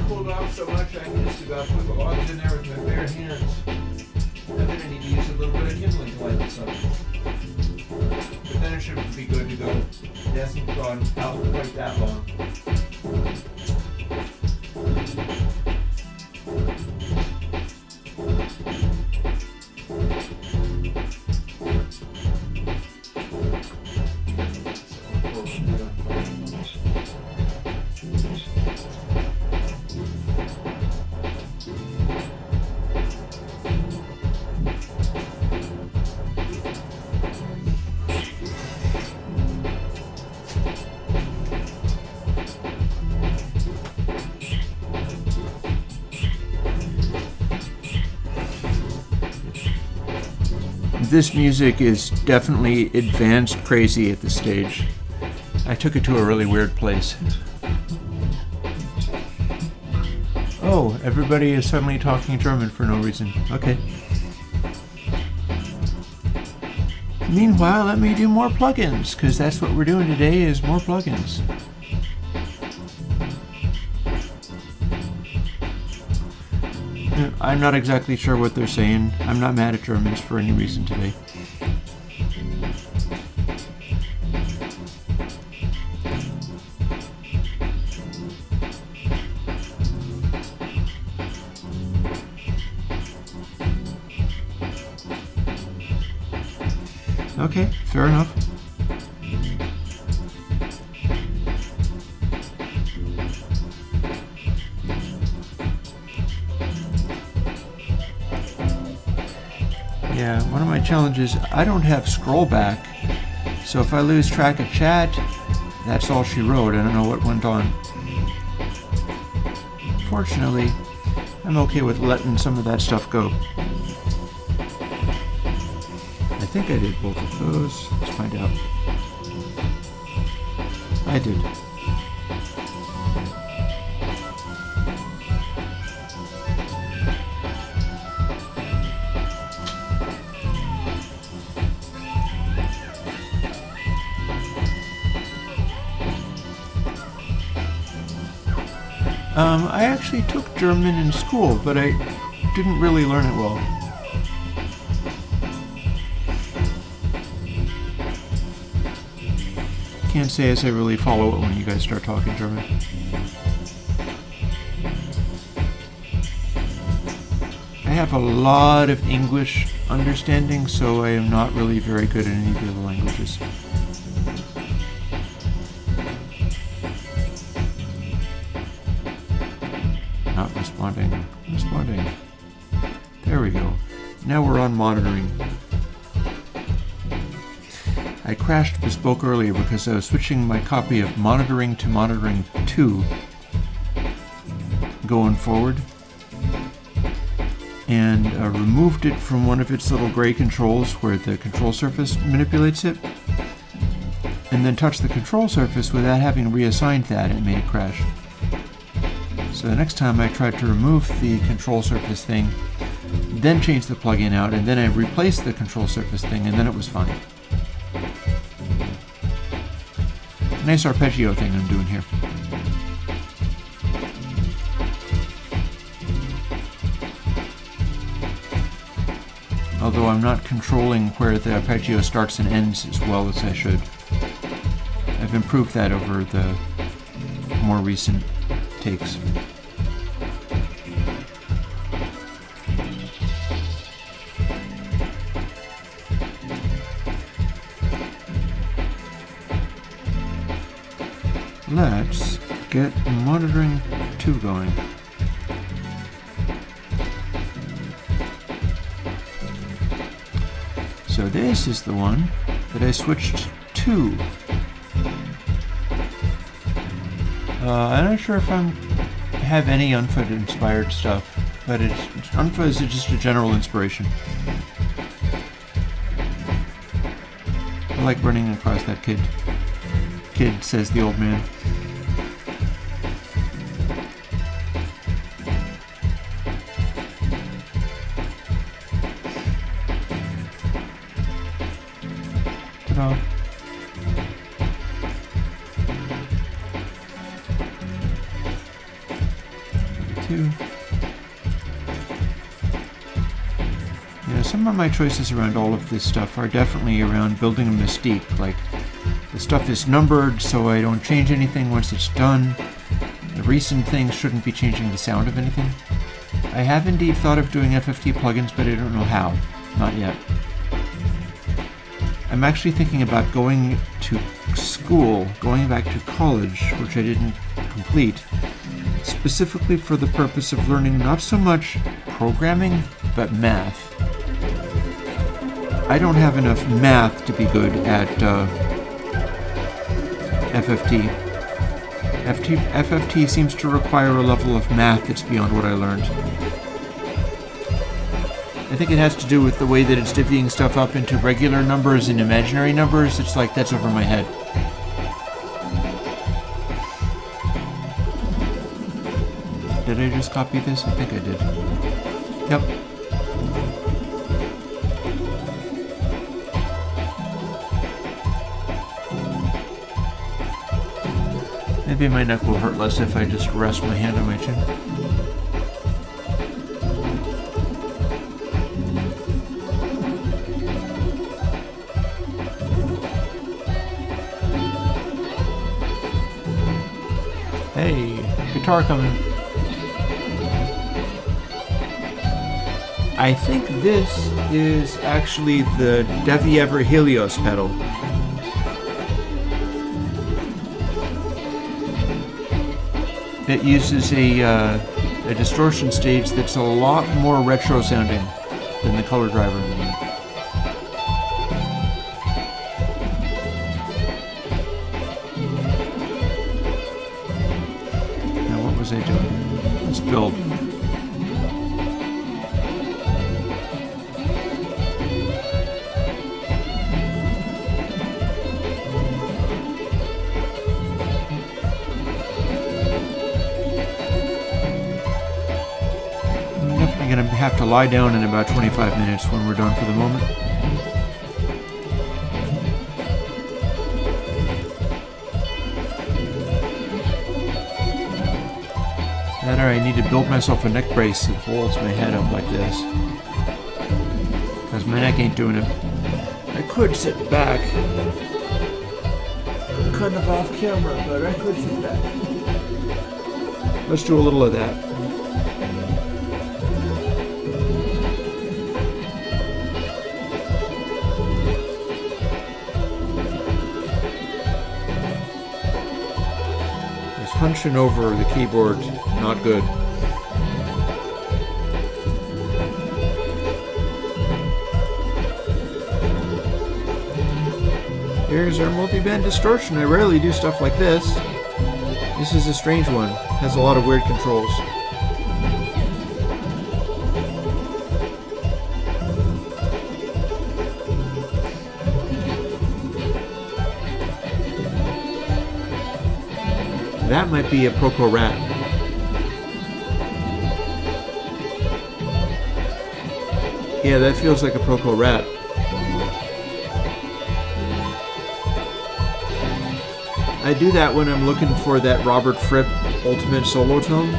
Cooled off so much I can just about put the logs in there with my bare hands. And then I need to use a little bit of kindling to light this up. But then it should be good to go. It hasn't gone out quite that long. This music is definitely advanced crazy at this stage. I took it to a really weird place. Oh, everybody is suddenly talking German for no reason. Okay. Meanwhile, let me do more plugins, because that's what we're doing today is more plugins. I'm not exactly sure what they're saying. I'm not mad at Germans for any reason today. Okay, fair enough. Yeah, one of my challenges, I don't have scroll back, so if I lose track of chat, that's all she wrote. I don't know what went on. Fortunately, I'm okay with letting some of that stuff go. I think I did both of those. Let's find out. I did. I actually took German in school, but I didn't really learn it well. Can't say as I really follow it when you guys start talking German. I have a lot of English understanding, so I am not really very good at any of the other languages. Not responding. Responding. There we go. Now we're on monitoring. I crashed Bespoke earlier because I was switching my copy of Monitoring to Monitoring 2 going forward, and removed it from one of its little gray controls where the control surface manipulates it, and then touched the control surface without having reassigned that, and it made it crash. So the next time I tried to remove the control surface thing, then change the plugin out, and then I replaced the control surface thing, and then it was fine. Nice arpeggio thing I'm doing here. Although I'm not controlling where the arpeggio starts and ends as well as I should. I've improved that over the more recent takes. Let's get monitoring 2 going. So this is the one that I switched to. I'm not sure if I have any Unfa inspired stuff, but Unfa is just a general inspiration. I like running across that kid. Kid, says the old man. Ta-da. some of my choices around all of this stuff are definitely around building a mystique. Like, the stuff is numbered, so I don't change anything once it's done. The recent things shouldn't be changing the sound of anything. I have indeed thought of doing FFT plugins, but I don't know how. Not yet. I'm actually thinking about going to school, going back to college, which I didn't complete, specifically for the purpose of learning not so much programming, but math. I don't have enough math to be good at FFT. FFT seems to require a level of math that's beyond what I learned. I think it has to do with the way that it's divvying stuff up into regular numbers and imaginary numbers. It's like, that's over my head. Did I just copy this? I think I did. Yep. Maybe my neck will hurt less if I just rest my hand on my chin. Hey, guitar coming. I think this is actually the Devi Ever Helios pedal. It uses a distortion stage that's a lot more retro sounding than the color driver. Now what was I doing? Let's build. I'm going to have to lie down in about 25 minutes when we're done for the moment. That or I need to build myself a neck brace that holds my head up like this. Because my neck ain't doing it. I could sit back. I'm kind of off camera, but I could sit back. Let's do a little of that. Punching over the keyboard, not good. Here's our multi-band distortion. I rarely do stuff like this. This is a strange one. Has a lot of weird controls. That might be a Proco Rat. Yeah, that feels like a Proco Rat. I do that when I'm looking for that Robert Fripp ultimate solo tone.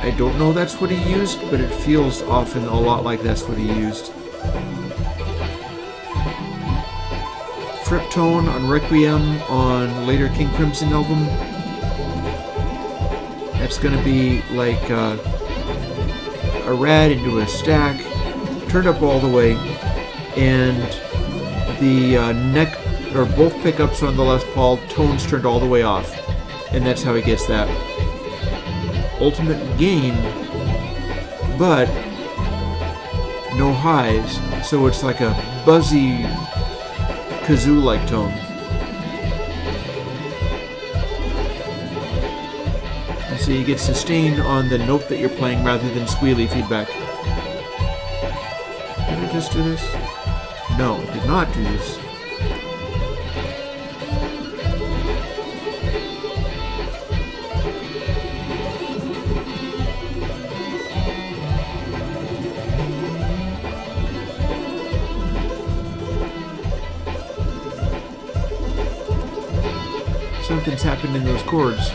I don't know that's what he used, but it feels often a lot like that's what he used. Fripp tone on Requiem on later King Crimson album. That's gonna be like a rad into a stack, turned up all the way, and the neck or both pickups on the Les Paul tones turned all the way off, and that's how he gets that ultimate gain, but no highs, so it's like a buzzy kazoo-like tone. And so you get sustain on the note that you're playing rather than squealy feedback. Did I just do this? No, I did not do this. Something's happened in those chords.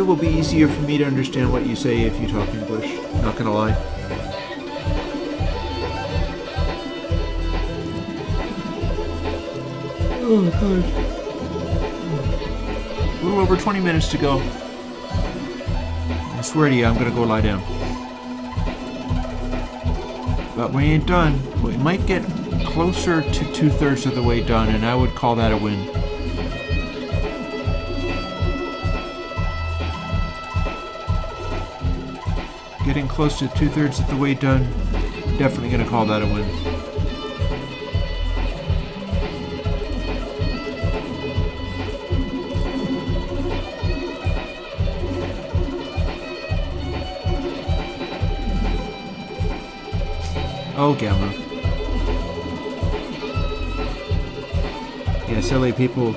it will be easier for me to understand what you say if you talk English. Not gonna lie. Oh god. A little over 20 minutes to go. I swear to you, I'm gonna go lie down. But we ain't done. We might get closer to 2/3 of the way done, and I would call that a win. Getting close to 2/3 of the way done, definitely gonna call that a win. Oh, Gamma. Yeah, silly people.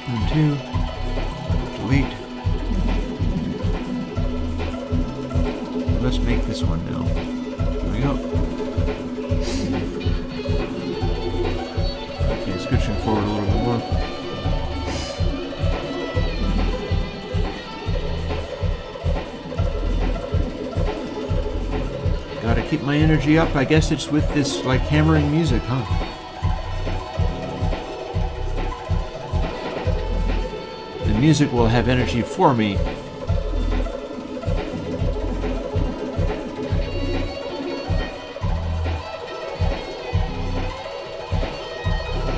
Undo. Delete. Let's make this one now. There we go. Okay, scooching forward a little bit more. Gotta keep my energy up. I guess it's with this, like, hammering music, huh? The music will have energy for me.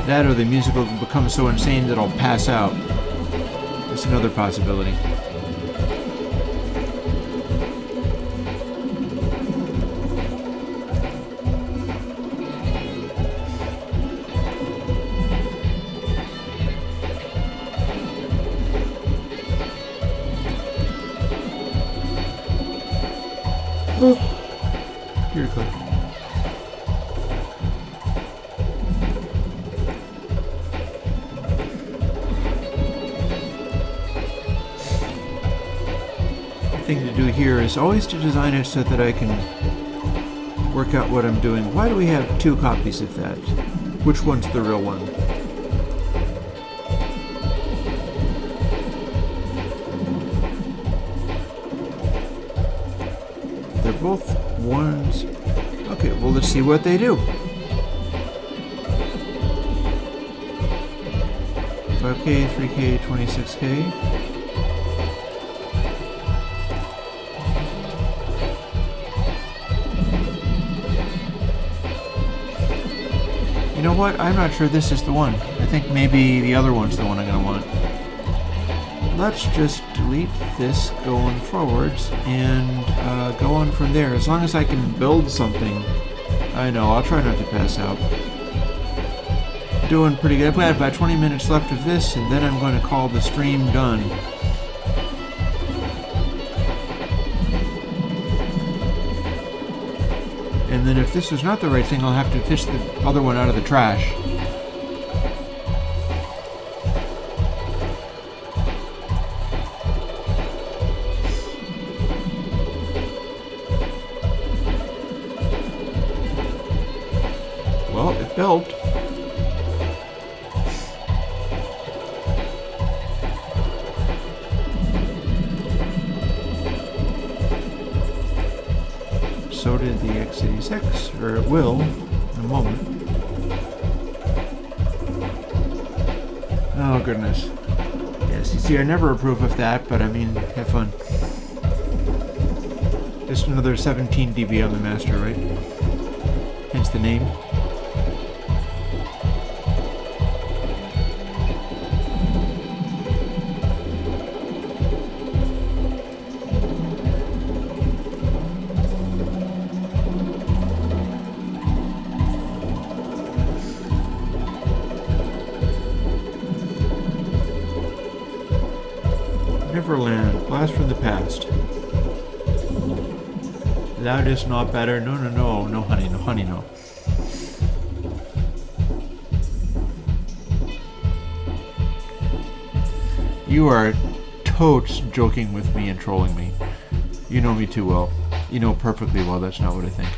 That or the music will become so insane that I'll pass out. That's another possibility. Here you go. Thing to do here is always to design it so that I can work out what I'm doing. Why do we have 2 copies of that? Which one's the real one? They're both ones. Okay, well, let's see what they do. 5K, 3K, 26K. You know what? I'm not sure this is the one. I think maybe the other one's the one I'm going to want. Let's just delete this going forwards and go on from there. As long as I can build something. I know, I'll try not to pass out. Doing pretty good. I've got about 20 minutes left of this, and then I'm going to call the stream done. And then if this is not the right thing, I'll have to fish the other one out of the trash. Well, it built. So did the x86, or it will in a moment. Oh goodness. Yes, you see, I never approve of that, but I mean, have fun. Just another 17 dB on the master, right? Hence the name. Neverland, blast from the past. Loudest, not better. No, no, no, no, honey, no, honey, no. You are totes joking with me and trolling me. You know me too well. You know perfectly well that's not what I think.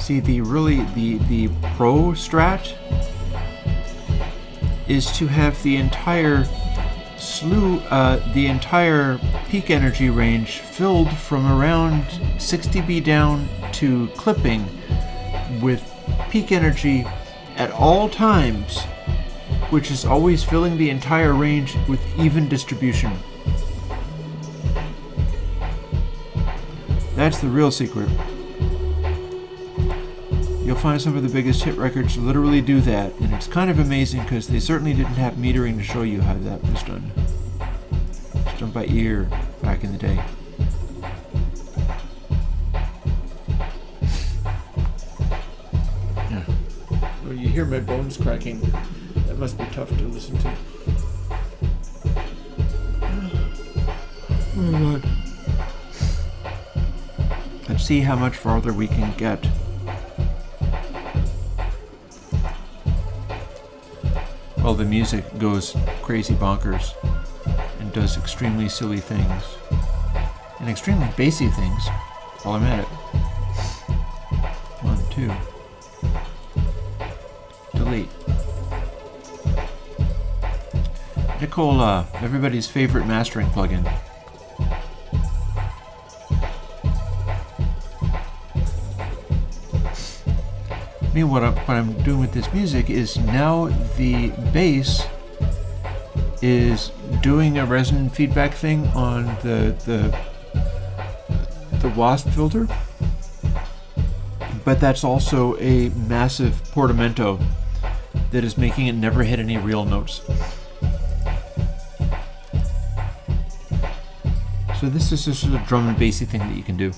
See, the pro strat is to have the entire the entire peak energy range filled from around 60B down to clipping with peak energy at all times, which is always filling the entire range with even distribution. That's the real secret. You'll find some of the biggest hit records literally do that, and it's kind of amazing because they certainly didn't have metering to show you how that was done. It's done by ear back in the day. Yeah. Well, you hear my bones cracking. That must be tough to listen to. Oh my God. Let's see how much farther we can get. Well, the music goes crazy bonkers and does extremely silly things and extremely bassy things while I'm at it. 1, 2. Delete. Nicole, everybody's favorite mastering plugin. What I'm doing with this music is now the bass is doing a resonant feedback thing on the wasp filter, but that's also a massive portamento that is making it never hit any real notes. So this is just a drum and bassy thing that you can do.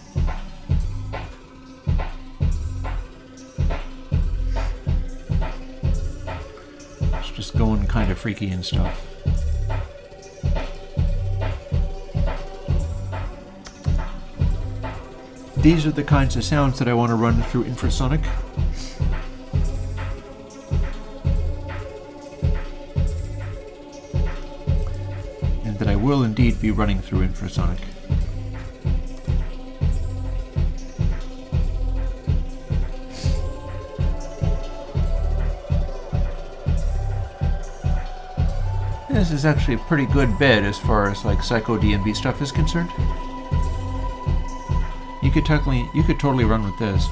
Just going kind of freaky and stuff. These are the kinds of sounds that I want to run through infrasonic. And that I will indeed be running through infrasonic. This is actually a pretty good bed as far as like psycho DMB stuff is concerned. You could totally run with this.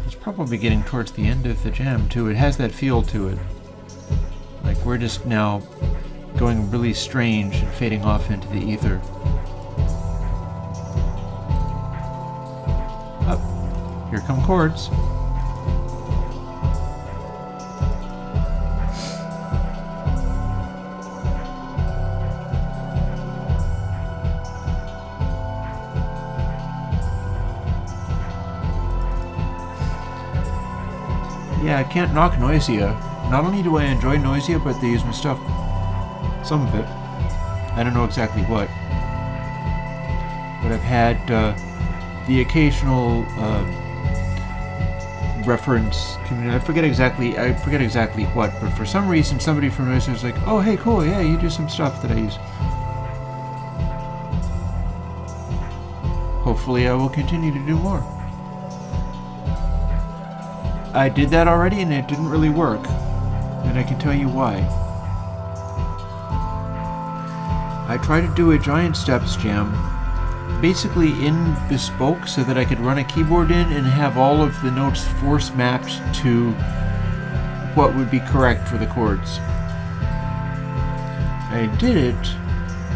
It's probably getting towards the end of the jam too. It has that feel to it. Like we're just now going really strange and fading off into the ether. Here come chords. Yeah, I can't knock Noisia. Not only do I enjoy Noisia, but they use my stuff. Some of it. I don't know exactly what. But I've had the occasional reference community. I forget exactly what, but for some reason somebody from Noisia was like, oh hey cool, yeah, you do some stuff that I use. Hopefully I will continue to do more. I did that already and it didn't really work, and I can tell you why. I tried to do a Giant Steps jam basically in bespoke so that I could run a keyboard in and have all of the notes force mapped to what would be correct for the chords. I did it,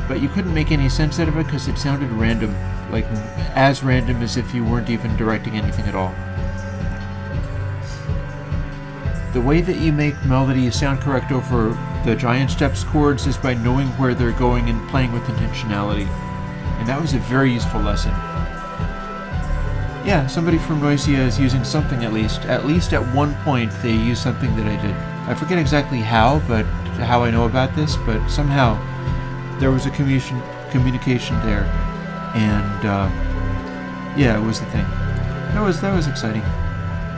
but you couldn't make any sense out of it because it sounded random, like as random as if you weren't even directing anything at all. The way that you make melodies sound correct over the Giant Steps chords is by knowing where they're going and playing with intentionality. And that was a very useful lesson. Yeah, somebody from Noisia is using something at least. At least at one point they used something that I did. I forget exactly how I know about this, but somehow there was a communication there, and yeah, it was the thing. That was exciting.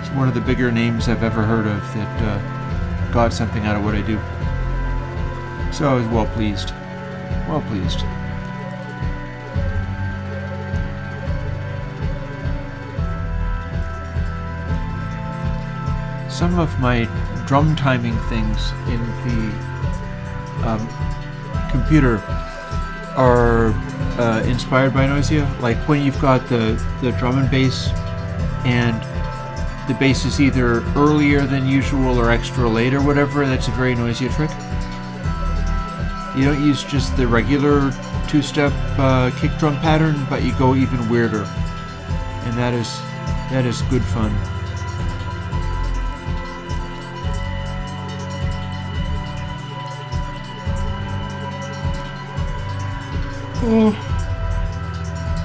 It's one of the bigger names I've ever heard of that got something out of what I do. So I was well pleased. Well pleased. Some of my drum timing things in the computer are inspired by Noisia. Like when you've got the drum and bass, and the bass is either earlier than usual or extra late or whatever, that's a very Noisia trick. You don't use just the regular two-step kick drum pattern, but you go even weirder, and that is good fun.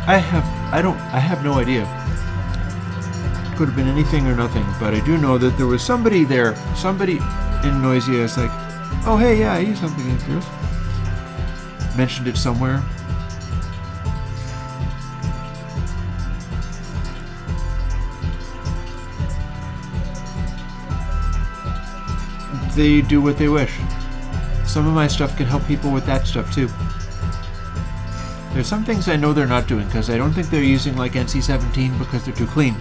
I have no idea. Could have been anything or nothing, but I do know that there was somebody there, somebody in Noisia is like, oh hey, yeah, I use something in yours. Mentioned it somewhere. They do what they wish. Some of my stuff can help people with that stuff too. There's some things I know they're not doing, because I don't think they're using like NC-17 because they're too clean.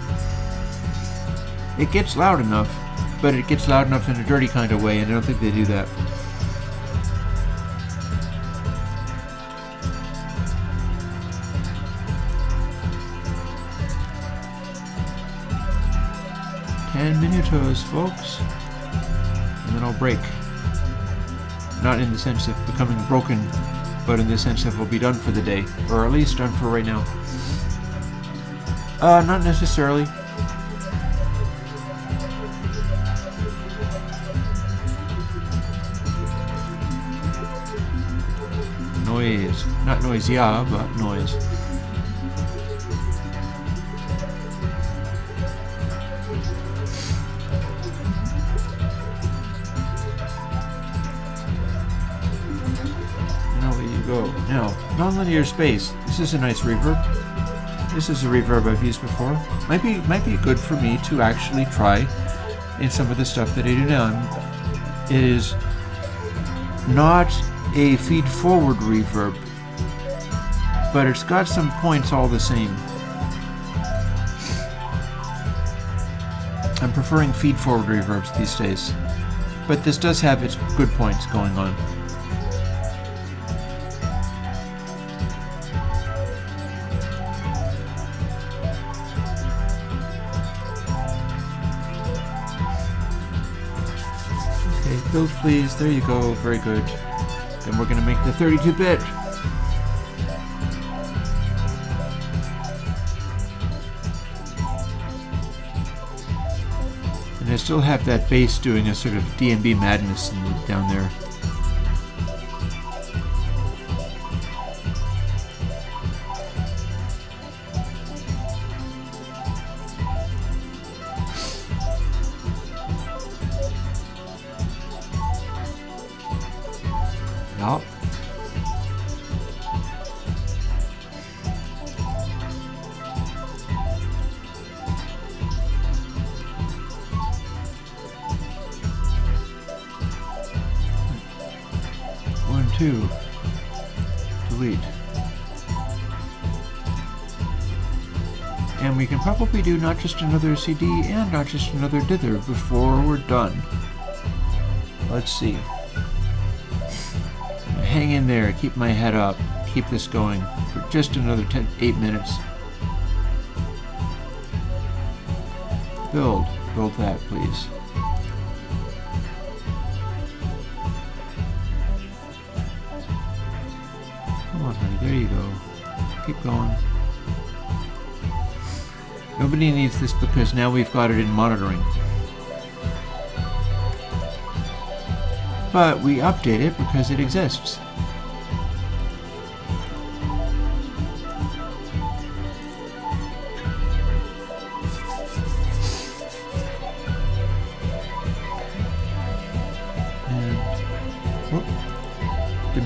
It gets loud enough, but it gets loud enough in a dirty kind of way, and I don't think they do that. Minutos, folks, and then I'll break. Not in the sense of becoming broken, but in the sense of we'll be done for the day, or at least done for right now. Not necessarily. Noise. Not Noisia, but noise. Now, nonlinear space. This is a nice reverb. This is a reverb I've used before. Might be good for me to actually try in some of the stuff that I do now. It is not a feed-forward reverb, but it's got some points all the same. I'm preferring feed-forward reverbs these days, but this does have its good points going on. Build please, there you go, very good. Then we're going to make the 32-bit. And I still have that bass doing a sort of DMB madness down there. Yep. One, two. Delete. And we can probably do not just another CD and not just another dither before we're done. Let's see. Hang in there, keep my head up, keep this going for just another 8 minutes. Build that, please. Come on, honey, there you go. Keep going. Nobody needs this because now we've got it in monitoring. But we update it because it exists.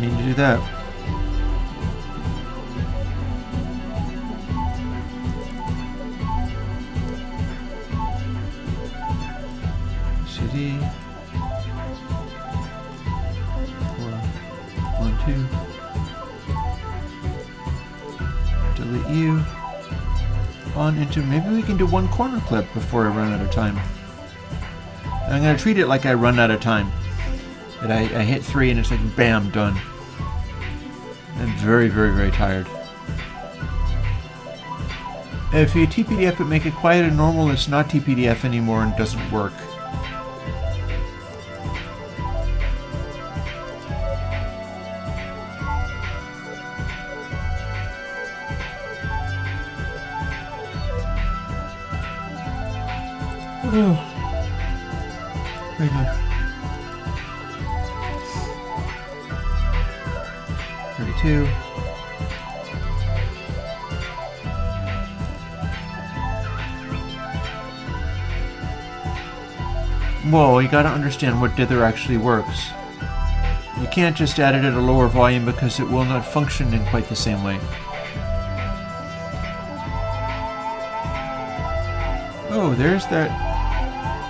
mean to do that. CD. 4, 1, 2. Delete you. On into, maybe we can do one corner clip before I run out of time. I'm going to treat it like I run out of time. That I hit 3 and it's like bam, done. I'm very, very, very tired. If you TPDF it, make it quiet and normal, it's not TPDF anymore and doesn't work. Oh, very good. 32. Whoa, you gotta understand what dither actually works. You can't just add it at a lower volume because it will not function in quite the same way. Oh, there's that.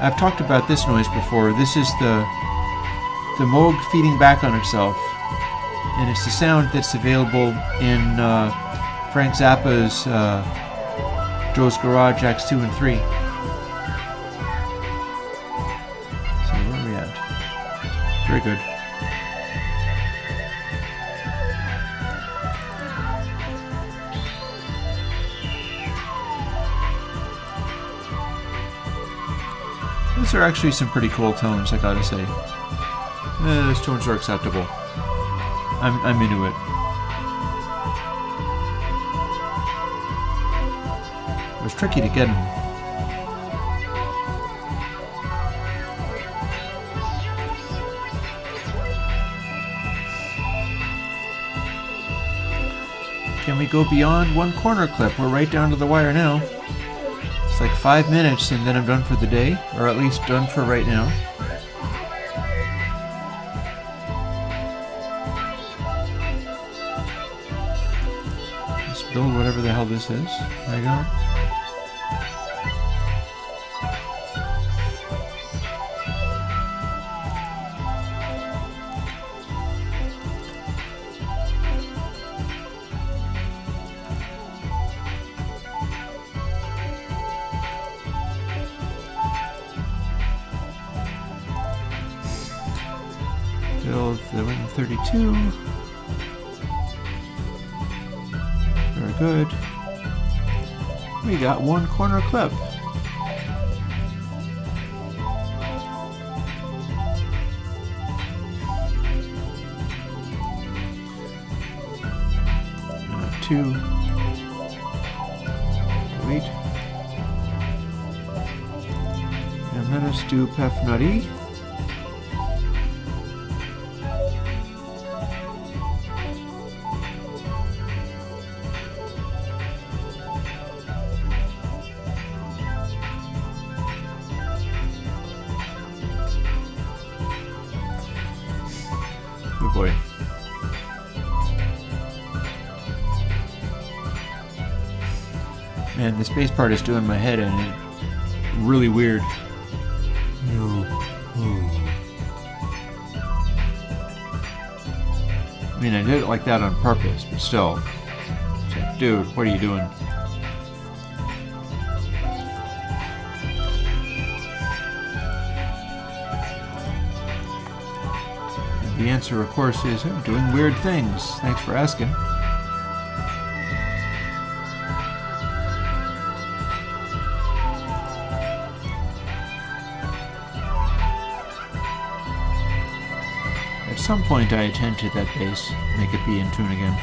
I've talked about this noise before. This is the Moog feeding back on itself. And it's the sound that's available in Frank Zappa's Joe's Garage Acts 2 and 3. So where are we at? Very good. Those are actually some pretty cool tones, I gotta say. Those tones are acceptable. I'm into it. It was tricky to get them. Can we go beyond one corner clip? We're right down to the wire now. It's like 5 minutes and then I'm done for the day, or at least done for right now. Let's build whatever the hell this is. There you go. Build the 132. Very good. We got one corner clip. Two. Wait. And let us do Pef Nutty. Oh boy. Man, this bass part is doing my head in. It's really weird. I mean, I did it like that on purpose, but still. It's like, dude, what are you doing? And the answer, of course, is I'm doing weird things. Thanks for asking. At some point I attend to that bass, make it be in tune again.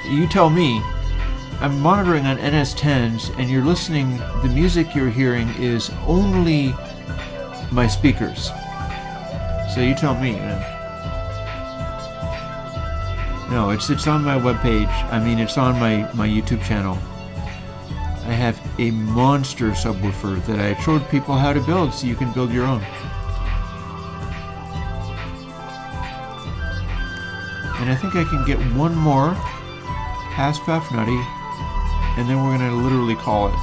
You tell me, I'm monitoring on NS10s and you're listening, the music you're hearing is only my speakers. So you tell me. No, it's on my webpage. I mean, it's on my YouTube channel. I have a monster subwoofer that I showed people how to build so you can build your own. And I think I can get one more past Puff Nutty, and then we're going to literally call it.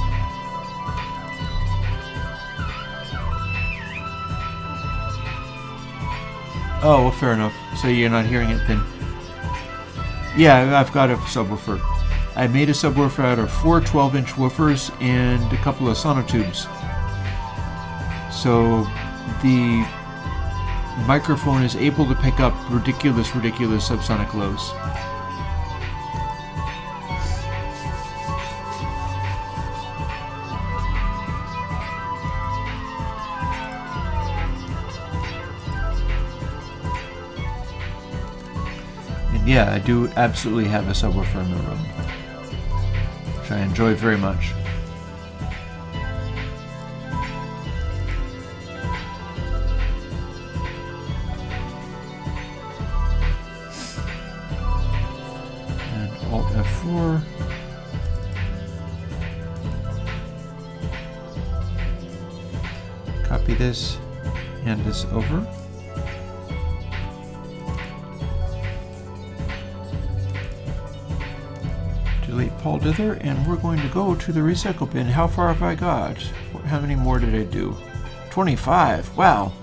Oh, well, fair enough. So you're not hearing it then. Yeah, I've got a subwoofer. I made a subwoofer out of 4 12-inch woofers and a couple of sonotubes. So the microphone is able to pick up ridiculous subsonic lows. And yeah, I do absolutely have a subwoofer in the room, which I enjoy very much. Alt F4. Copy this, hand this over. Delete Paul Dither, and we're going to go to the recycle bin. How far have I got? How many more did I do? 25. Wow.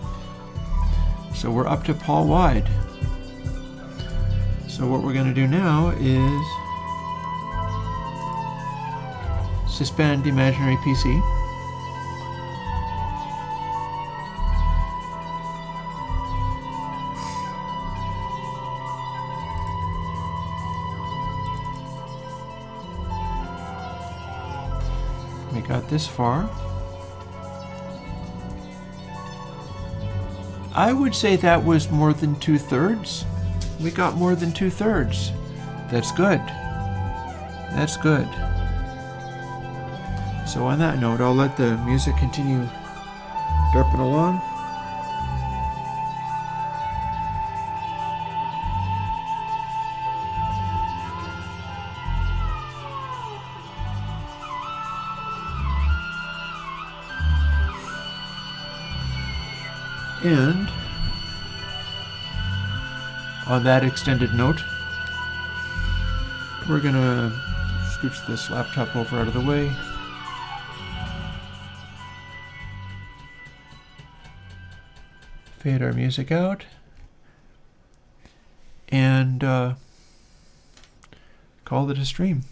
So we're up to Paul Wide. So what we're going to do now is suspend the imaginary PC. We got this far. I would say that was more than 2/3. We got more than 2/3. That's good. That's good. So on that note, I'll let the music continue derping along. And on that extended note, we're gonna scooch this laptop over out of the way. Fade our music out. And call it a stream.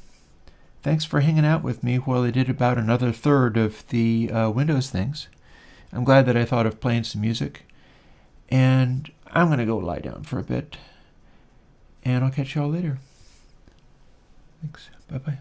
Thanks for hanging out with me while I did about another third of the Windows things. I'm glad that I thought of playing some music. And I'm going to go lie down for a bit. And I'll catch you all later. Thanks. Bye-bye.